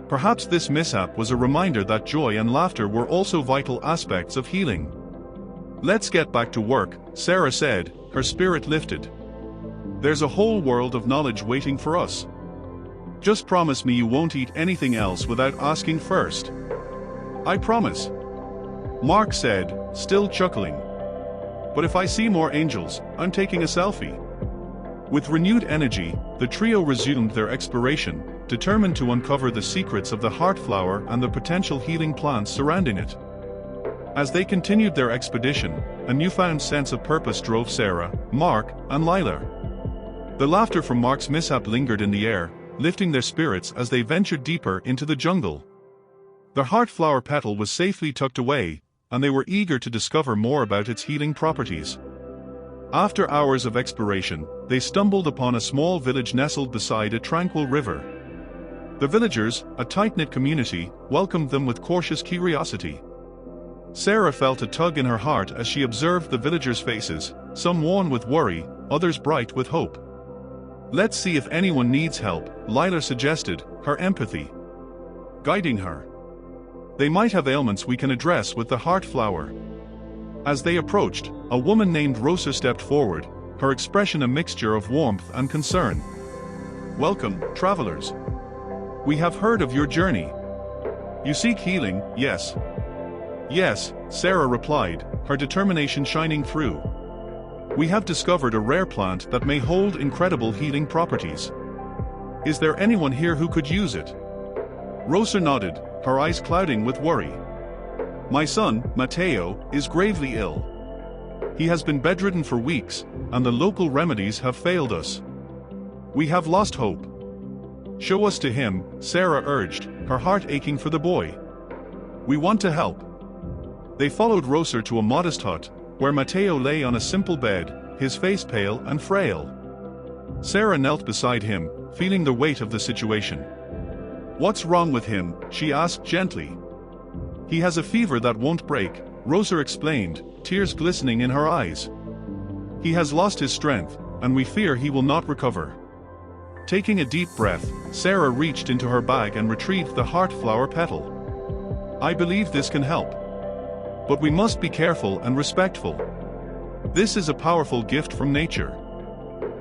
Perhaps this mishap was a reminder that joy and laughter were also vital aspects of healing. "Let's get back to work," Sarah said, her spirit lifted. "There's a whole world of knowledge waiting for us. Just promise me you won't eat anything else without asking first." "I promise," Mark said, still chuckling. "But if I see more angels, I'm taking a selfie." With renewed energy, the trio resumed their exploration, determined to uncover the secrets of the heart flower and the potential healing plants surrounding it. As they continued their expedition, a newfound sense of purpose drove Sarah, Mark, and Lila. The laughter from Mark's mishap lingered in the air, lifting their spirits as they ventured deeper into the jungle. The heart flower petal was safely tucked away, and they were eager to discover more about its healing properties. After hours of exploration, they stumbled upon a small village nestled beside a tranquil river. The villagers, a tight-knit community, welcomed them with cautious curiosity. Sarah felt a tug in her heart as she observed the villagers' faces, some worn with worry, others bright with hope. "Let's see if anyone needs help," Lila suggested, her empathy guiding her. "They might have ailments we can address with the heart flower." As they approached, a woman named Rosa stepped forward, her expression a mixture of warmth and concern. "Welcome, travelers. We have heard of your journey. You seek healing, yes?" "Yes," Sarah replied, her determination shining through. "We have discovered a rare plant that may hold incredible healing properties. Is there anyone here who could use it?" Rosa nodded, her eyes clouding with worry. "My son, Matteo, is gravely ill. He has been bedridden for weeks, and the local remedies have failed us. We have lost hope." "Show us to him," Sarah urged, her heart aching for the boy. "We want to help." They followed Rosa to a modest hut, where Matteo lay on a simple bed, his face pale and frail. Sarah knelt beside him, feeling the weight of the situation. "What's wrong with him?" she asked gently. "He has a fever that won't break," Rosa explained, tears glistening in her eyes. "He has lost his strength, and we fear he will not recover." Taking a deep breath, Sarah reached into her bag and retrieved the heart flower petal. "I believe this can help. But we must be careful and respectful. This is a powerful gift from nature."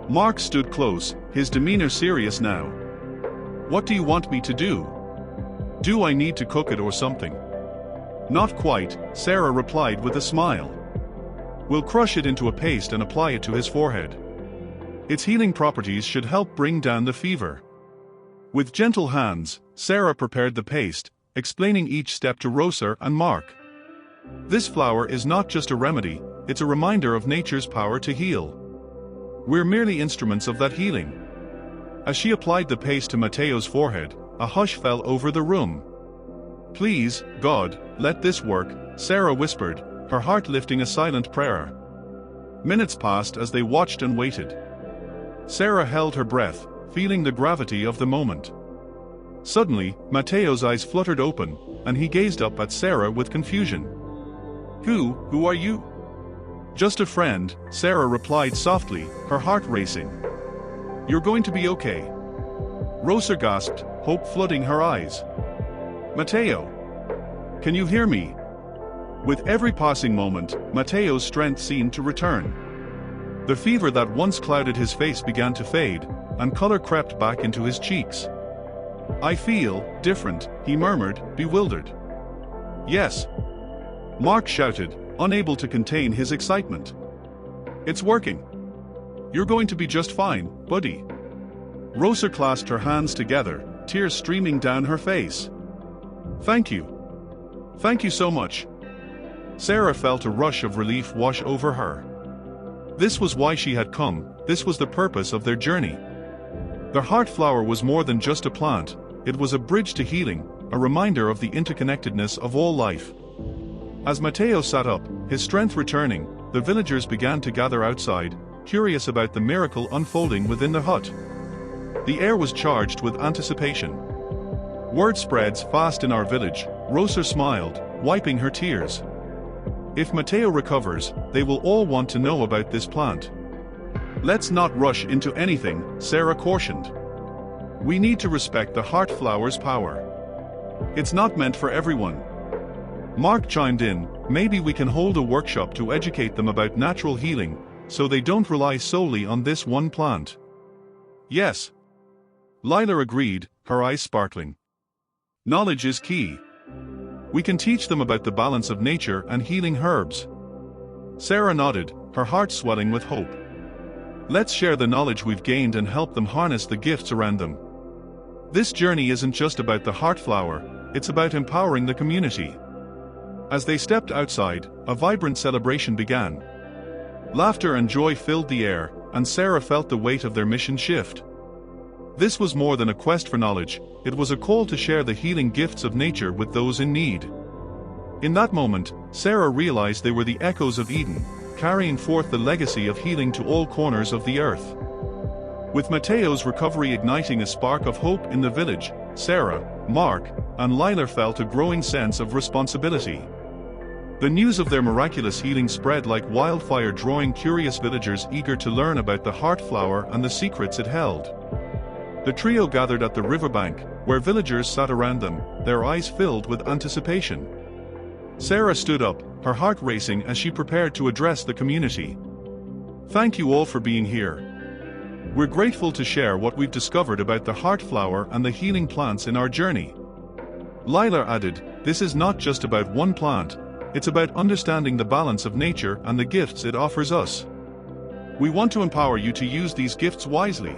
Mark stood close, his demeanor serious now. "What do you want me to do? Do I need to cook it or something?" "Not quite," Sarah replied with a smile. "We'll crush it into a paste and apply it to his forehead. Its healing properties should help bring down the fever." With gentle hands, Sarah prepared the paste, explaining each step to Rosa and Mark. "This flower is not just a remedy, it's a reminder of nature's power to heal. We're merely instruments of that healing." As she applied the paste to Matteo's forehead, a hush fell over the room. "Please, God, let this work," Sarah whispered, her heart lifting a silent prayer. Minutes passed as they watched and waited. Sarah held her breath, feeling the gravity of the moment. Suddenly, Matteo's eyes fluttered open, and he gazed up at Sarah with confusion. Who are you?" "Just a friend," Sarah replied softly, her heart racing. "You're going to be okay." Rosa gasped, hope flooding her eyes. "Matteo! Can you hear me?" With every passing moment, Matteo's strength seemed to return. The fever that once clouded his face began to fade, and color crept back into his cheeks. "I feel different," he murmured, bewildered. "Yes," Mark shouted, unable to contain his excitement. "It's working. You're going to be just fine, buddy." Rosa clasped her hands together, tears streaming down her face. "Thank you. Thank you so much." Sarah felt a rush of relief wash over her. This was why she had come, this was the purpose of their journey. The heart flower was more than just a plant, it was a bridge to healing, a reminder of the interconnectedness of all life. As Matteo sat up, his strength returning, the villagers began to gather outside, curious about the miracle unfolding within the hut. The air was charged with anticipation. "Word spreads fast in our village," Rosa smiled, wiping her tears. "If Matteo recovers, they will all want to know about this plant." Let's not rush into anything, Sarah cautioned. We need to respect the heart flower's power. It's not meant for everyone. Mark chimed in, maybe we can hold a workshop to educate them about natural healing, so they don't rely solely on this one plant. Yes. Lila agreed, her eyes sparkling. Knowledge is key. We can teach them about the balance of nature and healing herbs. Sarah nodded, her heart swelling with hope. Let's share the knowledge we've gained and help them harness the gifts around them. This journey isn't just about the heart flower, it's about empowering the community. As they stepped outside, a vibrant celebration began. Laughter and joy filled the air, and Sarah felt the weight of their mission shift. This was more than a quest for knowledge, it was a call to share the healing gifts of nature with those in need. In that moment, Sarah realized they were the echoes of Eden, carrying forth the legacy of healing to all corners of the earth. With Mateo's recovery igniting a spark of hope in the village, Sarah, Mark, and Lila felt a growing sense of responsibility. The news of their miraculous healing spread like wildfire, drawing curious villagers eager to learn about the heart flower and the secrets it held. The trio gathered at the riverbank, where villagers sat around them, their eyes filled with anticipation. Sarah stood up, her heart racing as she prepared to address the community. Thank you all for being here. We're grateful to share what we've discovered about the heart flower and the healing plants in our journey. Lila added, this is not just about one plant, it's about understanding the balance of nature and the gifts it offers us. We want to empower you to use these gifts wisely.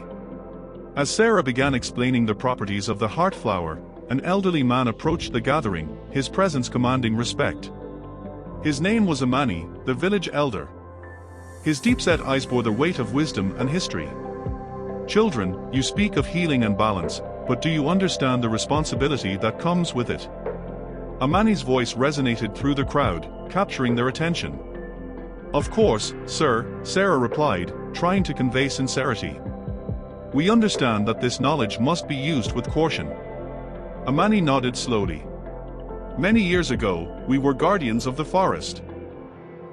As Sarah began explaining the properties of the heart flower, an elderly man approached the gathering, his presence commanding respect. His name was Amani, the village elder. His deep-set eyes bore the weight of wisdom and history. Children, you speak of healing and balance, but do you understand the responsibility that comes with it? Amani's voice resonated through the crowd, capturing their attention. Of course, sir, Sarah replied, trying to convey sincerity. We understand that this knowledge must be used with caution. Amani nodded slowly. Many years ago, we were guardians of the forest.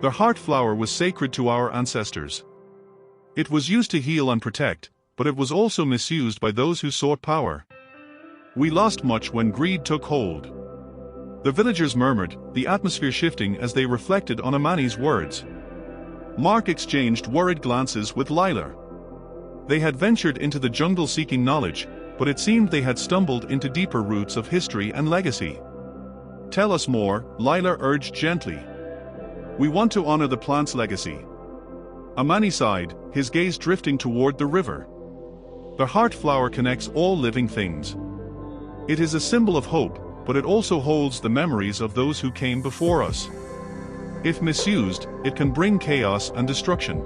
The heart flower was sacred to our ancestors. It was used to heal and protect, but it was also misused by those who sought power. We lost much when greed took hold. The villagers murmured, the atmosphere shifting as they reflected on Amani's words. Mark exchanged worried glances with Lila. They had ventured into the jungle seeking knowledge, but it seemed they had stumbled into deeper roots of history and legacy. Tell us more, Lila urged gently. We want to honor the plant's legacy. Amani sighed, his gaze drifting toward the river. The heart flower connects all living things. It is a symbol of hope, but it also holds the memories of those who came before us. If misused, it can bring chaos and destruction.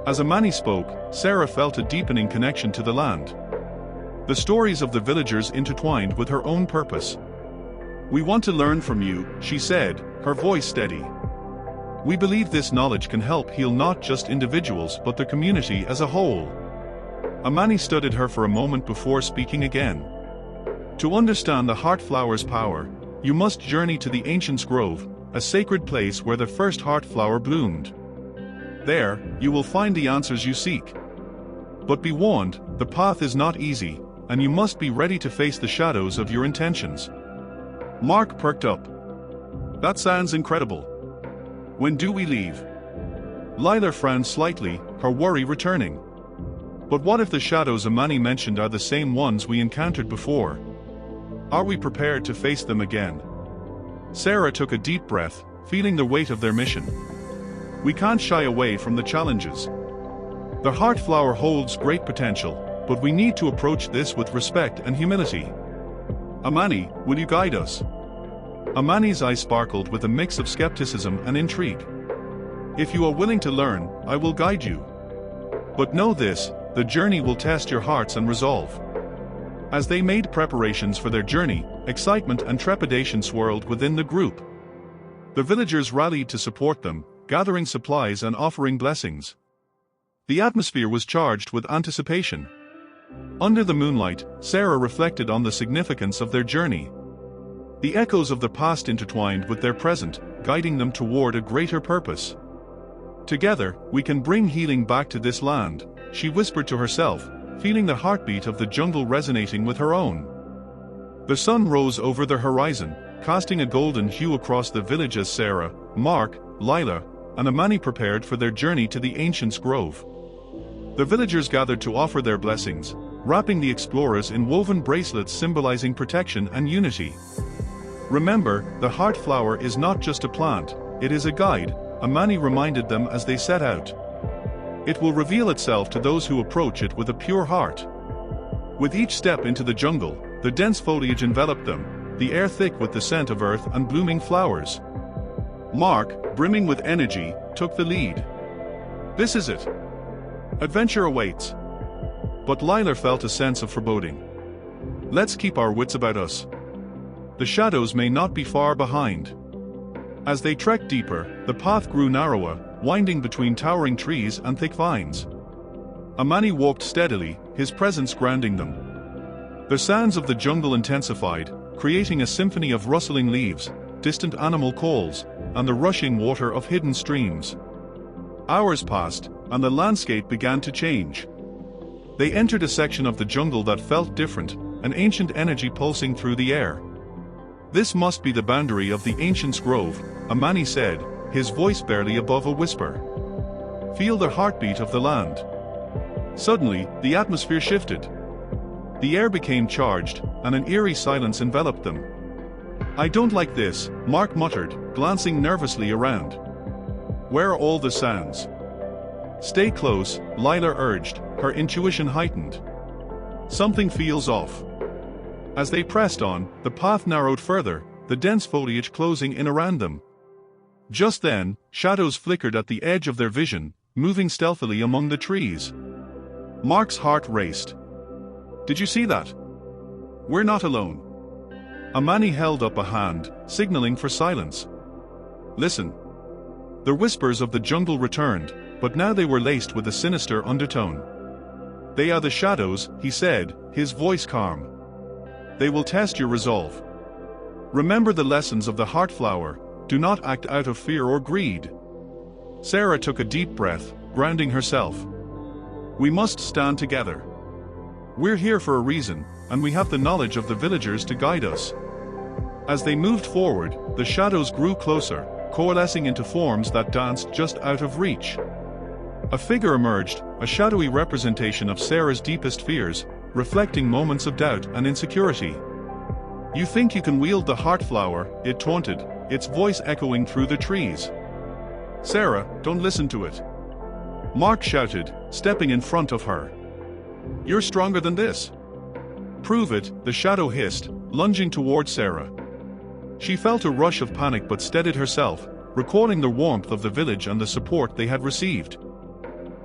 As Amani spoke, Sarah felt a deepening connection to the land. The stories of the villagers intertwined with her own purpose. We want to learn from you, she said, her voice steady. We believe this knowledge can help heal not just individuals but the community as a whole. Amani studied her for a moment before speaking again. To understand the heart flower's power, you must journey to the Ancients' Grove, a sacred place where the first heart flower bloomed. There, you will find the answers you seek. But be warned, the path is not easy, and you must be ready to face the shadows of your intentions. Mark perked up. That sounds incredible. When do we leave? Lila frowned slightly, her worry returning. But what if the shadows Amani mentioned are the same ones we encountered before? Are we prepared to face them again? Sarah took a deep breath, feeling the weight of their mission. We can't shy away from the challenges. The heart flower holds great potential, but we need to approach this with respect and humility. Amani, will you guide us? Amani's eyes sparkled with a mix of skepticism and intrigue. If you are willing to learn, I will guide you. But know this, the journey will test your hearts and resolve. As they made preparations for their journey, excitement and trepidation swirled within the group. The villagers rallied to support them, gathering supplies and offering blessings. The atmosphere was charged with anticipation. Under the moonlight, Sarah reflected on the significance of their journey. The echoes of the past intertwined with their present, guiding them toward a greater purpose. Together, we can bring healing back to this land, she whispered to herself, feeling the heartbeat of the jungle resonating with her own. The sun rose over the horizon, casting a golden hue across the village as Sarah, Mark, Lila, and Amani prepared for their journey to the Ancient's Grove. The villagers gathered to offer their blessings, wrapping the explorers in woven bracelets symbolizing protection and unity. Remember, the heart flower is not just a plant, it is a guide, Amani reminded them as they set out. It will reveal itself to those who approach it with a pure heart. With each step into the jungle, the dense foliage enveloped them, the air thick with the scent of earth and blooming flowers. Mark, brimming with energy, took the lead. This is it. Adventure awaits. But Lila felt a sense of foreboding. Let's keep our wits about us. The shadows may not be far behind. As they trekked deeper, the path grew narrower, winding between towering trees and thick vines. Amani walked steadily, his presence grounding them. The sounds of the jungle intensified, creating a symphony of rustling leaves, distant animal calls, and the rushing water of hidden streams. Hours passed, and the landscape began to change. They entered a section of the jungle that felt different, an ancient energy pulsing through the air. This must be the boundary of the Ancient's Grove, Amani said, his voice barely above a whisper. Feel the heartbeat of the land. Suddenly, the atmosphere shifted. The air became charged, and an eerie silence enveloped them. I don't like this, Mark muttered, glancing nervously around. Where are all the sounds? Stay close, Lila urged, her intuition heightened. Something feels off. As they pressed on, the path narrowed further, the dense foliage closing in around them. Just then, shadows flickered at the edge of their vision, moving stealthily among the trees. Mark's heart raced. Did you see that? We're not alone. Amani held up a hand, signaling for silence. Listen. The whispers of the jungle returned, but now they were laced with a sinister undertone. They are the shadows, he said, his voice calm. They will test your resolve. Remember the lessons of the heart flower, do not act out of fear or greed. Sarah took a deep breath, grounding herself. We must stand together. We're here for a reason, and we have the knowledge of the villagers to guide us. As they moved forward, the shadows grew closer, coalescing into forms that danced just out of reach. A figure emerged, a shadowy representation of Sarah's deepest fears, reflecting moments of doubt and insecurity. You think you can wield the heart flower, it taunted, its voice echoing through the trees. Sarah, don't listen to it. Mark shouted, stepping in front of her. You're stronger than this. Prove it, the shadow hissed, lunging toward Sarah. She felt a rush of panic but steadied herself, recalling the warmth of the village and the support they had received.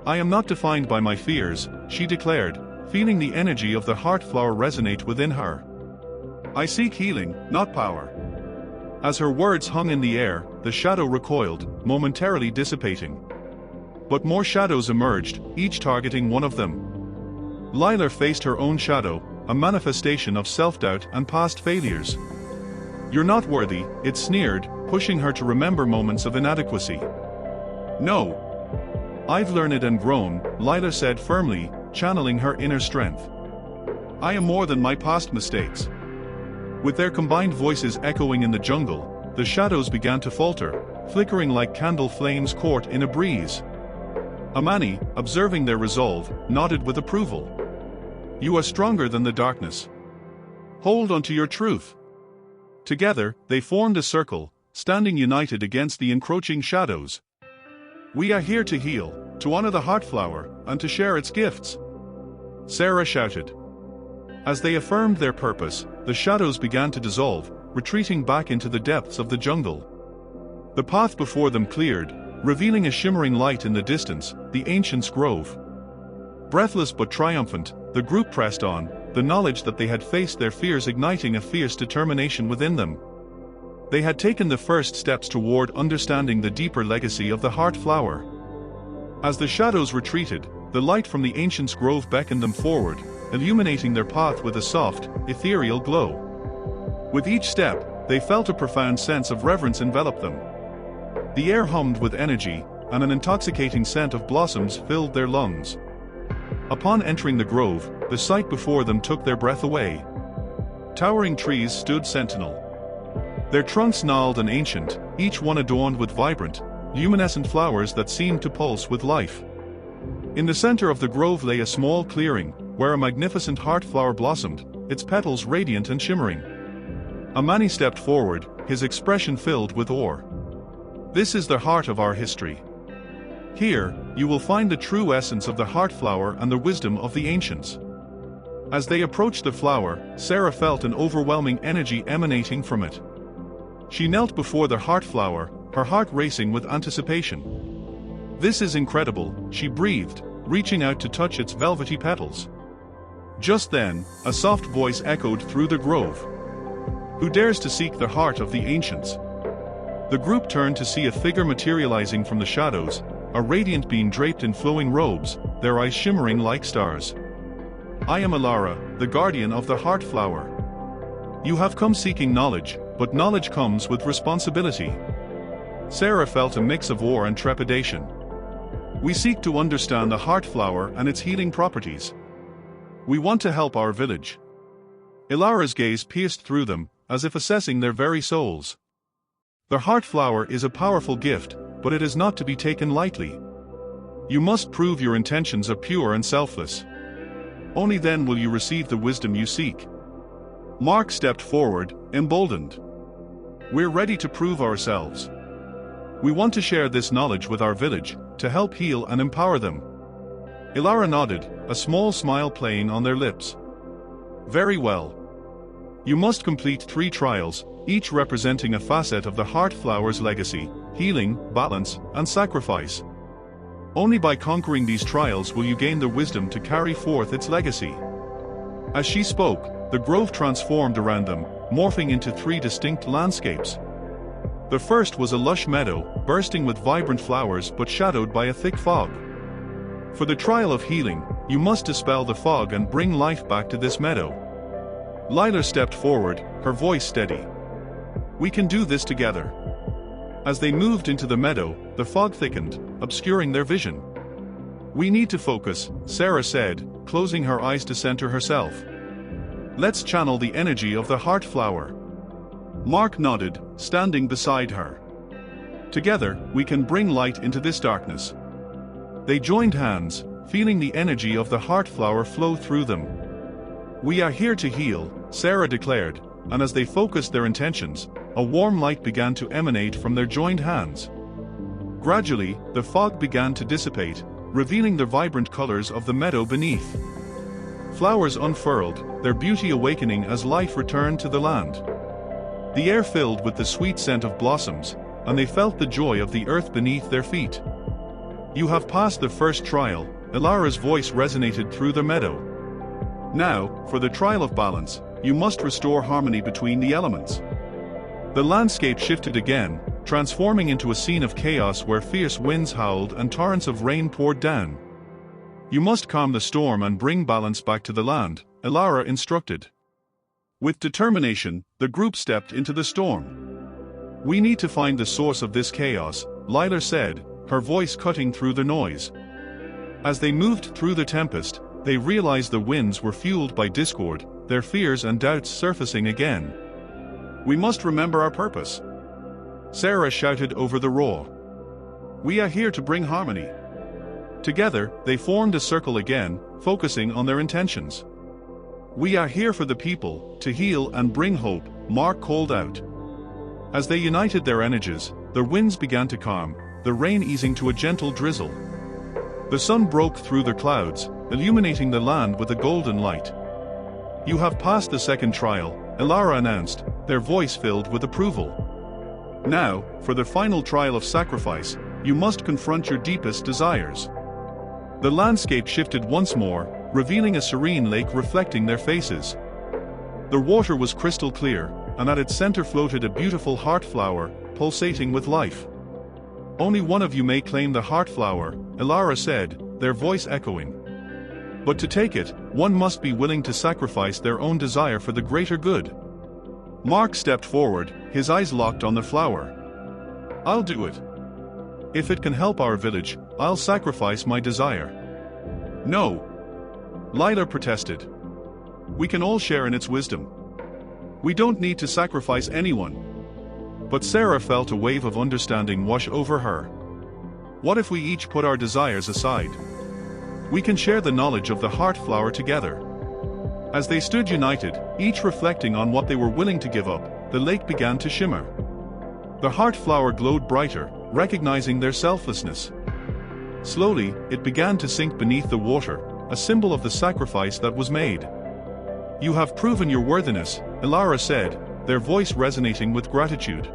I am not defined by my fears, she declared, feeling the energy of the heart flower resonate within her. I seek healing, not power. As her words hung in the air, the shadow recoiled, momentarily dissipating. But more shadows emerged, each targeting one of them. Lila faced her own shadow, a manifestation of self-doubt and past failures. You're not worthy, it sneered, pushing her to remember moments of inadequacy. No. I've learned and grown, Lila said firmly, channeling her inner strength. I am more than my past mistakes. With their combined voices echoing in the jungle, the shadows began to falter, flickering like candle flames caught in a breeze. Amani, observing their resolve, nodded with approval. You are stronger than the darkness. Hold on to your truth. Together, they formed a circle, standing united against the encroaching shadows. We are here to heal, to honor the heart flower, and to share its gifts. Sarah shouted. As they affirmed their purpose, the shadows began to dissolve, retreating back into the depths of the jungle. The path before them cleared, revealing a shimmering light in the distance, the Ancient's Grove. Breathless but triumphant, the group pressed on, the knowledge that they had faced their fears igniting a fierce determination within them. They had taken the first steps toward understanding the deeper legacy of the heart flower. As the shadows retreated, the light from the Ancient's Grove beckoned them forward, illuminating their path with a soft, ethereal glow. With each step, they felt a profound sense of reverence envelop them. The air hummed with energy, and an intoxicating scent of blossoms filled their lungs. Upon entering the grove, the sight before them took their breath away. Towering trees stood sentinel. Their trunks gnarled and ancient, each one adorned with vibrant, luminescent flowers that seemed to pulse with life. In the center of the grove lay a small clearing, where a magnificent heart flower blossomed, its petals radiant and shimmering. Amani stepped forward, his expression filled with awe. This is the heart of our history. Here, you will find the true essence of the heart flower and the wisdom of the ancients. As they approached the flower, Sarah felt an overwhelming energy emanating from it. She knelt before the heart flower, her heart racing with anticipation. "This is incredible," she breathed, reaching out to touch its velvety petals. Just then, a soft voice echoed through the grove. "Who dares to seek the heart of the ancients?" The group turned to see a figure materializing from the shadows, a radiant being draped in flowing robes, their eyes shimmering like stars. "I am Elara, the guardian of the heart flower. You have come seeking knowledge, but knowledge comes with responsibility." Sarah felt a mix of awe and trepidation. "We seek to understand the heart flower and its healing properties. We want to help our village." Elara's gaze pierced through them, as if assessing their very souls. The heart flower is a powerful gift, but it is not to be taken lightly. You must prove your intentions are pure and selfless. Only then will you receive the wisdom you seek. Mark stepped forward, emboldened. "We're ready to prove ourselves. We want to share this knowledge with our village, to help heal and empower them." Elara nodded, a small smile playing on their lips. "Very well. You must complete 3 trials, each representing a facet of the heart flower's legacy: healing, balance, and sacrifice. Only by conquering these trials will you gain the wisdom to carry forth its legacy." As she spoke, the grove transformed around them, morphing into 3 distinct landscapes. The first was a lush meadow, bursting with vibrant flowers but shadowed by a thick fog. For the trial of healing, you must dispel the fog and bring life back to this meadow. Lila stepped forward, her voice steady. "We can do this together." As they moved into the meadow, the fog thickened, obscuring their vision. "We need to focus," Sarah said, closing her eyes to center herself. "Let's channel the energy of the heart flower." Mark nodded, standing beside her. "Together, we can bring light into this darkness." They joined hands, feeling the energy of the heart flower flow through them. "We are here to heal," Sarah declared, and as they focused their intentions, a warm light began to emanate from their joined hands. Gradually, the fog began to dissipate, revealing the vibrant colors of the meadow beneath. Flowers unfurled, their beauty awakening as life returned to the land. The air filled with the sweet scent of blossoms, and they felt the joy of the earth beneath their feet. "You have passed the first trial," Elara's voice resonated through the meadow. "Now, for the trial of balance, you must restore harmony between the elements." The landscape shifted again, transforming into a scene of chaos where fierce winds howled and torrents of rain poured down. "You must calm the storm and bring balance back to the land," Elara instructed. With determination, the group stepped into the storm. "We need to find the source of this chaos," Lila said, her voice cutting through the noise. As they moved through the tempest, they realized the winds were fueled by discord, their fears and doubts surfacing again. "We must remember our purpose," Sarah shouted over the roar. "We are here to bring harmony." Together, they formed a circle again, focusing on their intentions. "We are here for the people, to heal and bring hope," Mark called out. As they united their energies, the winds began to calm, the rain easing to a gentle drizzle. The sun broke through the clouds, illuminating the land with a golden light. "You have passed the second trial," Elara announced, their voice filled with approval. "Now, for the final trial of sacrifice, you must confront your deepest desires." The landscape shifted once more, revealing a serene lake reflecting their faces. The water was crystal clear, and at its center floated a beautiful heart flower, pulsating with life. "Only one of you may claim the heart flower," Elara said, their voice echoing. "But to take it, one must be willing to sacrifice their own desire for the greater good." Mark stepped forward, his eyes locked on the flower. "I'll do it." If it can help our village, I'll sacrifice my desire. No. Lila protested. We can all share in its wisdom. We don't need to sacrifice anyone. But Sarah felt a wave of understanding wash over her. What if we each put our desires aside? We can share the knowledge of the heart flower together. As they stood united, each reflecting on what they were willing to give up, the lake began to shimmer. The heart flower glowed brighter, recognizing their selflessness. Slowly, it began to sink beneath the water, a symbol of the sacrifice that was made. You have proven your worthiness, Ilara said, their voice resonating with gratitude.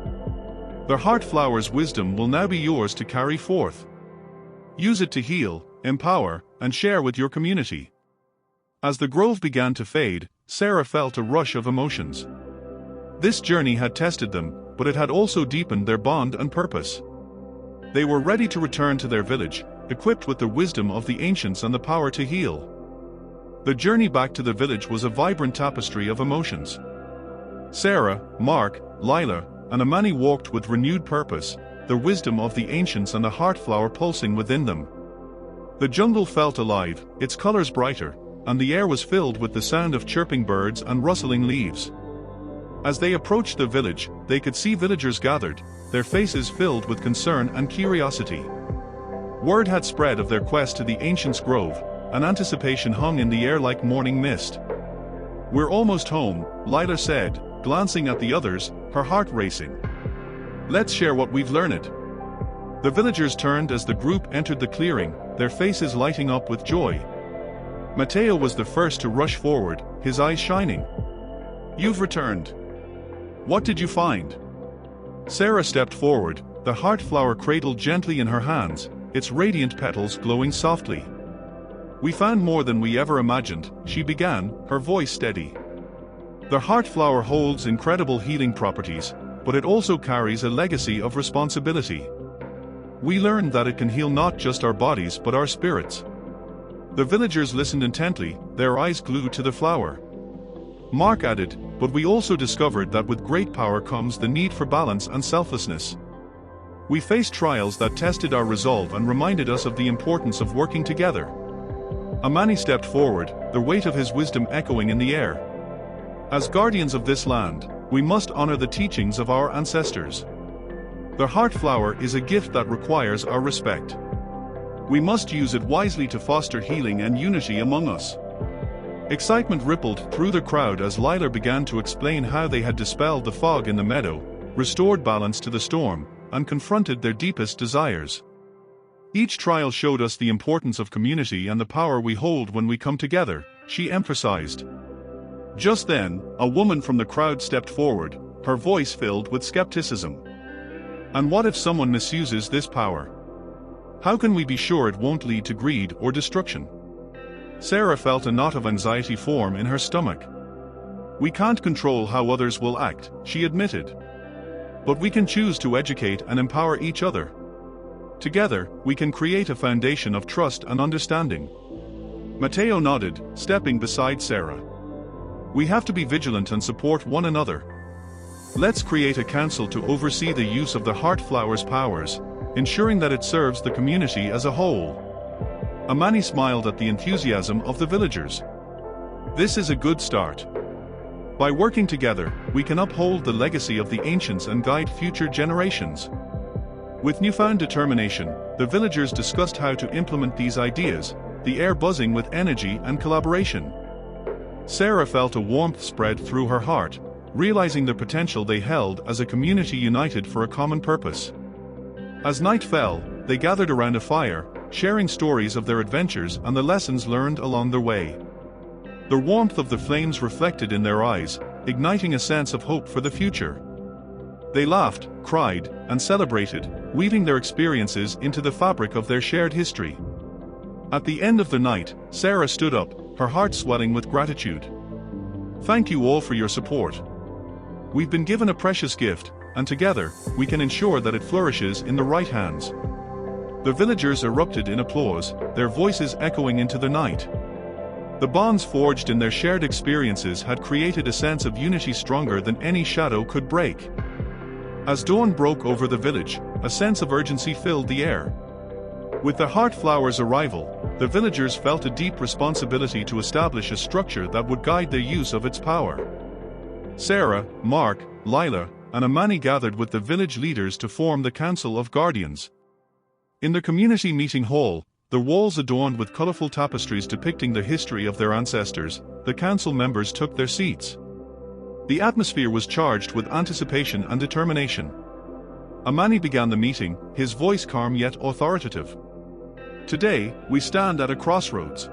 The heart flower's wisdom will now be yours to carry forth. Use it to heal, empower, and share with your community. As the grove began to fade, Sarah felt a rush of emotions. This journey had tested them, but it had also deepened their bond and purpose. They were ready to return to their village, equipped with the wisdom of the ancients and the power to heal. The journey back to the village was a vibrant tapestry of emotions. Sarah, Mark, Lila, and Amani walked with renewed purpose, the wisdom of the ancients and the heart flower pulsing within them. The jungle felt alive, its colors brighter, and the air was filled with the sound of chirping birds and rustling leaves. As they approached the village, they could see villagers gathered, their faces filled with concern and curiosity. Word had spread of their quest to the ancients' grove, and anticipation hung in the air like morning mist. We're almost home, Lila said, glancing at the others, her heart racing. Let's share what we've learned. The villagers turned as the group entered the clearing, their faces lighting up with joy. Matteo was the first to rush forward, his eyes shining. You've returned. What did you find? Sarah stepped forward, the heart flower cradled gently in her hands, its radiant petals glowing softly. We found more than we ever imagined, she began, her voice steady. The heart flower holds incredible healing properties, but it also carries a legacy of responsibility. We learned that it can heal not just our bodies but our spirits. The villagers listened intently, their eyes glued to the flower. Mark added, but we also discovered that with great power comes the need for balance and selflessness. We faced trials that tested our resolve and reminded us of the importance of working together. Amani stepped forward, the weight of his wisdom echoing in the air. As guardians of this land, we must honor the teachings of our ancestors. The heart flower is a gift that requires our respect. We must use it wisely to foster healing and unity among us. Excitement rippled through the crowd as Lila began to explain how they had dispelled the fog in the meadow, restored balance to the storm, and confronted their deepest desires. Each trial showed us the importance of community and the power we hold when we come together, she emphasized. Just then, a woman from the crowd stepped forward, her voice filled with skepticism. And what if someone misuses this power? How can we be sure it won't lead to greed or destruction? Sarah felt a knot of anxiety form in her stomach. We can't control how others will act, she admitted. But we can choose to educate and empower each other. Together, we can create a foundation of trust and understanding. Matteo nodded, stepping beside Sarah. We have to be vigilant and support one another. Let's create a council to oversee the use of the heart flower's powers, ensuring that it serves the community as a whole. Amani smiled at the enthusiasm of the villagers. This is a good start. By working together, we can uphold the legacy of the ancients and guide future generations. With newfound determination, the villagers discussed how to implement these ideas, the air buzzing with energy and collaboration. Sarah felt a warmth spread through her heart, realizing the potential they held as a community united for a common purpose. As night fell, they gathered around a fire, sharing stories of their adventures and the lessons learned along their way. The warmth of the flames reflected in their eyes, igniting a sense of hope for the future. They laughed, cried, and celebrated, weaving their experiences into the fabric of their shared history. At the end of the night, Sarah stood up, her heart swelling with gratitude. Thank you all for your support. We've been given a precious gift, and together, we can ensure that it flourishes in the right hands. The villagers erupted in applause, their voices echoing into the night. The bonds forged in their shared experiences had created a sense of unity stronger than any shadow could break. As dawn broke over the village, a sense of urgency filled the air. With the heart flower's arrival, the villagers felt a deep responsibility to establish a structure that would guide their use of its power. Sarah, Mark, Lila, and Amani gathered with the village leaders to form the Council of Guardians. In the community meeting hall, the walls adorned with colorful tapestries depicting the history of their ancestors, the council members took their seats. The atmosphere was charged with anticipation and determination. Amani began the meeting, his voice calm yet authoritative. Today, we stand at a crossroads.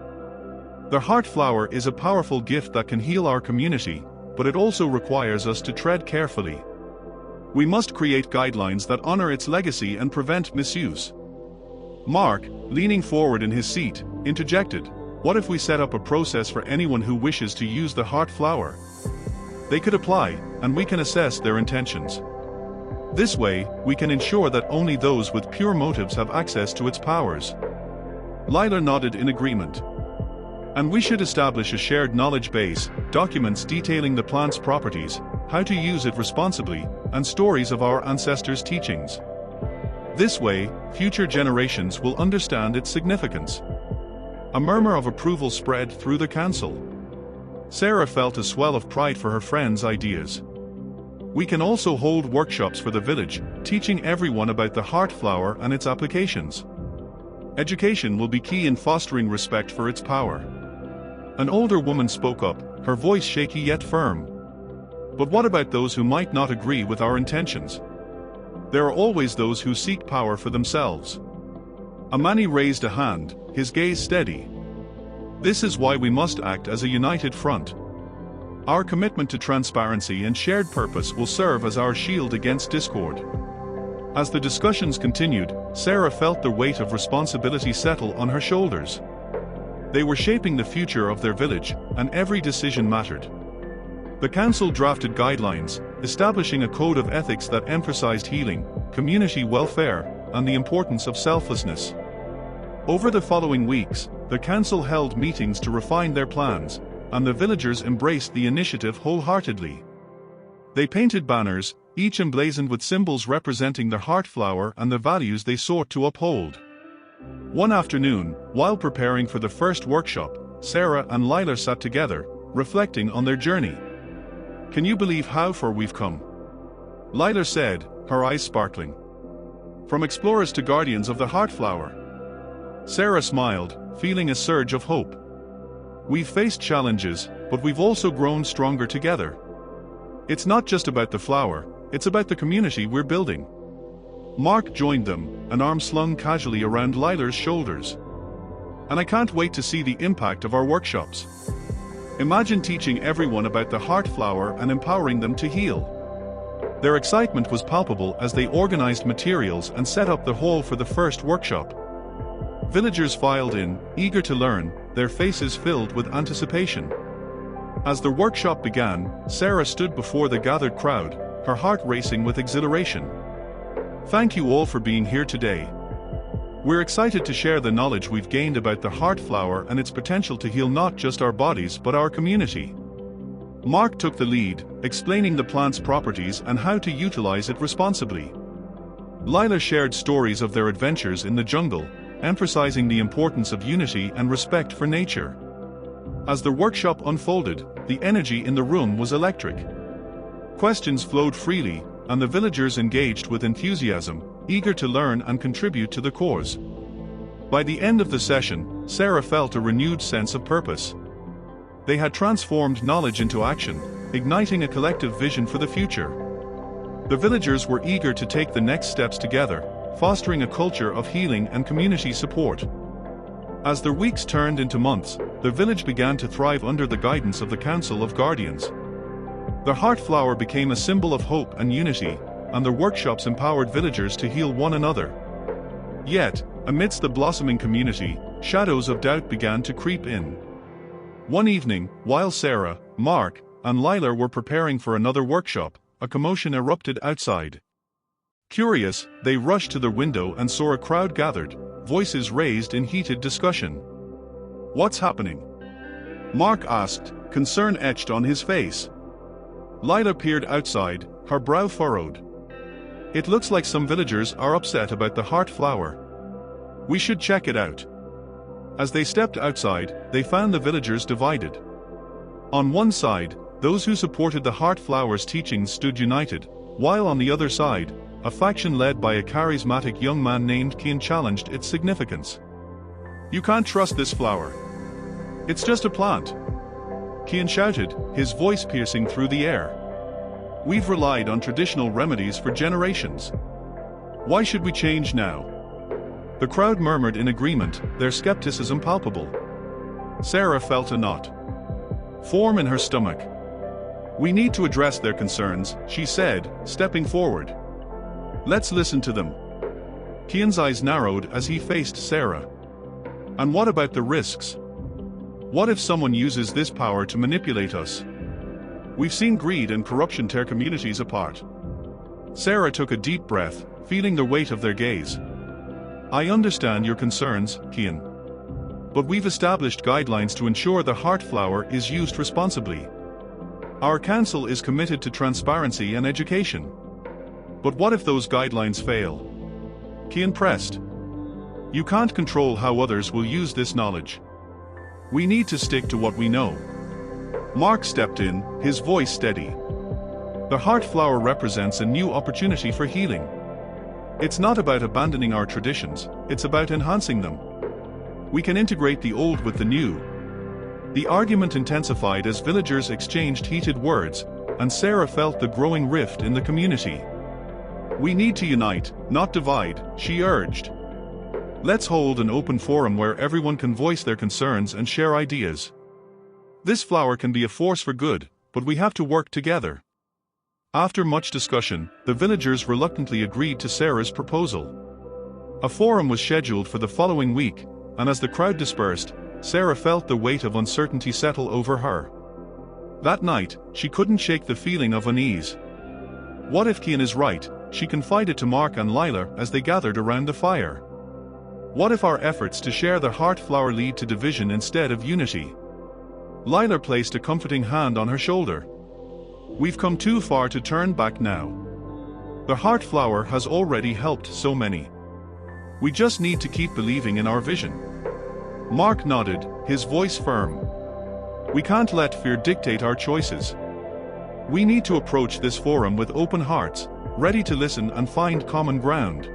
The heart flower is a powerful gift that can heal our community, but it also requires us to tread carefully. We must create guidelines that honor its legacy and prevent misuse. Mark, leaning forward in his seat, interjected, "What if we set up a process for anyone who wishes to use the heart flower? They could apply, and we can assess their intentions. This way, we can ensure that only those with pure motives have access to its powers." Lila nodded in agreement. "And we should establish a shared knowledge base, documents detailing the plant's properties, how to use it responsibly, and stories of our ancestors' teachings. This way, future generations will understand its significance." A murmur of approval spread through the council. Sarah felt a swell of pride for her friends' ideas. "We can also hold workshops for the village, teaching everyone about the heart flower and its applications. Education will be key in fostering respect for its power." An older woman spoke up, her voice shaky yet firm. "But what about those who might not agree with our intentions? There are always those who seek power for themselves." Amani raised a hand, his gaze steady. "This is why we must act as a united front. Our commitment to transparency and shared purpose will serve as our shield against discord." As the discussions continued, Sarah felt the weight of responsibility settle on her shoulders. They were shaping the future of their village, and every decision mattered. The council drafted guidelines, establishing a code of ethics that emphasized healing, community welfare, and the importance of selflessness. Over the following weeks, the council held meetings to refine their plans, and the villagers embraced the initiative wholeheartedly. They painted banners, each emblazoned with symbols representing the heart flower and the values they sought to uphold. One afternoon, while preparing for the first workshop, Sarah and Lila sat together, reflecting on their journey. "Can you believe how far we've come?" Lila said, her eyes sparkling. "From explorers to guardians of the heart flower." Sarah smiled, feeling a surge of hope. "We've faced challenges, but we've also grown stronger together. It's not just about the flower, it's about the community we're building." Mark joined them, an arm slung casually around Lila's shoulders. "And I can't wait to see the impact of our workshops. Imagine teaching everyone about the heart flower and empowering them to heal." Their excitement was palpable as they organized materials and set up the hall for the first workshop. Villagers filed in, eager to learn, their faces filled with anticipation. As the workshop began, Sarah stood before the gathered crowd, her heart racing with exhilaration. "Thank you all for being here today. We're excited to share the knowledge we've gained about the heart flower and its potential to heal not just our bodies but our community." Mark took the lead, explaining the plant's properties and how to utilize it responsibly. Lila shared stories of their adventures in the jungle, emphasizing the importance of unity and respect for nature. As the workshop unfolded, the energy in the room was electric. Questions flowed freely, and the villagers engaged with enthusiasm, eager to learn and contribute to the cause. By the end of the session, Sarah felt a renewed sense of purpose. They had transformed knowledge into action, igniting a collective vision for the future. The villagers were eager to take the next steps together, fostering a culture of healing and community support. As the weeks turned into months, the village began to thrive under the guidance of the Council of Guardians. The heart flower became a symbol of hope and unity, and the workshops empowered villagers to heal one another. Yet, amidst the blossoming community, shadows of doubt began to creep in. One evening, while Sarah, Mark, and Lila were preparing for another workshop, a commotion erupted outside. Curious, they rushed to the window and saw a crowd gathered, voices raised in heated discussion. "What's happening?" Mark asked, concern etched on his face. Lila peered outside, her brow furrowed. It looks like some villagers are upset about the heart flower. We should check it out. As they stepped outside, they found the villagers divided. On one side, those who supported the heart flower's teachings stood united, while on the other side, a faction led by a charismatic young man named Kian challenged its significance. "You can't trust this flower. It's just a plant," Kian shouted, his voice piercing through the air. "We've relied on traditional remedies for generations. Why should we change now?" The crowd murmured in agreement, their skepticism palpable. Sarah felt a knot form in her stomach. "We need to address their concerns," she said, stepping forward. "Let's listen to them." Kian's eyes narrowed as he faced Sarah. "And what about the risks? What if someone uses this power to manipulate us? We've seen greed and corruption tear communities apart." Sarah took a deep breath, feeling the weight of their gaze. "I understand your concerns, Kian. But we've established guidelines to ensure the heart flower is used responsibly. Our council is committed to transparency and education. But what if those guidelines fail?" Kian pressed. "You can't control how others will use this knowledge. We need to stick to what we know." Mark stepped in, his voice steady. "The heart flower represents a new opportunity for healing. It's not about abandoning our traditions, it's about enhancing them. We can integrate the old with the new." The argument intensified as villagers exchanged heated words, and Sarah felt the growing rift in the community. "We need to unite, not divide," she urged. "Let's hold an open forum where everyone can voice their concerns and share ideas. This flower can be a force for good, but we have to work together." After much discussion, the villagers reluctantly agreed to Sarah's proposal. A forum was scheduled for the following week, and as the crowd dispersed, Sarah felt the weight of uncertainty settle over her. That night, she couldn't shake the feeling of unease. What if Kian is right, she confided to Mark and Lila as they gathered around the fire. What if our efforts to share the heart flower lead to division instead of unity? Lila placed a comforting hand on her shoulder. "We've come too far to turn back now. The heart flower has already helped so many. We just need to keep believing in our vision." Mark nodded, his voice firm. "We can't let fear dictate our choices. We need to approach this forum with open hearts, ready to listen and find common ground."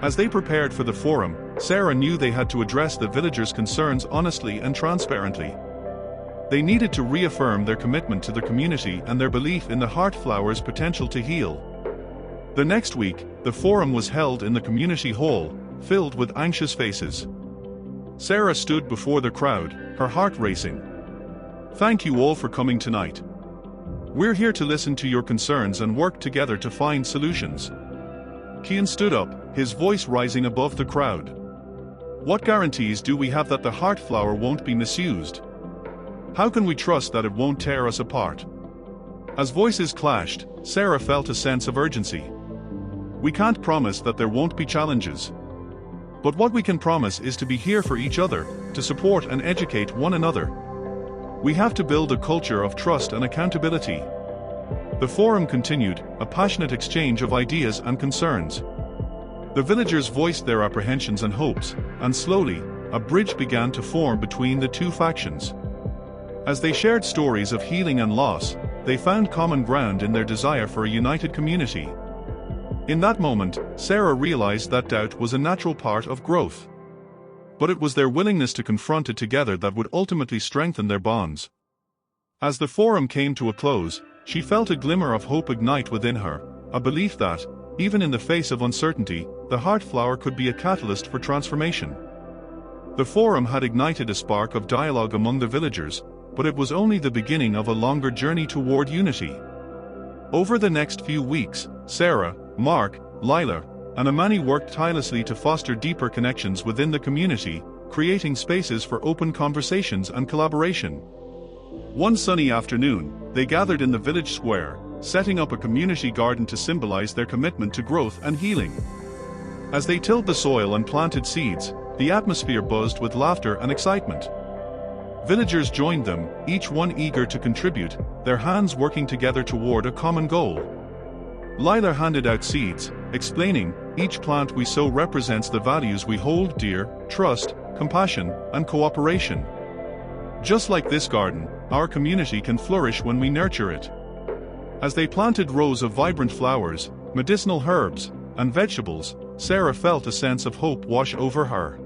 As they prepared for the forum, Sarah knew they had to address the villagers' concerns honestly and transparently. They needed to reaffirm their commitment to the community and their belief in the heart flower's potential to heal. The next week, the forum was held in the community hall, filled with anxious faces. Sarah stood before the crowd, her heart racing. "Thank you all for coming tonight. We're here to listen to your concerns and work together to find solutions." Kian stood up, his voice rising above the crowd. "What guarantees do we have that the heart flower won't be misused? How can we trust that it won't tear us apart?" As voices clashed, Sarah felt a sense of urgency. "We can't promise that there won't be challenges. But what we can promise is to be here for each other, to support and educate one another. We have to build a culture of trust and accountability." The forum continued, a passionate exchange of ideas and concerns. The villagers voiced their apprehensions and hopes, and slowly, a bridge began to form between the two factions. As they shared stories of healing and loss, they found common ground in their desire for a united community. In that moment, Sarah realized that doubt was a natural part of growth. But it was their willingness to confront it together that would ultimately strengthen their bonds. As the forum came to a close, she felt a glimmer of hope ignite within her, a belief that, even in the face of uncertainty, the heart flower could be a catalyst for transformation. The forum had ignited a spark of dialogue among the villagers, but it was only the beginning of a longer journey toward unity. Over the next few weeks, Sarah, Mark, Lila, and Amani worked tirelessly to foster deeper connections within the community, creating spaces for open conversations and collaboration. One sunny afternoon, they gathered in the village square, setting up a community garden to symbolize their commitment to growth and healing. As they tilled the soil and planted seeds, the atmosphere buzzed with laughter and excitement. Villagers joined them, each one eager to contribute, their hands working together toward a common goal. Lila handed out seeds, explaining, each plant we sow represents the values we hold dear: trust, compassion, and cooperation. Just like this garden, our community can flourish when we nurture it. As they planted rows of vibrant flowers, medicinal herbs, and vegetables, Sarah felt a sense of hope wash over her.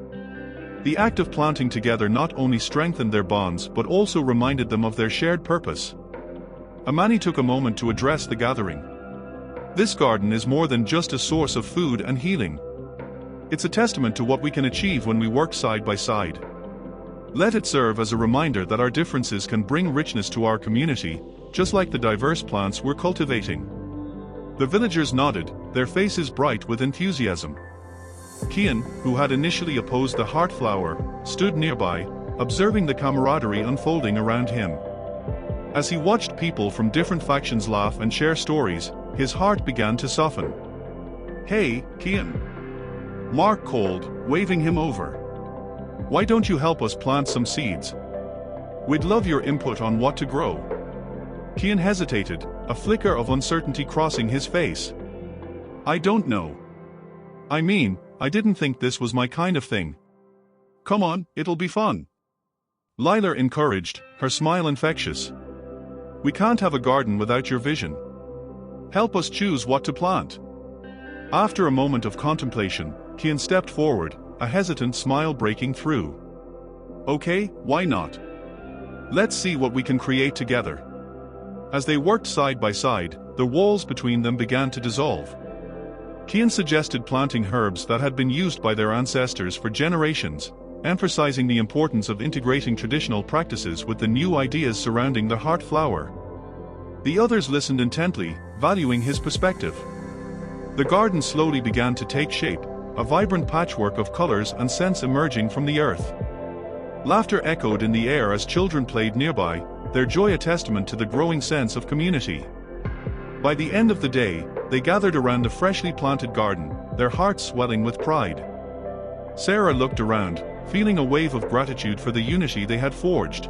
The act of planting together not only strengthened their bonds but also reminded them of their shared purpose. Amani took a moment to address the gathering. This garden is more than just a source of food and healing. It's a testament to what we can achieve when we work side by side. Let it serve as a reminder that our differences can bring richness to our community, just like the diverse plants we're cultivating. The villagers nodded, their faces bright with enthusiasm. Kian, who had initially opposed the heart flower, stood nearby, observing the camaraderie unfolding around him. As he watched people from different factions laugh and share stories, his heart began to soften. "Hey, Kian," Mark called, waving him over. "Why don't you help us plant some seeds? We'd love your input on what to grow." Kian hesitated, a flicker of uncertainty crossing his face. "I don't know. I didn't think this was my kind of thing." "Come on, it'll be fun," Lila encouraged, her smile infectious. "We can't have a garden without your vision. Help us choose what to plant." After a moment of contemplation, Kian stepped forward, a hesitant smile breaking through. "Okay, why not? Let's see what we can create together." As they worked side by side, the walls between them began to dissolve. Kian suggested planting herbs that had been used by their ancestors for generations, emphasizing the importance of integrating traditional practices with the new ideas surrounding the heart flower. The others listened intently, valuing his perspective. The garden slowly began to take shape, a vibrant patchwork of colors and scents emerging from the earth. Laughter echoed in the air as children played nearby, their joy a testament to the growing sense of community. By the end of the day, they gathered around the freshly planted garden, their hearts swelling with pride. Sarah looked around, feeling a wave of gratitude for the unity they had forged.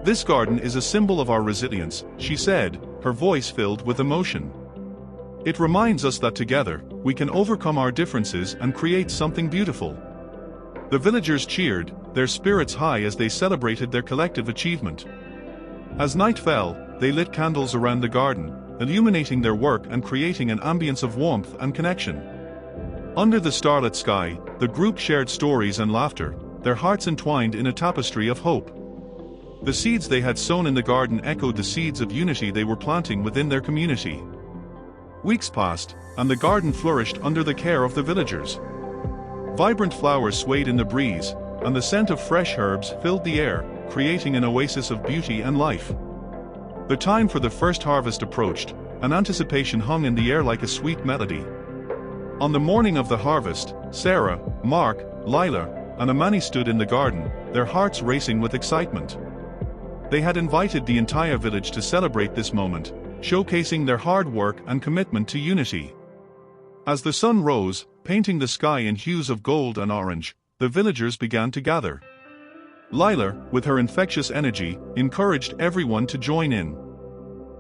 "This garden is a symbol of our resilience," she said, her voice filled with emotion. "It reminds us that together, we can overcome our differences and create something beautiful." The villagers cheered, their spirits high as they celebrated their collective achievement. As night fell, they lit candles around the garden, illuminating their work and creating an ambience of warmth and connection. Under the starlit sky, the group shared stories and laughter, their hearts entwined in a tapestry of hope. The seeds they had sown in the garden echoed the seeds of unity they were planting within their community. Weeks passed, and the garden flourished under the care of the villagers. Vibrant flowers swayed in the breeze, and the scent of fresh herbs filled the air, creating an oasis of beauty and life. The time for the first harvest approached, and anticipation hung in the air like a sweet melody. On the morning of the harvest, Sarah, Mark, Lila, and Amani stood in the garden, their hearts racing with excitement. They had invited the entire village to celebrate this moment, showcasing their hard work and commitment to unity. As the sun rose, painting the sky in hues of gold and orange, the villagers began to gather. Lila, with her infectious energy, encouraged everyone to join in.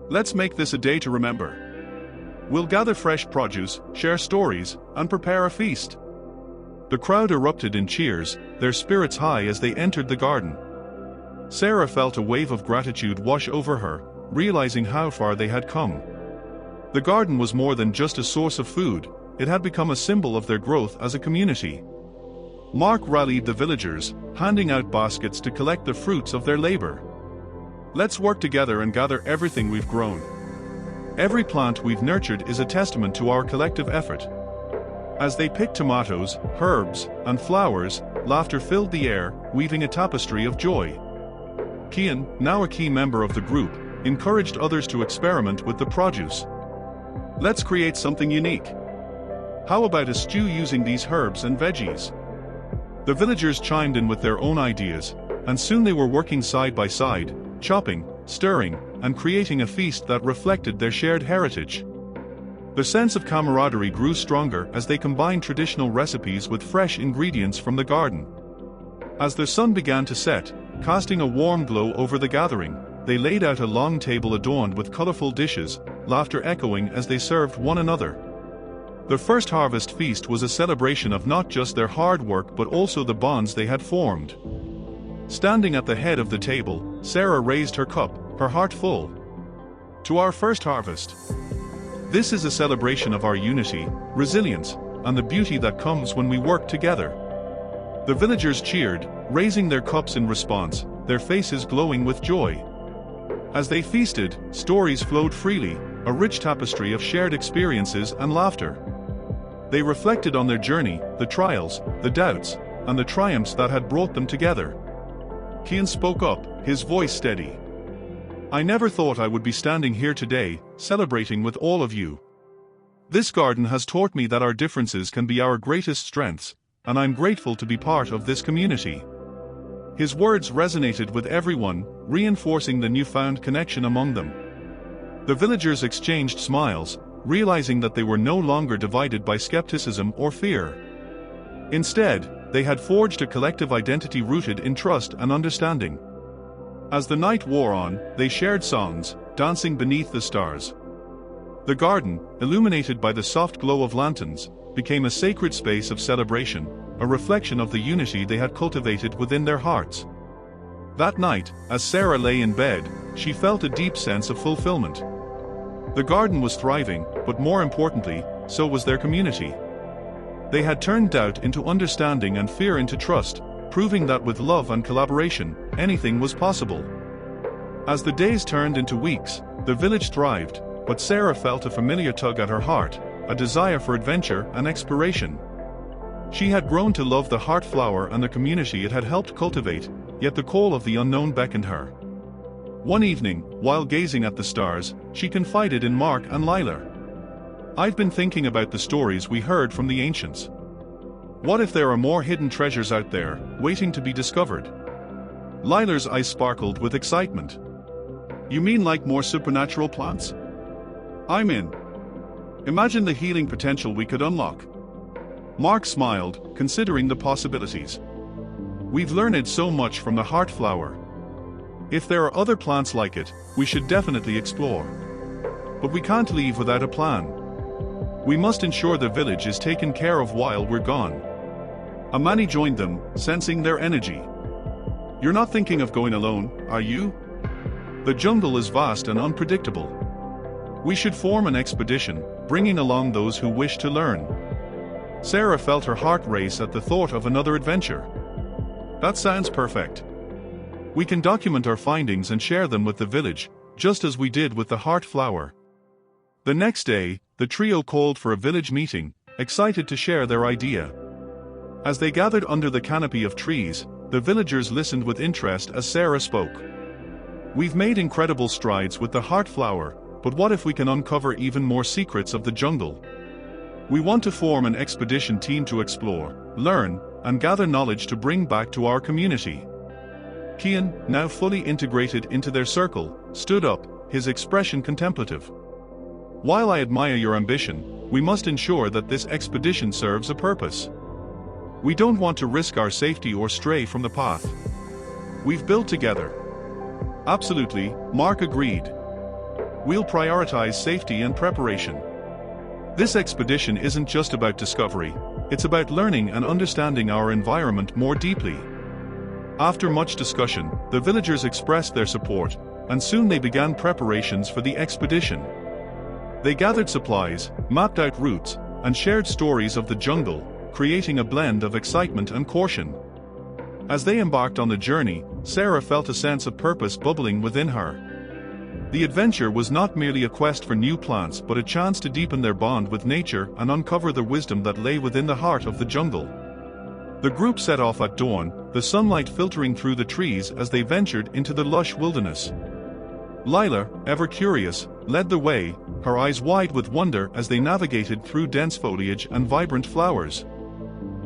"Let's make this a day to remember. We'll gather fresh produce, share stories, and prepare a feast." The crowd erupted in cheers, their spirits high as they entered the garden. Sarah felt a wave of gratitude wash over her, realizing how far they had come. The garden was more than just a source of food, it had become a symbol of their growth as a community. Mark rallied the villagers, handing out baskets to collect the fruits of their labor. "Let's work together and gather everything we've grown. Every plant we've nurtured is a testament to our collective effort." As they picked tomatoes, herbs, and flowers, laughter filled the air, weaving a tapestry of joy. Kian, now a key member of the group, encouraged others to experiment with the produce. "Let's create something unique. How about a stew using these herbs and veggies?" The villagers chimed in with their own ideas, and soon they were working side by side, chopping, stirring, and creating a feast that reflected their shared heritage. The sense of camaraderie grew stronger as they combined traditional recipes with fresh ingredients from the garden. As the sun began to set, casting a warm glow over the gathering, they laid out a long table adorned with colorful dishes, laughter echoing as they served one another. The first harvest feast was a celebration of not just their hard work but also the bonds they had formed. Standing at the head of the table, Sarah raised her cup, her heart full. To our first harvest. This is a celebration of our unity, resilience, and the beauty that comes when we work together. The villagers cheered, raising their cups in response, their faces glowing with joy. As they feasted, stories flowed freely, a rich tapestry of shared experiences and laughter. They reflected on their journey, the trials, the doubts, and the triumphs that had brought them together. Cian spoke up, his voice steady. I never thought I would be standing here today, celebrating with all of you. This garden has taught me that our differences can be our greatest strengths, and I'm grateful to be part of this community. His words resonated with everyone, reinforcing the newfound connection among them. The villagers exchanged smiles, realizing that they were no longer divided by skepticism or fear. Instead, they had forged a collective identity rooted in trust and understanding. As the night wore on, they shared songs, dancing beneath the stars. The garden, illuminated by the soft glow of lanterns, became a sacred space of celebration, a reflection of the unity they had cultivated within their hearts. That night, as Sarah lay in bed, she felt a deep sense of fulfillment. The garden was thriving, but more importantly, so was their community. They had turned doubt into understanding and fear into trust, proving that with love and collaboration, anything was possible. As the days turned into weeks, the village thrived, but Sarah felt a familiar tug at her heart, a desire for adventure and exploration. She had grown to love the heart flower and the community it had helped cultivate, yet the call of the unknown beckoned her. One evening, while gazing at the stars, she confided in Mark and Lila. I've been thinking about the stories we heard from the ancients. What if there are more hidden treasures out there, waiting to be discovered? Lila's eyes sparkled with excitement. You mean like more supernatural plants? I'm in. Imagine the healing potential we could unlock. Mark smiled, considering the possibilities. We've learned so much from the heart flower. If there are other plants like it, we should definitely explore. But we can't leave without a plan. We must ensure the village is taken care of while we're gone. Amani joined them, sensing their energy. You're not thinking of going alone, are you? The jungle is vast and unpredictable. We should form an expedition, bringing along those who wish to learn. Sarah felt her heart race at the thought of another adventure. That sounds perfect. We can document our findings and share them with the village, just as we did with the heart flower. The next day, the trio called for a village meeting, excited to share their idea. As they gathered under the canopy of trees, the villagers listened with interest as Sarah spoke. We've made incredible strides with the heart flower, but what if we can uncover even more secrets of the jungle? We want to form an expedition team to explore, learn, and gather knowledge to bring back to our community. Cian, now fully integrated into their circle, stood up, his expression contemplative. While I admire your ambition, we must ensure that this expedition serves a purpose. We don't want to risk our safety or stray from the path we've built together. Absolutely, Mark agreed. We'll prioritize safety and preparation. This expedition isn't just about discovery, it's about learning and understanding our environment more deeply. After much discussion, the villagers expressed their support, and soon they began preparations for the expedition. They gathered supplies, mapped out routes, and shared stories of the jungle, creating a blend of excitement and caution. As they embarked on the journey, Sarah felt a sense of purpose bubbling within her. The adventure was not merely a quest for new plants but a chance to deepen their bond with nature and uncover the wisdom that lay within the heart of the jungle. The group set off at dawn, the sunlight filtering through the trees as they ventured into the lush wilderness. Lila, ever curious, led the way, her eyes wide with wonder as they navigated through dense foliage and vibrant flowers.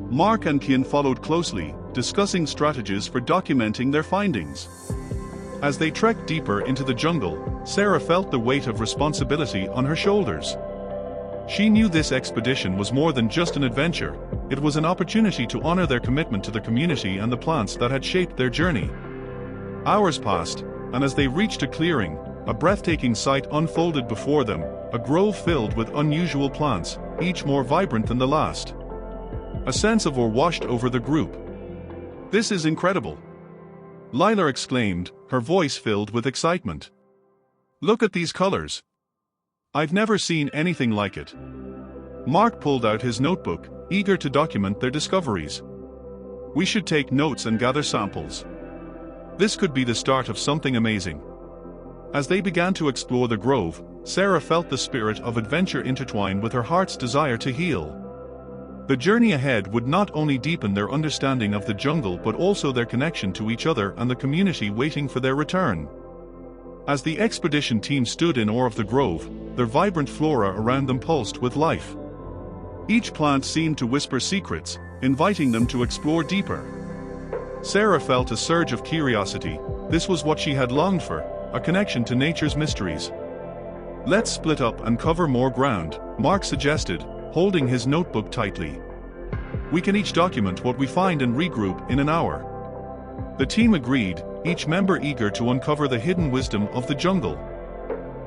Mark and Cian followed closely, discussing strategies for documenting their findings. As they trekked deeper into the jungle, Sarah felt the weight of responsibility on her shoulders. She knew this expedition was more than just an adventure, it was an opportunity to honor their commitment to the community and the plants that had shaped their journey. Hours passed, and as they reached a clearing, a breathtaking sight unfolded before them, a grove filled with unusual plants, each more vibrant than the last. A sense of awe washed over the group. "This is incredible!" Lila exclaimed, her voice filled with excitement. "Look at these colors! I've never seen anything like it." Mark pulled out his notebook, eager to document their discoveries. "We should take notes and gather samples. This could be the start of something amazing." As they began to explore the grove, Sarah felt the spirit of adventure intertwine with her heart's desire to heal. The journey ahead would not only deepen their understanding of the jungle but also their connection to each other and the community waiting for their return. As the expedition team stood in awe of the grove, their vibrant flora around them pulsed with life. Each plant seemed to whisper secrets, inviting them to explore deeper. Sarah felt a surge of curiosity. This was what she had longed for, a connection to nature's mysteries. "Let's split up and cover more ground," Mark suggested, holding his notebook tightly. "We can each document what we find and regroup in an hour." The team agreed, each member eager to uncover the hidden wisdom of the jungle.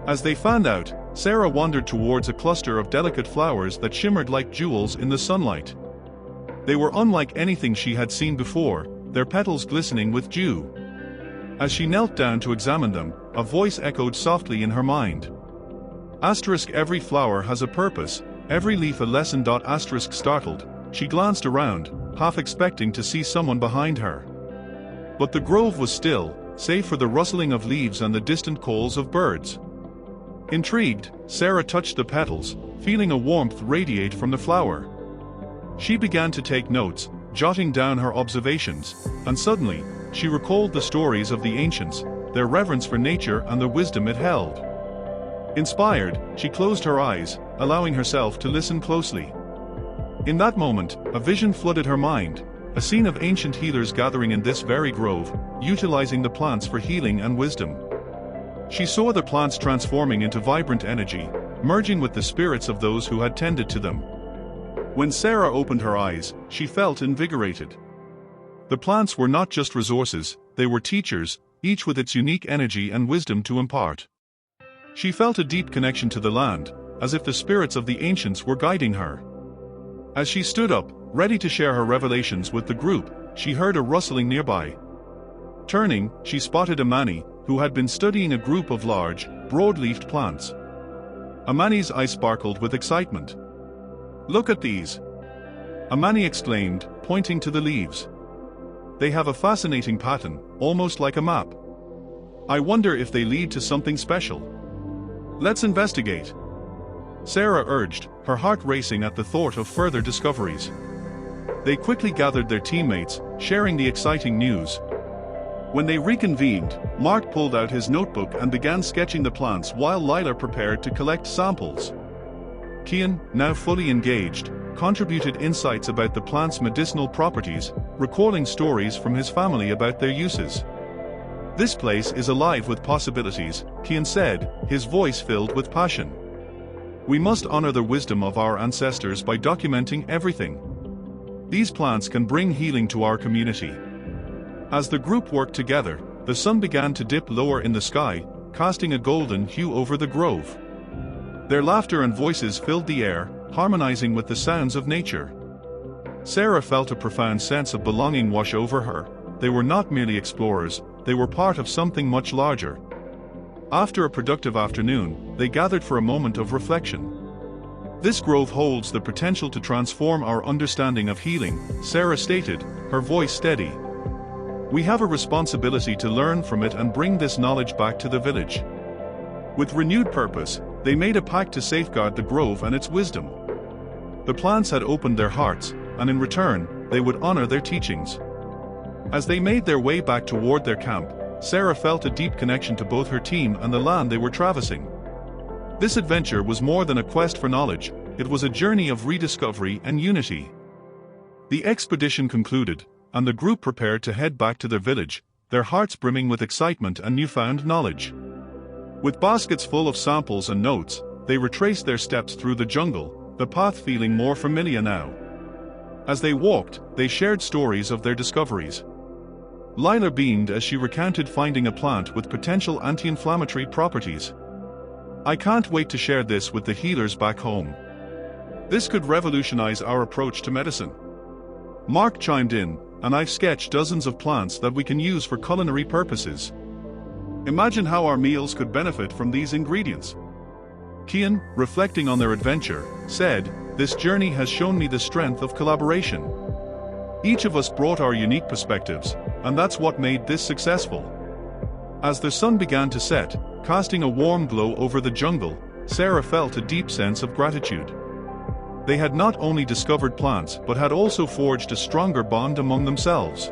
As they fanned out, Sarah wandered towards a cluster of delicate flowers that shimmered like jewels in the sunlight. They were unlike anything she had seen before, their petals glistening with dew. As she knelt down to examine them, a voice echoed softly in her mind. "Every flower has a purpose, every leaf a lesson." Startled, she glanced around, half expecting to see someone behind her. But the grove was still, save for the rustling of leaves and the distant calls of birds. Intrigued, Sarah touched the petals, feeling a warmth radiate from the flower. She began to take notes, jotting down her observations, and suddenly, she recalled the stories of the ancients, their reverence for nature and the wisdom it held. Inspired, she closed her eyes, allowing herself to listen closely. In that moment, a vision flooded her mind, a scene of ancient healers gathering in this very grove, utilizing the plants for healing and wisdom. She saw the plants transforming into vibrant energy, merging with the spirits of those who had tended to them. When Sarah opened her eyes, she felt invigorated. The plants were not just resources, they were teachers, each with its unique energy and wisdom to impart. She felt a deep connection to the land, as if the spirits of the ancients were guiding her. As she stood up, ready to share her revelations with the group, she heard a rustling nearby. Turning, she spotted Amani, who had been studying a group of large, broad-leafed plants. Amani's eyes sparkled with excitement. "Look at these!" Amani exclaimed, pointing to the leaves. "They have a fascinating pattern, almost like a map. I wonder if they lead to something special. Let's investigate." Sarah urged, her heart racing at the thought of further discoveries. They quickly gathered their teammates, sharing the exciting news. When they reconvened, Mark pulled out his notebook and began sketching the plants while Lila prepared to collect samples. Kian, now fully engaged, contributed insights about the plant's medicinal properties, recalling stories from his family about their uses. "This place is alive with possibilities," Kian said, his voice filled with passion. "We must honor the wisdom of our ancestors by documenting everything. These plants can bring healing to our community." As the group worked together, the sun began to dip lower in the sky, casting a golden hue over the grove. Their laughter and voices filled the air, harmonizing with the sounds of nature. Sarah felt a profound sense of belonging wash over her. They were not merely explorers, they were part of something much larger. After a productive afternoon, they gathered for a moment of reflection. "This grove holds the potential to transform our understanding of healing," Sarah stated, her voice steady. "We have a responsibility to learn from it and bring this knowledge back to the village." With renewed purpose, they made a pact to safeguard the grove and its wisdom. The plants had opened their hearts, and in return, they would honor their teachings. As they made their way back toward their camp, Sarah felt a deep connection to both her team and the land they were traversing. This adventure was more than a quest for knowledge, it was a journey of rediscovery and unity. The expedition concluded, and the group prepared to head back to their village, their hearts brimming with excitement and newfound knowledge. With baskets full of samples and notes, they retraced their steps through the jungle, the path feeling more familiar now. As they walked, they shared stories of their discoveries. Lila beamed as she recounted finding a plant with potential anti-inflammatory properties. "I can't wait to share this with the healers back home. This could revolutionize our approach to medicine." Mark chimed in, "And I've sketched dozens of plants that we can use for culinary purposes. Imagine how our meals could benefit from these ingredients." Kian, reflecting on their adventure, said, "This journey has shown me the strength of collaboration. Each of us brought our unique perspectives, and that's what made this successful." As the sun began to set, casting a warm glow over the jungle, Sarah felt a deep sense of gratitude. They had not only discovered plants but had also forged a stronger bond among themselves.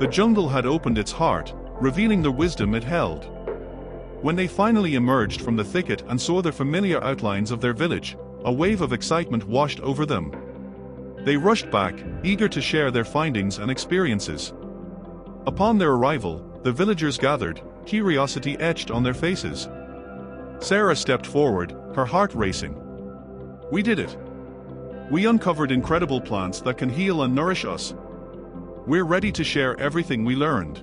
The jungle had opened its heart, revealing the wisdom it held. When they finally emerged from the thicket and saw the familiar outlines of their village, a wave of excitement washed over them. They rushed back, eager to share their findings and experiences. Upon their arrival, the villagers gathered, curiosity etched on their faces. Sarah stepped forward, her heart racing. "We did it. We uncovered incredible plants that can heal and nourish us. We're ready to share everything we learned."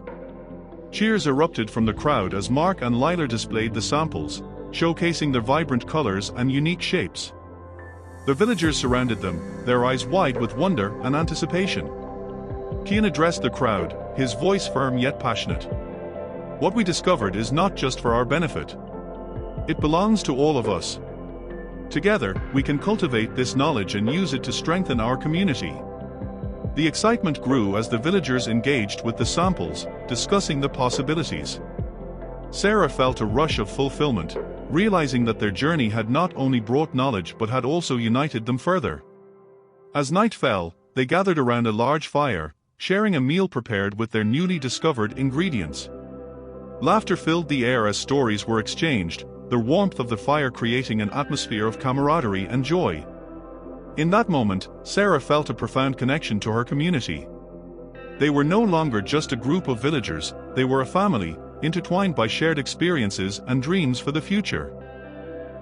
Cheers erupted from the crowd as Mark and Lila displayed the samples, showcasing their vibrant colors and unique shapes. The villagers surrounded them, their eyes wide with wonder and anticipation. Kian addressed the crowd, his voice firm yet passionate. "What we discovered is not just for our benefit. It belongs to all of us. Together, we can cultivate this knowledge and use it to strengthen our community." The excitement grew as the villagers engaged with the samples, discussing the possibilities. Sarah felt a rush of fulfillment, realizing that their journey had not only brought knowledge but had also united them further. As night fell, they gathered around a large fire, sharing a meal prepared with their newly discovered ingredients. Laughter filled the air as stories were exchanged, the warmth of the fire creating an atmosphere of camaraderie and joy. In that moment, Sarah felt a profound connection to her community. They were no longer just a group of villagers, they were a family, intertwined by shared experiences and dreams for the future.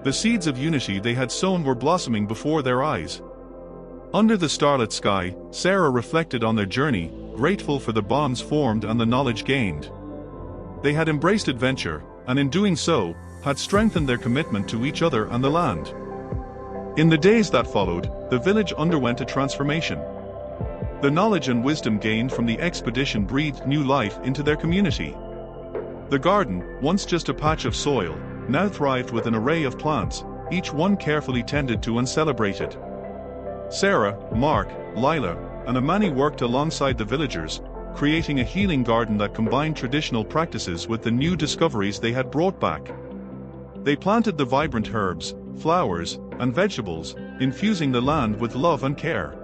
The seeds of unity they had sown were blossoming before their eyes. Under the starlit sky, Sarah reflected on their journey, grateful for the bonds formed and the knowledge gained. They had embraced adventure, and in doing so, had strengthened their commitment to each other and the land. In the days that followed, the village underwent a transformation. The knowledge and wisdom gained from the expedition breathed new life into their community. The garden, once just a patch of soil, now thrived with an array of plants, each one carefully tended to and celebrated. Sarah, Mark, Lila, and Amani worked alongside the villagers, creating a healing garden that combined traditional practices with the new discoveries they had brought back. They planted the vibrant herbs, flowers, and vegetables, infusing the land with love and care.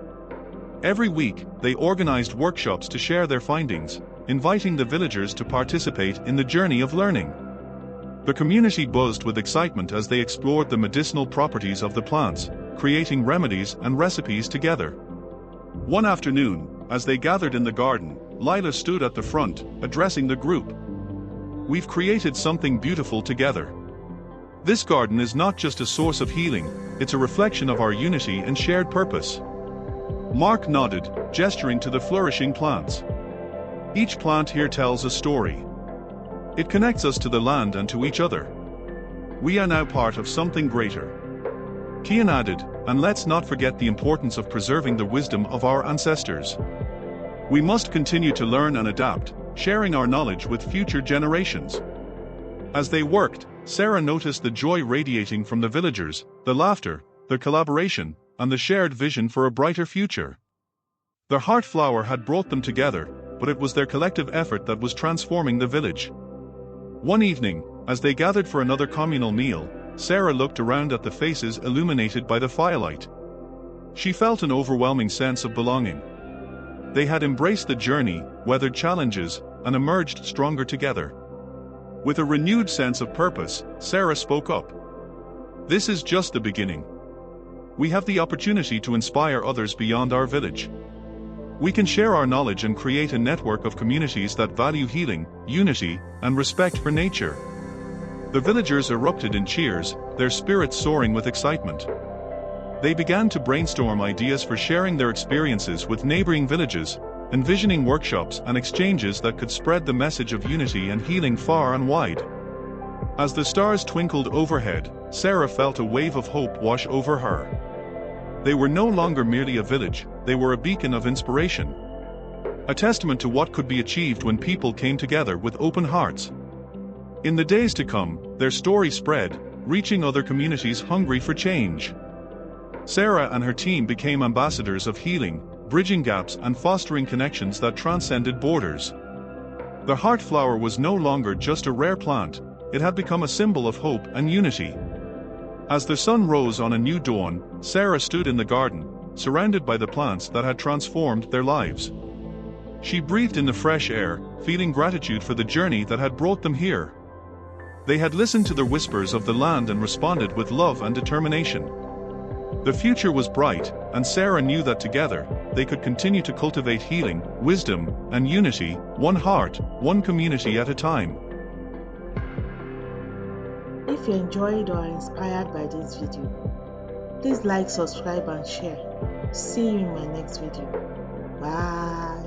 Every week, they organized workshops to share their findings, inviting the villagers to participate in the journey of learning. The community buzzed with excitement as they explored the medicinal properties of the plants, creating remedies and recipes together. One afternoon, as they gathered in the garden, Lila stood at the front, addressing the group. "We've created something beautiful together. This garden is not just a source of healing, it's a reflection of our unity and shared purpose." Mark nodded, gesturing to the flourishing plants. "Each plant here tells a story. It connects us to the land and to each other. We are now part of something greater." Kian added, "And let's not forget the importance of preserving the wisdom of our ancestors. We must continue to learn and adapt, sharing our knowledge with future generations." As they worked, Sarah noticed the joy radiating from the villagers, the laughter, the collaboration, and the shared vision for a brighter future. Their heart flower had brought them together, but it was their collective effort that was transforming the village. One evening, as they gathered for another communal meal, Sarah looked around at the faces illuminated by the firelight. She felt an overwhelming sense of belonging. They had embraced the journey, weathered challenges, and emerged stronger together. With a renewed sense of purpose, Sarah spoke up. "This is just the beginning. We have the opportunity to inspire others beyond our village. We can share our knowledge and create a network of communities that value healing, unity, and respect for nature." The villagers erupted in cheers, their spirits soaring with excitement. They began to brainstorm ideas for sharing their experiences with neighboring villages, envisioning workshops and exchanges that could spread the message of unity and healing far and wide. As the stars twinkled overhead, Sarah felt a wave of hope wash over her. They were no longer merely a village, they were a beacon of inspiration. A testament to what could be achieved when people came together with open hearts. In the days to come, their story spread, reaching other communities hungry for change. Sarah and her team became ambassadors of healing, bridging gaps and fostering connections that transcended borders. The heart flower was no longer just a rare plant, it had become a symbol of hope and unity. As the sun rose on a new dawn, Sarah stood in the garden, surrounded by the plants that had transformed their lives. She breathed in the fresh air, feeling gratitude for the journey that had brought them here. They had listened to the whispers of the land and responded with love and determination. The future was bright, and Sarah knew that together, they could continue to cultivate healing, wisdom, and unity, one heart, one community at a time. If you enjoyed or are inspired by this video, please like, subscribe and share. See you in my next video. Bye.